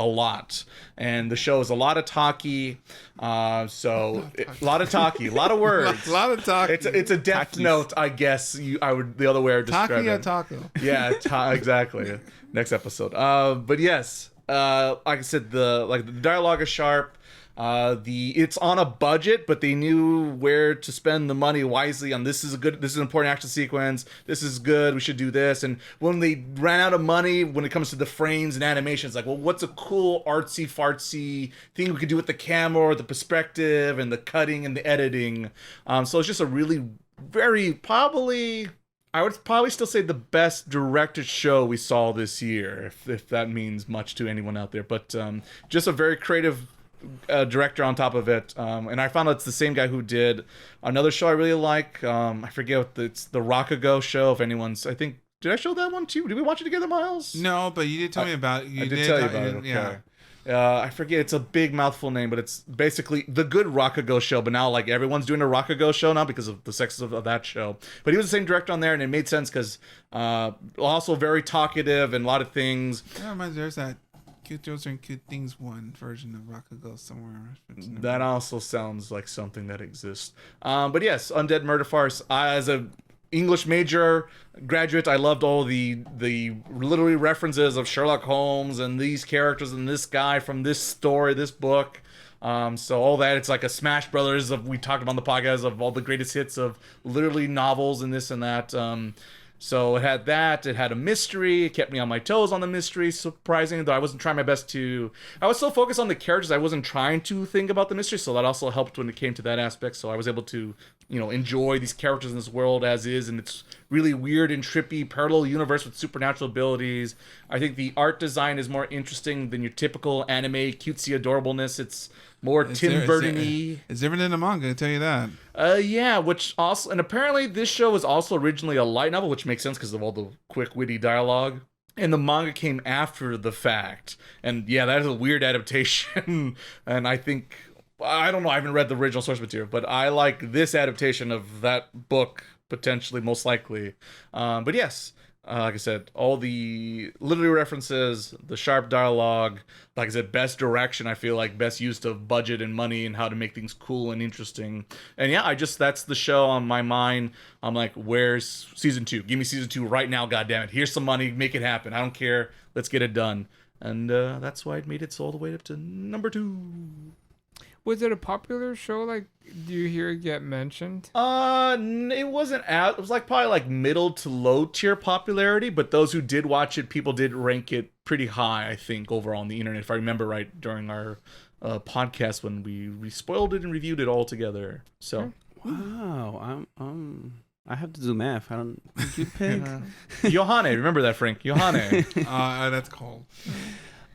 lot, and the show is a lot of talkie. A lot of talkie, a lot of words, a lot of talkie. It's a Death Note, I guess. The other way of describing it. Taco. Yeah, exactly. Next episode. But yes, like I said, the dialogue is sharp. It's on a budget, but they knew where to spend the money wisely on. This is an important action sequence. This is good. We should do this. And when they ran out of money, when it comes to the frames and animations, like, well, what's a cool artsy fartsy thing we could do with the camera or the perspective and the cutting and the editing? So it's just a really I would probably still say the best directed show we saw this year, if that means much to anyone out there. But just a very creative director on top of it. And I found out it's the same guy who did another show I really like. I forget it's the Rakugo show. If anyone's, did I show that one too? Did we watch it together, Miles? No, but you did tell me about it. I did tell you about it. Okay. Yeah. I forget, it's a big mouthful name, but it's basically the good Rakugo show, but now like everyone's doing a Rakugo show now because of the success of that show. But he was the same director on there, and it made sense because also very talkative and a lot of things. That reminds me, there's that Cute Jokes and Cute Things one version of Rakugo somewhere. That also sounds like something that exists. But yes, Undead Murder Farce. As a English major graduate, I loved all the literary references of Sherlock Holmes and these characters and this guy from this story, this book. So all that, it's like a Smash Brothers we talked about on the podcast of all the greatest hits of literally novels and this and that. So it had that. It had a mystery. It kept me on my toes on the mystery, surprisingly, though I wasn't trying my best to... I was so focused on the characters, I wasn't trying to think about the mystery, so that also helped when it came to that aspect. So I was able to, enjoy these characters in this world as is, and it's really weird and trippy, parallel universe with supernatural abilities. I think the art design is more interesting than your typical anime cutesy adorableness. It's more Tim Burton-y. It's different than the manga, I tell you that. Yeah, which also, and apparently this show was also originally a light novel, which makes sense because of all the quick, witty dialogue. And the manga came after the fact. And yeah, that is a weird adaptation. And I think, I don't know, I haven't read the original source material, but I like this adaptation of that book, potentially, most likely. But yes, like I said, all the literary references, the sharp dialogue, like I said, best direction, I feel like best use of budget and money and how to make things cool and interesting. And yeah, that's the show on my mind. I'm like, where's season 2? Give me season 2 right now, goddammit. Here's some money, make it happen. I don't care. Let's get it done. And that's why it made it all the way up to number 2. Was it a popular show? Like, do you hear it get mentioned? It wasn't out. It was probably like middle to low tier popularity, but those who did watch it, people did rank it pretty high, I think, overall on the internet, if I remember right, during our podcast when we spoiled it and reviewed it all together. So, wow, I have to do math. I don't. Did you pick Johanne? Remember that, Frank? Johanne. That's cold.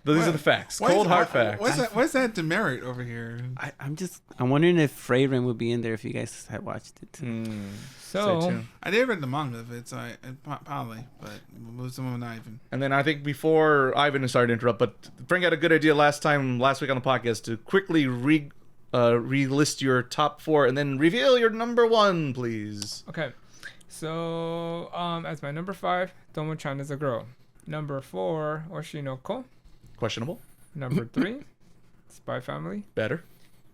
These are the facts. Cold hard facts. What's that demerit over here? I'm wondering if Freyren would be in there if you guys had watched it. So I did read the manga of it, so I probably, but with some of Ivan. And then I think before Ivan started to interrupt, but Frank had a good idea last week on the podcast to quickly relist your top 4 and then reveal your number 1, please. Okay. So as my number 5, Tomo-chan is a girl. Number 4, Oshinoko. Questionable. Number 3, Spy Family. Better.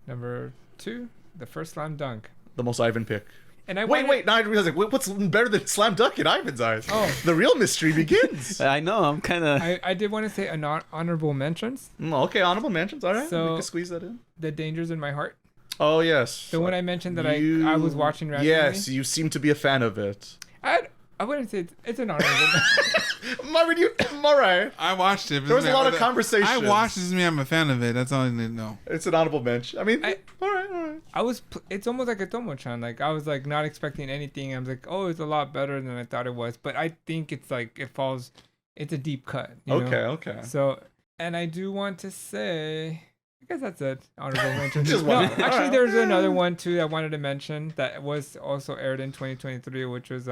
Number 2, the first Slam Dunk. The most Ivan pick. And wait. Now I realize what's better than Slam Dunk in Ivan's eyes? Oh, the real mystery begins. I know. I'm kind of. I did want to say honorable mentions. Okay, honorable mentions. All right, so we can squeeze that in. The Dangers in My Heart. Oh yes. The one I mentioned that I was watching randomly. Yes, you seem to be a fan of it. I wouldn't say it's an honorable. Marvin, all right. I watched it. There was a lot of conversation. I watched this. I'm a fan of it. That's all I need to know. It's an honorable mention. I mean, all right. It's almost like a Tomo-chan. Like I was like not expecting anything. I was like, oh, it's a lot better than I thought it was. But I think it's like it's a deep cut. You know? Okay. So, and I do want to say, I guess that's it. Honorable mention. Just No, one. actually, there's another one too I wanted to mention that was also aired in 2023, which was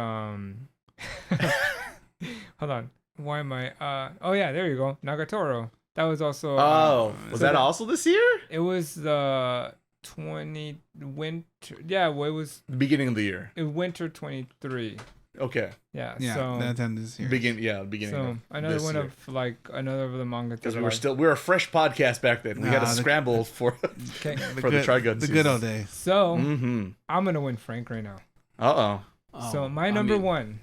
Hold on. Why am I? Oh yeah, there you go. Nagatoro. That was also. Was that also this year? It was the 20 winter. Yeah, well, it was The beginning of the year. winter 23. Okay. Yeah. Yeah, So that's end this year. Beginning. So of another this one year. of like another of the manga. Because we were a fresh podcast back then. We had to scramble for Okay. for the Trigun. The good old days. So Mm-hmm. I'm gonna win Frank right now. So my I number mean, 1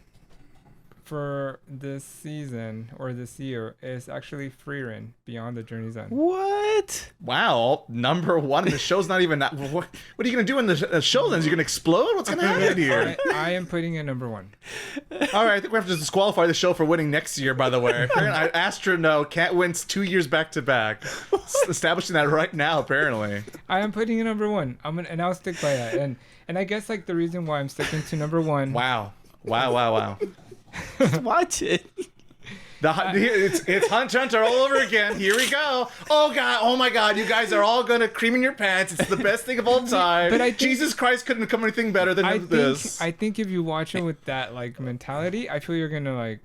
for this season or this year is actually Frieren Beyond the Journey's End. What? Wow, number 1. The show's not even that. What are you gonna do in the show then? Is you gonna explode? What's gonna happen here? I am putting it number 1. All right, I think we have to disqualify the show for winning next year. By the way, I asked her no, can't win 2 years back to back. Establishing that right now, apparently. I am putting it number 1. And I'll stick by that. And I guess like the reason why I'm sticking to number 1. Wow. Watch it. It's Hunter all over again. Here we go. Oh my God! You guys are all gonna cream in your pants. It's the best thing of all time. But I think, Jesus Christ couldn't come anything better than this. I think if you watch it with that like mentality, I feel you're gonna like.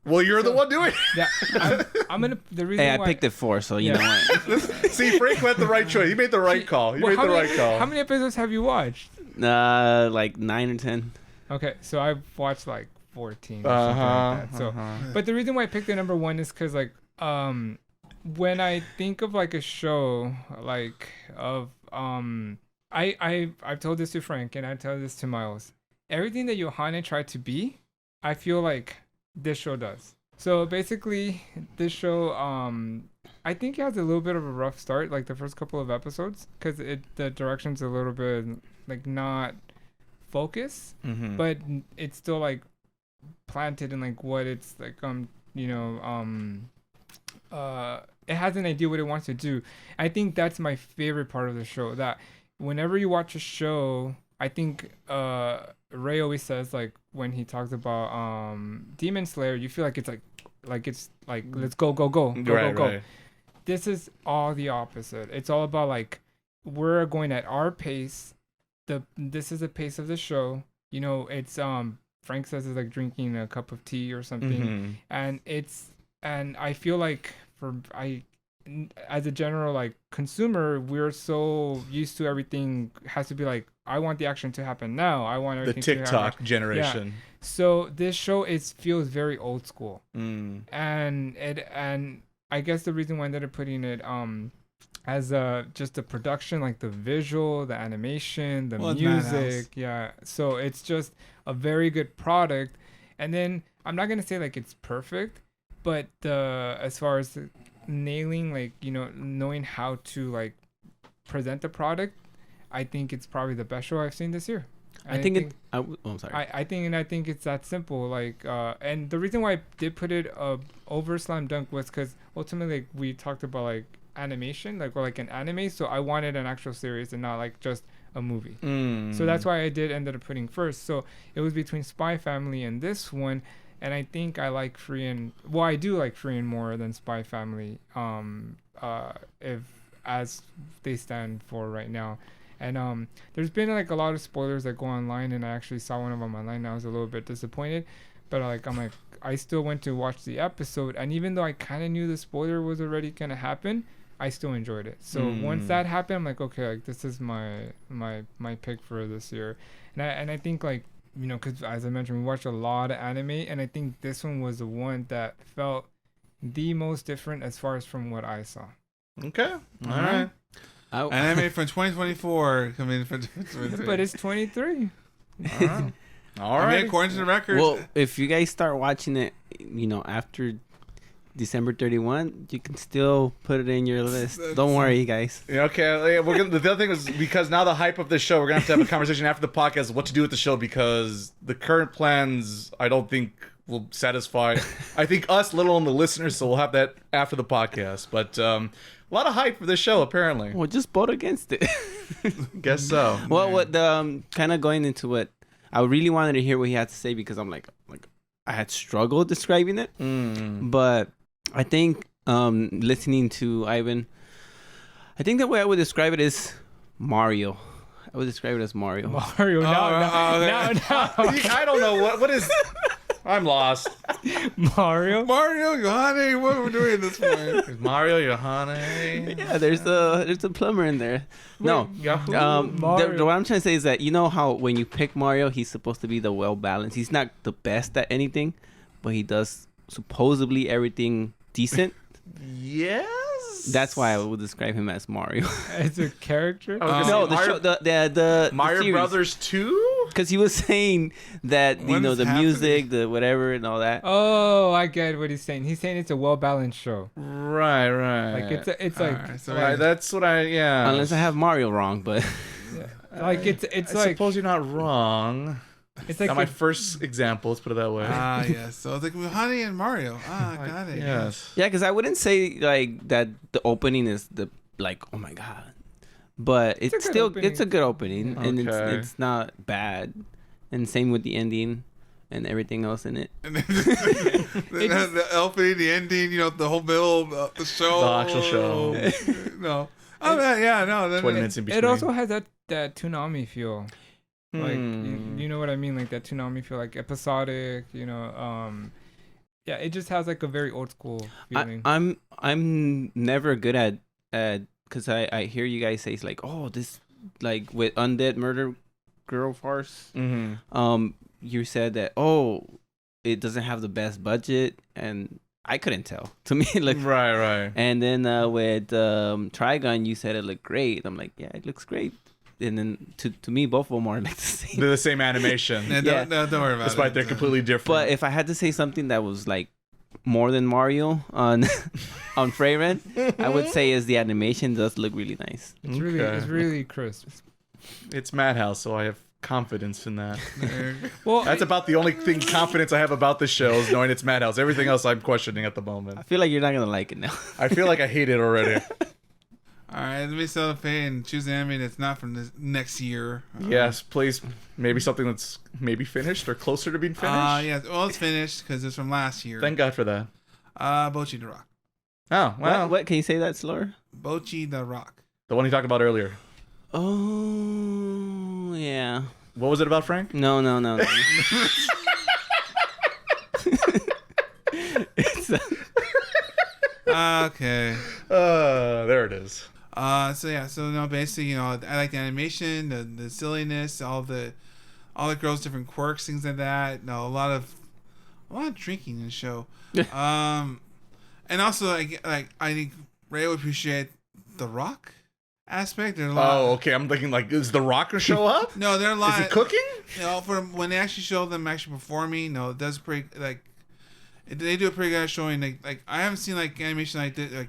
Well, you're the one doing it. Yeah, I'm gonna. The reason Hey, I why, picked it 4, so you know what? See, Frank made the right choice. You made the right call. You made the right call. How many episodes have you watched? Like 9 or 10. Okay, so I've watched like 14 or something like that. So, but the reason why I picked the number 1 is because like when I think of like a show like of I've told this to Frank and I tell this to Miles. Everything that Yohane tried to be, I feel like this show does. So basically, this show I think it has a little bit of a rough start, like the first couple of episodes, because the direction's a little bit like not focused, but it's still like planted in like what it's like it has an idea what it wants to do. I think that's my favorite part of the show, that whenever you watch a show, I think Ray always says like when he talks about Demon Slayer, you feel like it's like let's go Right. This is all the opposite. It's all about like we're going at our pace. This is the pace of the show. You know, it's Frank says it's like drinking a cup of tea or something, and I feel like as a general like consumer, we're so used to everything has to be like, I want the action to happen now. I want everything The to happen. TikTok generation. Yeah. So this show feels very old school, Mm. and I guess the reason why I ended up putting it as just the production, like the visual, the animation, the music, yeah. So it's just a very good product. And then I'm not gonna say like it's perfect, but as far as nailing, like, you know, knowing how to like present the product, I think it's probably the best show I've seen this year. I'm sorry. I think it's that simple. Like, and the reason why I did put it over Slam Dunk was because ultimately, like, we talked about like animation, like, or like an anime. So I wanted an actual series and not like just a movie. So that's why I did ended up putting first. So it was between Spy Family and this one. and I think I like Korean. Well, I do like Korean more than Spy Family. If as they stand for right now. And there's been like a lot of spoilers that go online, and I actually saw one of them online, and I was a little bit disappointed. But I still went to watch the episode, and even though I kind of knew the spoiler was already gonna happen, I still enjoyed it. So once that happened, I'm like, okay, like this is my pick for this year. And I think, like, you know, because as I mentioned, we watched a lot of anime, and I think this one was the one that felt the most different as far as from what I saw. Okay. All right. Anime from 2024 coming from 2023. But it's 23. All right. I mean, according to the records. Well, if you guys start watching it, you know, after December 31, you can still put it in your list. Don't worry, guys. Yeah, okay. We're gonna, the other thing is, because now the hype of this show, we're gonna have to have a conversation after the podcast what to do with the show, because the current plans I don't think will satisfy. I think us, let alone the listeners. So we'll have that after the podcast. But a lot of hype for this show, apparently. Well, just vote against it. Guess so. Well, what kind of going into what I really wanted to hear what he had to say, because I'm like I had struggled describing it, but I think listening to Ivan, I think the way I would describe it is Mario. I would describe it as Mario. Mario, no. I don't know what is. I'm lost. Mario, Johanny, what are we doing at this point? Is Mario Johanny? Yeah, there's a plumber in there. No, Mario. what I'm trying to say is that, you know how when you pick Mario, he's supposed to be the well balanced. He's not the best at anything, but he does supposedly everything decent. Yes. That's why I would describe him as Mario. As a character. No, the show, the Mario series. Brothers 2? Because he was saying that, you What know, is the happening? music, the whatever, and all that. Oh, I get what he's saying. He's saying it's a well balanced show. Right. Like it's like Alright, so Right, that's what yeah. Unless I have Mario wrong, but like it's I like suppose you're not wrong. it's like Not my a- first example, let's put it that way. Yes. So it's like Johanny and Mario. Got it. Yes. yeah, because I wouldn't say like that the opening is the like, oh my god, but It's a it's good still opening. it's a good opening, and Okay. it's not bad, and same with the ending and everything else in it. And then the opening, the ending, you know, the whole middle, the show. The actual show. No. Oh, yeah, no. 20 minutes in between. it also has that Toonami feel. Like Hmm. you know what I mean, like that Toonami feel, like episodic, you know. Yeah, it just has like a very old school feeling. I'm never good at because I hear you guys say it's like, oh, this like with Undead Murder Girl farce. You said that, oh, it doesn't have the best budget, and I couldn't tell. To me, it looked Right. And then with Trigun, you said it looked great. I'm like, yeah, it looks great. And then to me, both of them are like the same. They're the same animation. Yeah, don't worry about it. Despite they're completely different. But if I had to say something that was like more than Mario on on Freyren, I would say is the animation does look really nice. It's really crisp. It's Madhouse, so I have confidence in that. Well, That's about the only thing confidence I have about this show is knowing it's Madhouse. Everything else I'm questioning at the I moment. feel like you're not gonna like it now. I feel like I hate it already. All right, let me sell the pay and choose an anime that's not from this next year. Yes, please. Maybe something that's maybe finished or closer to being finished. Yeah, well, it's finished because it's from last year. Thank God for that. Bocchi the Rock. Oh, wow. What? Can you say that slower? Bocchi the Rock. The one you talked about earlier. Oh yeah. What was it about, Frank? No. It's Okay. There it is. So no, basically, you know, I like the animation, the silliness, all the girls' different quirks, things like that. No, a lot of drinking in the show. And also I think Ray would appreciate the Rock aspect. There's a lot. Oh, okay. I'm thinking like, is The Rock gonna show up? No, there are a lot. Is he cooking? You know, for when they actually show them actually performing, no, it does pretty like. They do a pretty good showing. Like I haven't seen like animation like this. Like,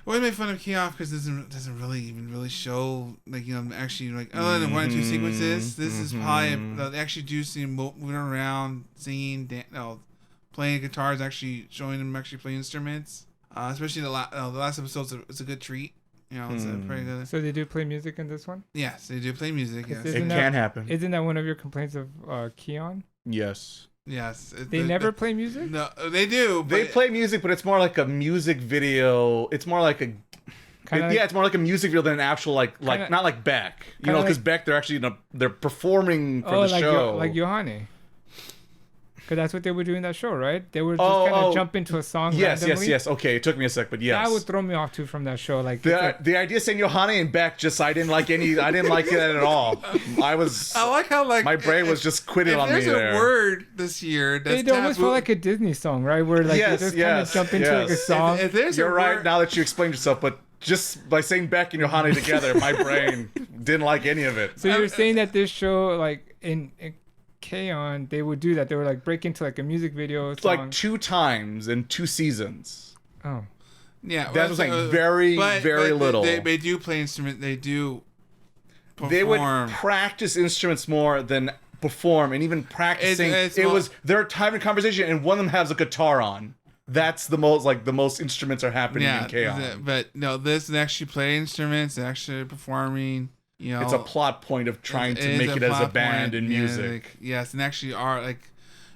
we made fun of Kioff because it doesn't really even show like, you know, actually like other than 1 or 2 sequences. This is probably they actually do see him moving around, singing, playing guitars, actually showing them actually play instruments. Especially the last episode, it's a good treat. You know, it's pretty good. so they do play music in this one. Yes, they do play music. Yes. Isn't It that- can happen. Isn't that one of your complaints of Keon? Yes. Yes. They never play music? No, they do. They but- play music, but it's more like a music video. It's more like a it's more like a music video than an actual like Kinda- not like Beck. You kinda know, because like- Beck they're actually they're performing for the like show. like Yohane. Because that's what they would do in that show, right? They would just Oh, kind of oh. jump into a song Yes, randomly. yes. Okay, it took me a sec, but yes. That would throw me off too from that show. Like, it's the idea of saying Yohane and Beck, just I didn't like it at all. I like how like my brain was just quitting if on me there's there. a word this year that's it almost felt taboo- like a Disney song, right? Where like Yes, you just kind yes, of jump into like a yes. song. If there's You're a right word, now that you explained yourself, but just by saying Beck and Yohane together, my brain didn't like any of it. So you're saying that this show, like in K-On, they would do that. They would like break into like a music video It's song. like 2 times in 2 seasons. Oh, yeah, That was like very little. They do play instrument. They do. Perform. They would practice instruments more than perform, and even practicing. They're having a conversation, and one of them has a guitar on. That's the most instruments are happening in K-On. But no, this is actually playing instruments. They're actually performing. You know, It's a plot point of trying to is make it as a plot band point, and yeah, music. like, yes, and actually are like,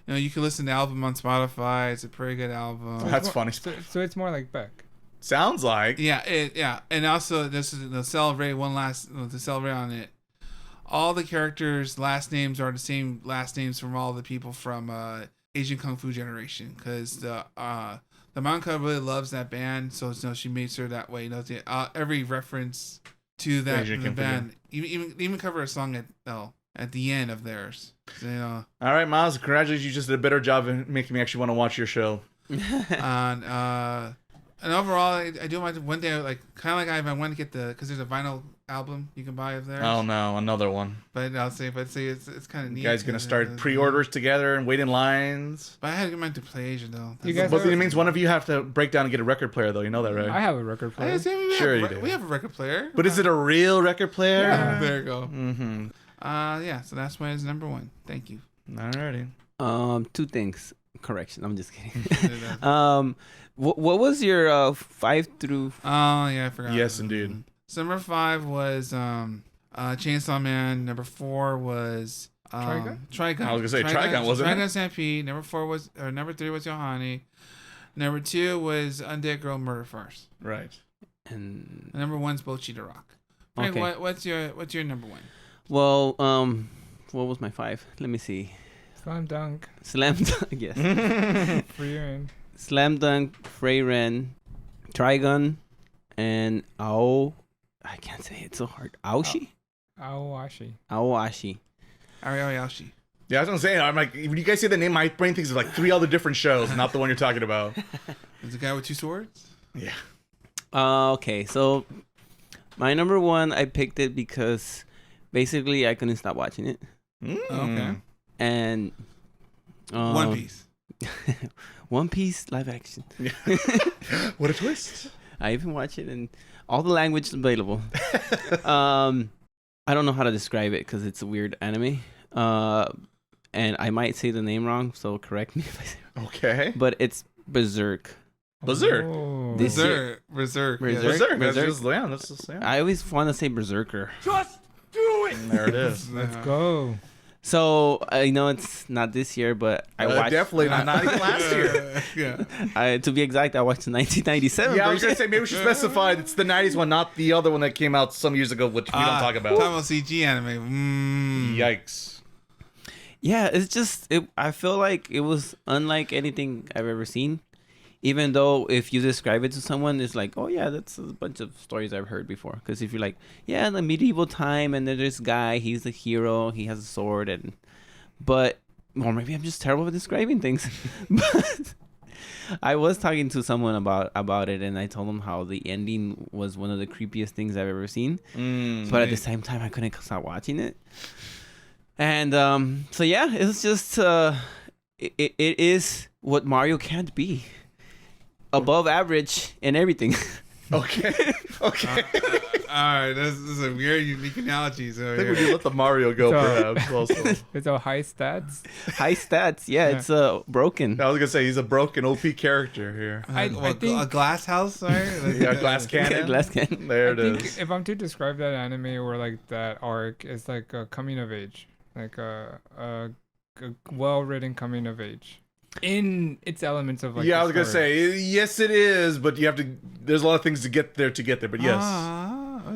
you know, you can listen to the album on Spotify. It's a pretty good album. That's funny. so it's more like Beck. Sounds like. Yeah, and also this is to celebrate to celebrate on it. All the characters' last names are the same last names from all the people from Asian Kung Fu Generation, because the manga really loves that band, so she made sure that way. You know, every reference to that Asian the Kung Fu band, even cover a song at the end of theirs. So, you know, All right, Miles. Congratulations. You just did a better job of making me actually want to watch your show. and overall, I do want to, one day, like kind of like I want to get because there's a vinyl album you can buy of theirs. Oh no, another one. But I'll say it's kind of neat. You guys gonna start pre-orders together and wait in lines? But I had to get mine to play Asia though. You guys But it means one of you have to break down and get a record player, though. You know that, right? I have a record player. Sure you do. We have a record player. But is it a real record player? Yeah, there you go. Mm-hmm. Yeah. So that's why it's number 1. Thank you. Alrighty. 2 things. Correction. I'm just kidding. What was your 5 through? Oh yeah, I forgot. Yes, indeed. So number 5 was Chainsaw Man. Number 4 was Trigun. I was gonna say Trigun, wasn't it? Trigun Stampede. Number 3 was Yohane. Number 2 was Undead Girl Murder Farce. Right. And Number 1's Bocchi the Rock. Frank, Okay. what's your number 1? well, what was my 5? Let me see. Slam Dunk. Slam Dunk. Yes. For you and Slam Dunk, Freyren, Trigun, and I can't say it so hard. Aoshi? Aowashi. Aoashi. Ariyashi. Yeah, I was gonna say. I'm like, when you guys say the name, my brain thinks of like 3 other different shows, not the one you're talking about. Is the guy with 2 swords? Yeah. Okay, so my number 1, I picked it because basically I couldn't stop watching it. Okay. And One Piece. One Piece live action. What a twist. I even watch it in all the languages available. I don't know how to describe it because it's a weird anime. And I might say the name wrong, so correct me if I say it wrong. Okay. But it's Berserk. Berserk. Oh. This Berserk. year. Berserk. Berserk. That's just yeah. I always want to say Berserker. There it is. Let's go. So I know it's not this year, but I watched. Definitely not even last year. Yeah. To be exact, I watched the 1997 Yeah, I was version. gonna say maybe we should specify it's the '90s one, not the other one that came out some years ago, which we don't talk about. Talking about CG anime. Yikes. Yeah, it's just I feel like it was unlike anything I've ever seen. Even though if you describe it to someone, it's like, oh yeah, that's a bunch of stories I've heard before. Because if you're like, yeah, in the medieval time, and then this guy, he's the hero, he has a sword, or maybe I'm just terrible at describing things. But I was talking to someone about it, and I told them how the ending was one of the creepiest things I've ever seen. But at the same time, I couldn't stop watching it. And so yeah, it's just it is what Mario can't be. Above average in everything. Okay. Okay. All right, this is a weird, unique analogy. So I think we should let the Mario go, So- perhaps. Also. It's all high stats. High stats. Yeah, it's broken. I was gonna say he's a broken OP character here. I think- a glass house. Sorry. Yeah, glass cannon. Glass cannon. There I it think is. if I'm to describe that anime or like that arc, it's like a coming of age, like a a well-written coming of age in its elements of like. Yeah, the I was gonna story. say yes, it is, but you have to. There's a lot of things to get there. But yes,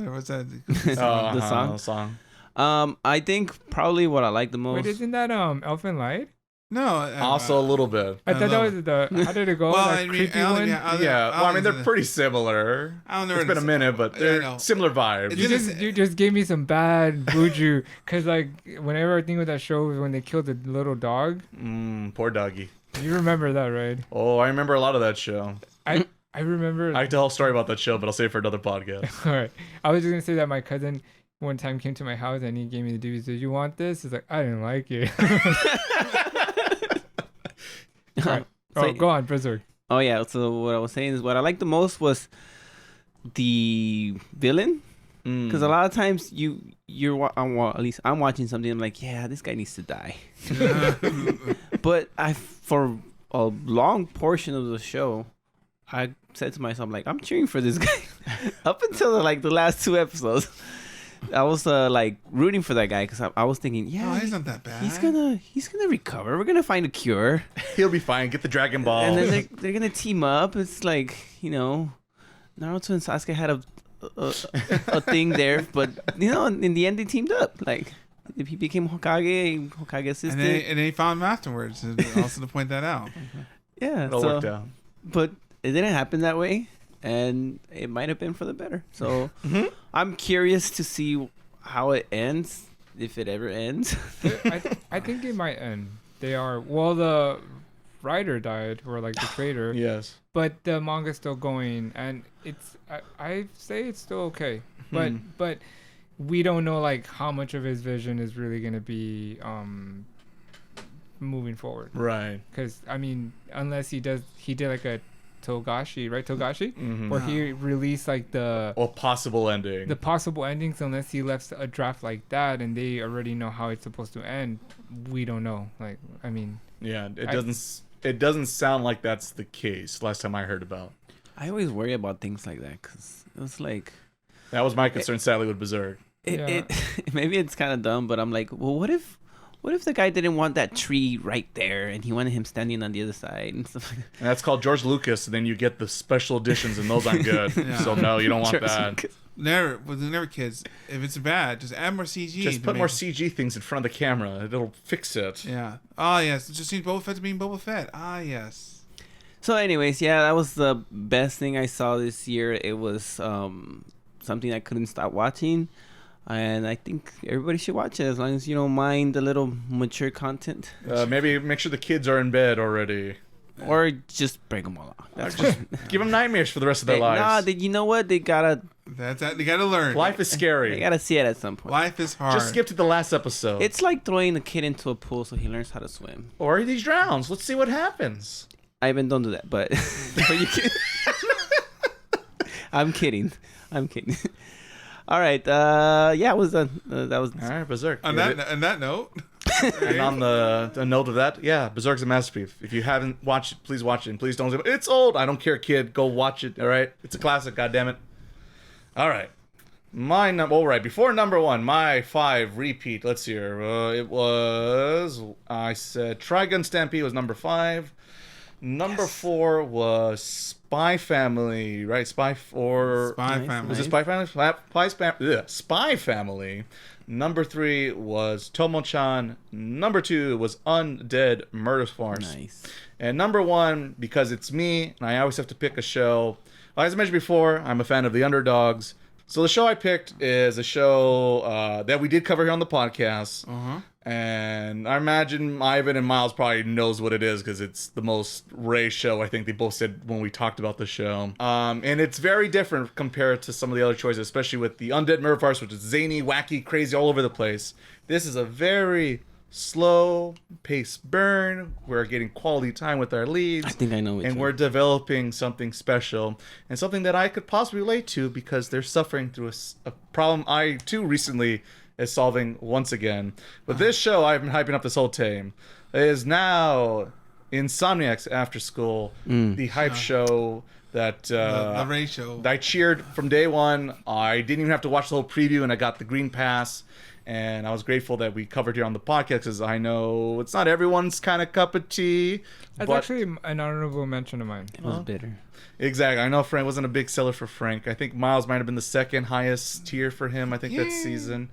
What's that? The song? I think probably what I like the most. Wait, isn't that Elfin Light? No. also a little bit. I thought that was the. How did it go? Well, that I mean, creepy I don't- one. yeah, Well, I mean, they're pretty similar. I don't know. It's been a minute, but they're similar vibes. You just gave me some bad buju, cause like whenever I think of that show was when they killed the little dog. Poor doggy. You remember that, right? Oh, I remember a lot of that show. I remember. I can tell a story about that show, but I'll save it for another podcast. All right. I was just gonna say that my cousin one time came to my house and he gave me the DVD. Did you want this? He's like, I didn't like it. All right. So- Go on, Berserk. Oh yeah. So what I was saying is what I liked the most was the villain, because a lot of times at least I'm watching something. I'm like, yeah, this guy needs to die. But for a long portion of the show, I said to myself, like, I'm cheering for this guy. Up until the last 2 episodes, I was like rooting for that guy because I was thinking, yeah, he's not that bad. he's gonna recover. We're gonna find a cure, He'll be fine. Get the Dragon Ball. and then they're gonna team up. It's like, Naruto and Sasuke had a thing there, but in the end they teamed up. Like he became Hokage assistant. And they found him afterwards. Also to point that out. Yeah, It all worked out. but it didn't happen that way, and it might have been for the better. So I'm curious to see how it ends, if it ever ends. I think it might end. The writer died, or like the creator. Yes. But the manga's still going, and I say it's still okay. But we don't know like how much of his vision is really gonna be moving forward. Right. Because I mean, unless he did like a Togashi, right? Togashi, Mm-hmm. where he released like the possible ending. possible endings. Unless he left a draft like that, and they already know how it's supposed to end, we don't know. Like, I mean, Yeah, it doesn't sound like that's the case. Last time I heard about. I always worry about things like that because it was like That was my concern, sadly, with Berserk. it maybe it's kind of dumb, but I'm like, well, what if the guy didn't want that tree right there and he wanted him standing on the other side and stuff like that? And that's called George Lucas, and then you get the special editions, and those aren't good. So no, you don't want that. Never kids. If it's bad, just add more CG. Just put more CG things in front of the camera. It'll fix it. Yeah. Ah, yes. It just seems Boba Fett being Boba Fett. Ah, yes. So anyways, yeah, that was the best thing I saw this year. It was something I couldn't stop watching, and I think everybody should watch it as long as you don't mind the little mature content. Maybe make sure the kids are in bed already. Or just break them all off. That's Just give them nightmares for the rest of their lives. you know what? They gotta They gotta learn. Life is scary. they gotta see it at some point. Life is hard. Just skip to the last episode. It's like throwing a kid into a pool so he learns how to swim. Or he drowns. Let's see what happens. Ivan, don't do that, but you can. I'm kidding. All right. Yeah, it was done. That was. All right, Berserk. on that note. And on the note of that, yeah, Berserk's a masterpiece. If you haven't watched it, please watch it. And please don't say, it's old. I don't care, kid. Go watch it, all right? It's a classic, goddammit. All right. Before number 1, my 5 repeat. Let's see here. I said Trigun Stampede was number 5. Number 4 was Spy Family, right? Spy Family. Was it Spy Family? Spy Family. Number 3 was Tomo-chan. Number 2 was Undead Murder Farce. Nice. And number 1, because it's me, and I always have to pick a show. As I mentioned before, I'm a fan of the Underdogs. So the show I picked is a show that we did cover here on the podcast. And I imagine Ivan and Miles probably knows what it is because it's the most Ray show, I think they both said when we talked about the show. And it's very different compared to some of the other choices, especially with the Undead Murder Farce, which is zany, wacky, crazy, all over the place. This is a very slow paced burn. We're getting quality time with our leads. I think I know which And one. we're developing something special and something that I could possibly relate to because they're suffering through a problem I too recently is solving once again. But this show I've been hyping up this whole time is now Insomniac's After School, the hype show that The Ray show. I cheered from day one. I didn't even have to watch the whole preview, and I got the green pass. and I was grateful that we covered here on the podcast because I know it's not everyone's kind of cup of tea. That's but actually an honorable mention of mine. It was bitter. exactly, I know Frank wasn't a big seller for Frank. I think Miles might have been the second highest tier for him. I think that season.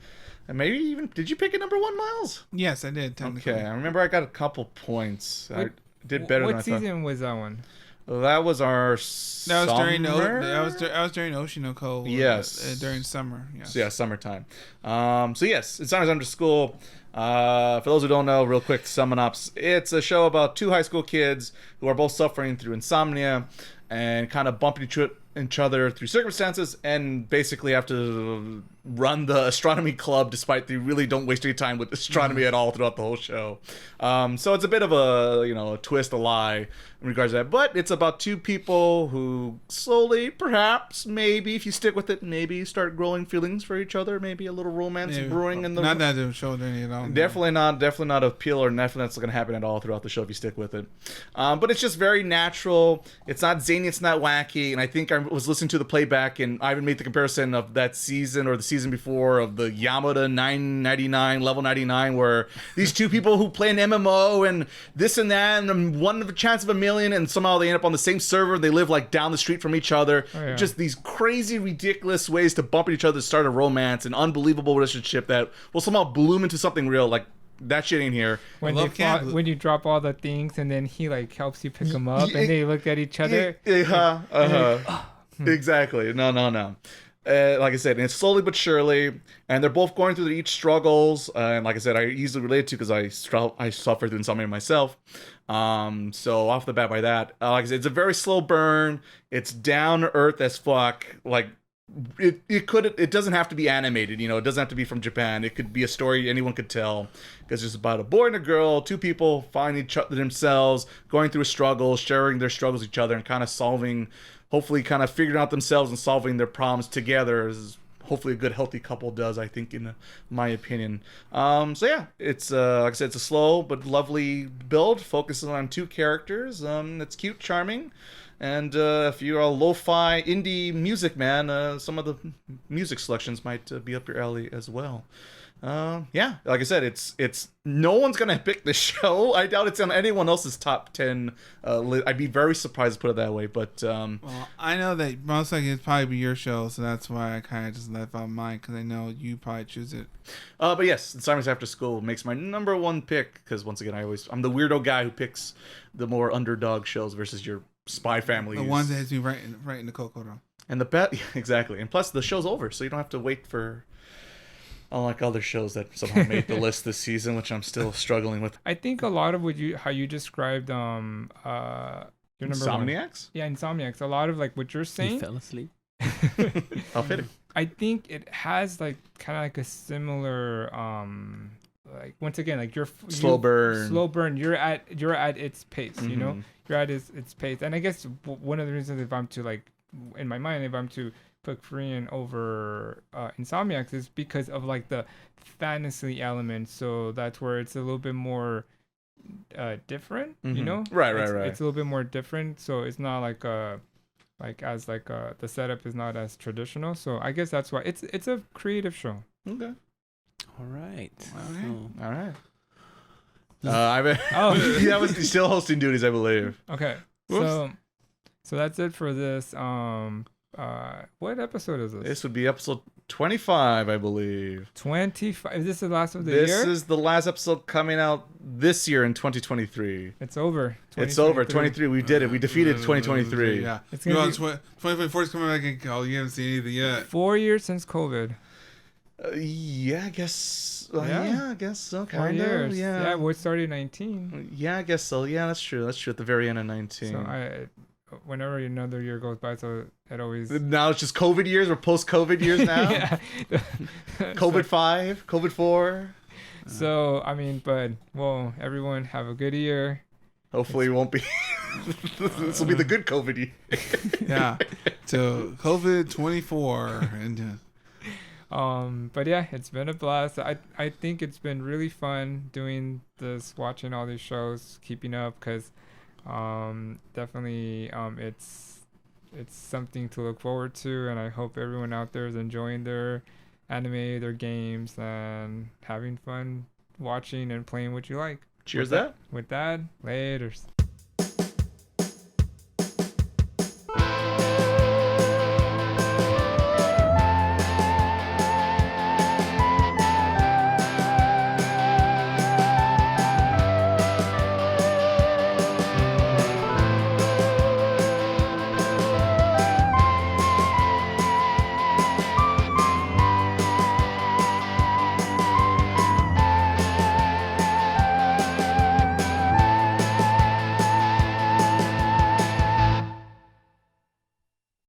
And maybe even did you pick it number 1, Miles? Yes, I did. Technically. Okay, I remember I got a couple points. I did better than I What thought. season was that one? That was our That was during summer? that was during Oshinoko. Yes. During summer. Yes. So yeah, summertime. So yes, it's Summer's Under School. For those who don't know, real quick, Summon-Ups. It's a show about 2 high school kids who are both suffering through insomnia and kind of bumping each other through circumstances, and basically have to run the astronomy club despite they really don't waste any time with astronomy at all throughout the whole show. So it's a bit of a twist, a lie in regards to that, but it's about 2 people who slowly, perhaps, maybe if you stick with it, maybe start growing feelings for each other, maybe a little romance brewing in the Not that it showed any at all. Definitely not appeal, or definitely that's going to happen at all throughout the show if you stick with it. But it's just very natural. It's not zany, it's not wacky. And I think I was listening to the playback, and I even made the comparison of that season or the season before of the Yamada 999 level 99, where these 2 people who play an MMO and this and that, and one of a chance of a million, and somehow they end up on the same server. They live like down the street from each other. Oh, yeah. Just these crazy, ridiculous ways to bump each other to start a romance, an unbelievable relationship that will somehow bloom into something real. Like that shit ain't here. When love Cat. when you drop all the things and then he like helps you pick them up and they look at each other. Exactly. No. Like I said, and it's slowly but surely, and they're both going through each struggles. And like I said, I easily relate to because I suffer through insomnia myself. So off the bat by that, like I said, it's a very slow burn. It's down to earth as fuck. Like it doesn't have to be animated. It doesn't have to be from Japan. It could be a story anyone could tell because it's about a boy and a girl, 2 people finding each other themselves, going through a struggle, sharing their struggles with each other, and kind of solving. Hopefully kind of figuring out themselves and solving their problems together, as hopefully a good healthy couple does, I think, in my opinion. So yeah, it's like I said, it's a slow but lovely build, focusing on 2 characters. It's cute, charming, and if you're a lo-fi indie music man, some of the music selections might be up your alley as well. Yeah, like I said, it's no one's gonna pick this show. I doubt it's on anyone else's top 10 list. I'd be very surprised to put it that way, but well, I know that most likely it's probably be your show, so that's why I kind of just left out mine, because I know you probably choose it. But yes, Simon's After School makes my number 1 pick, because once again, I'm the weirdo guy who picks the more underdog shows versus your Spy Family. The ones that has me right in the Coco though. And the bet exactly, and plus the show's over, so you don't have to wait for. Unlike other shows that somehow made the list this season, which I'm still struggling with. I think a lot of how you described your number 1. Insomniacs? Yeah, Insomniacs. A lot of like what you're He saying. fell asleep. I'll fit it. I think it has like kind of like a similar like once again like Slow burn. You're at its pace. You're at its pace. And I guess one of the reasons if I'm to like in my mind if I'm to put Korean over Insomniacs is because of like the fantasy element. So that's where it's a little bit more different, Right. It's a little bit more different. So it's not like the setup is not as traditional. So I guess that's why it's a creative show. Okay. All right. All right. That was still hosting duties, I believe. Okay. Whoops. So that's it for this. What episode is this? This would be episode 25, I believe. 25. Is this the last of the year? This is the last episode coming out this year in 2023. It's over. It's over. 23. We did it. We defeated 2023. Yeah. It's gonna be 2024 is coming back and you haven't seen anything yet. 4 years since COVID. Yeah, I guess. Yeah. I guess so. 4 Kind of. years. Yeah. Yeah, we started 19. Yeah, I guess so. Yeah, that's true. At the very end of 19. So whenever another year goes by, so it always. Now it's just COVID years. We're post-COVID years now. Yeah. COVID 5, COVID 4. So everyone have a good year. Hopefully, it won't be. This will be the good COVID year. Yeah. So COVID 24 and. But yeah, it's been a blast. I think it's been really fun doing this, watching all these shows, keeping up, because definitely it's something to look forward to, and I hope everyone out there is enjoying their anime, their games, and having fun watching and playing what you like. Cheers, that. With that, laters.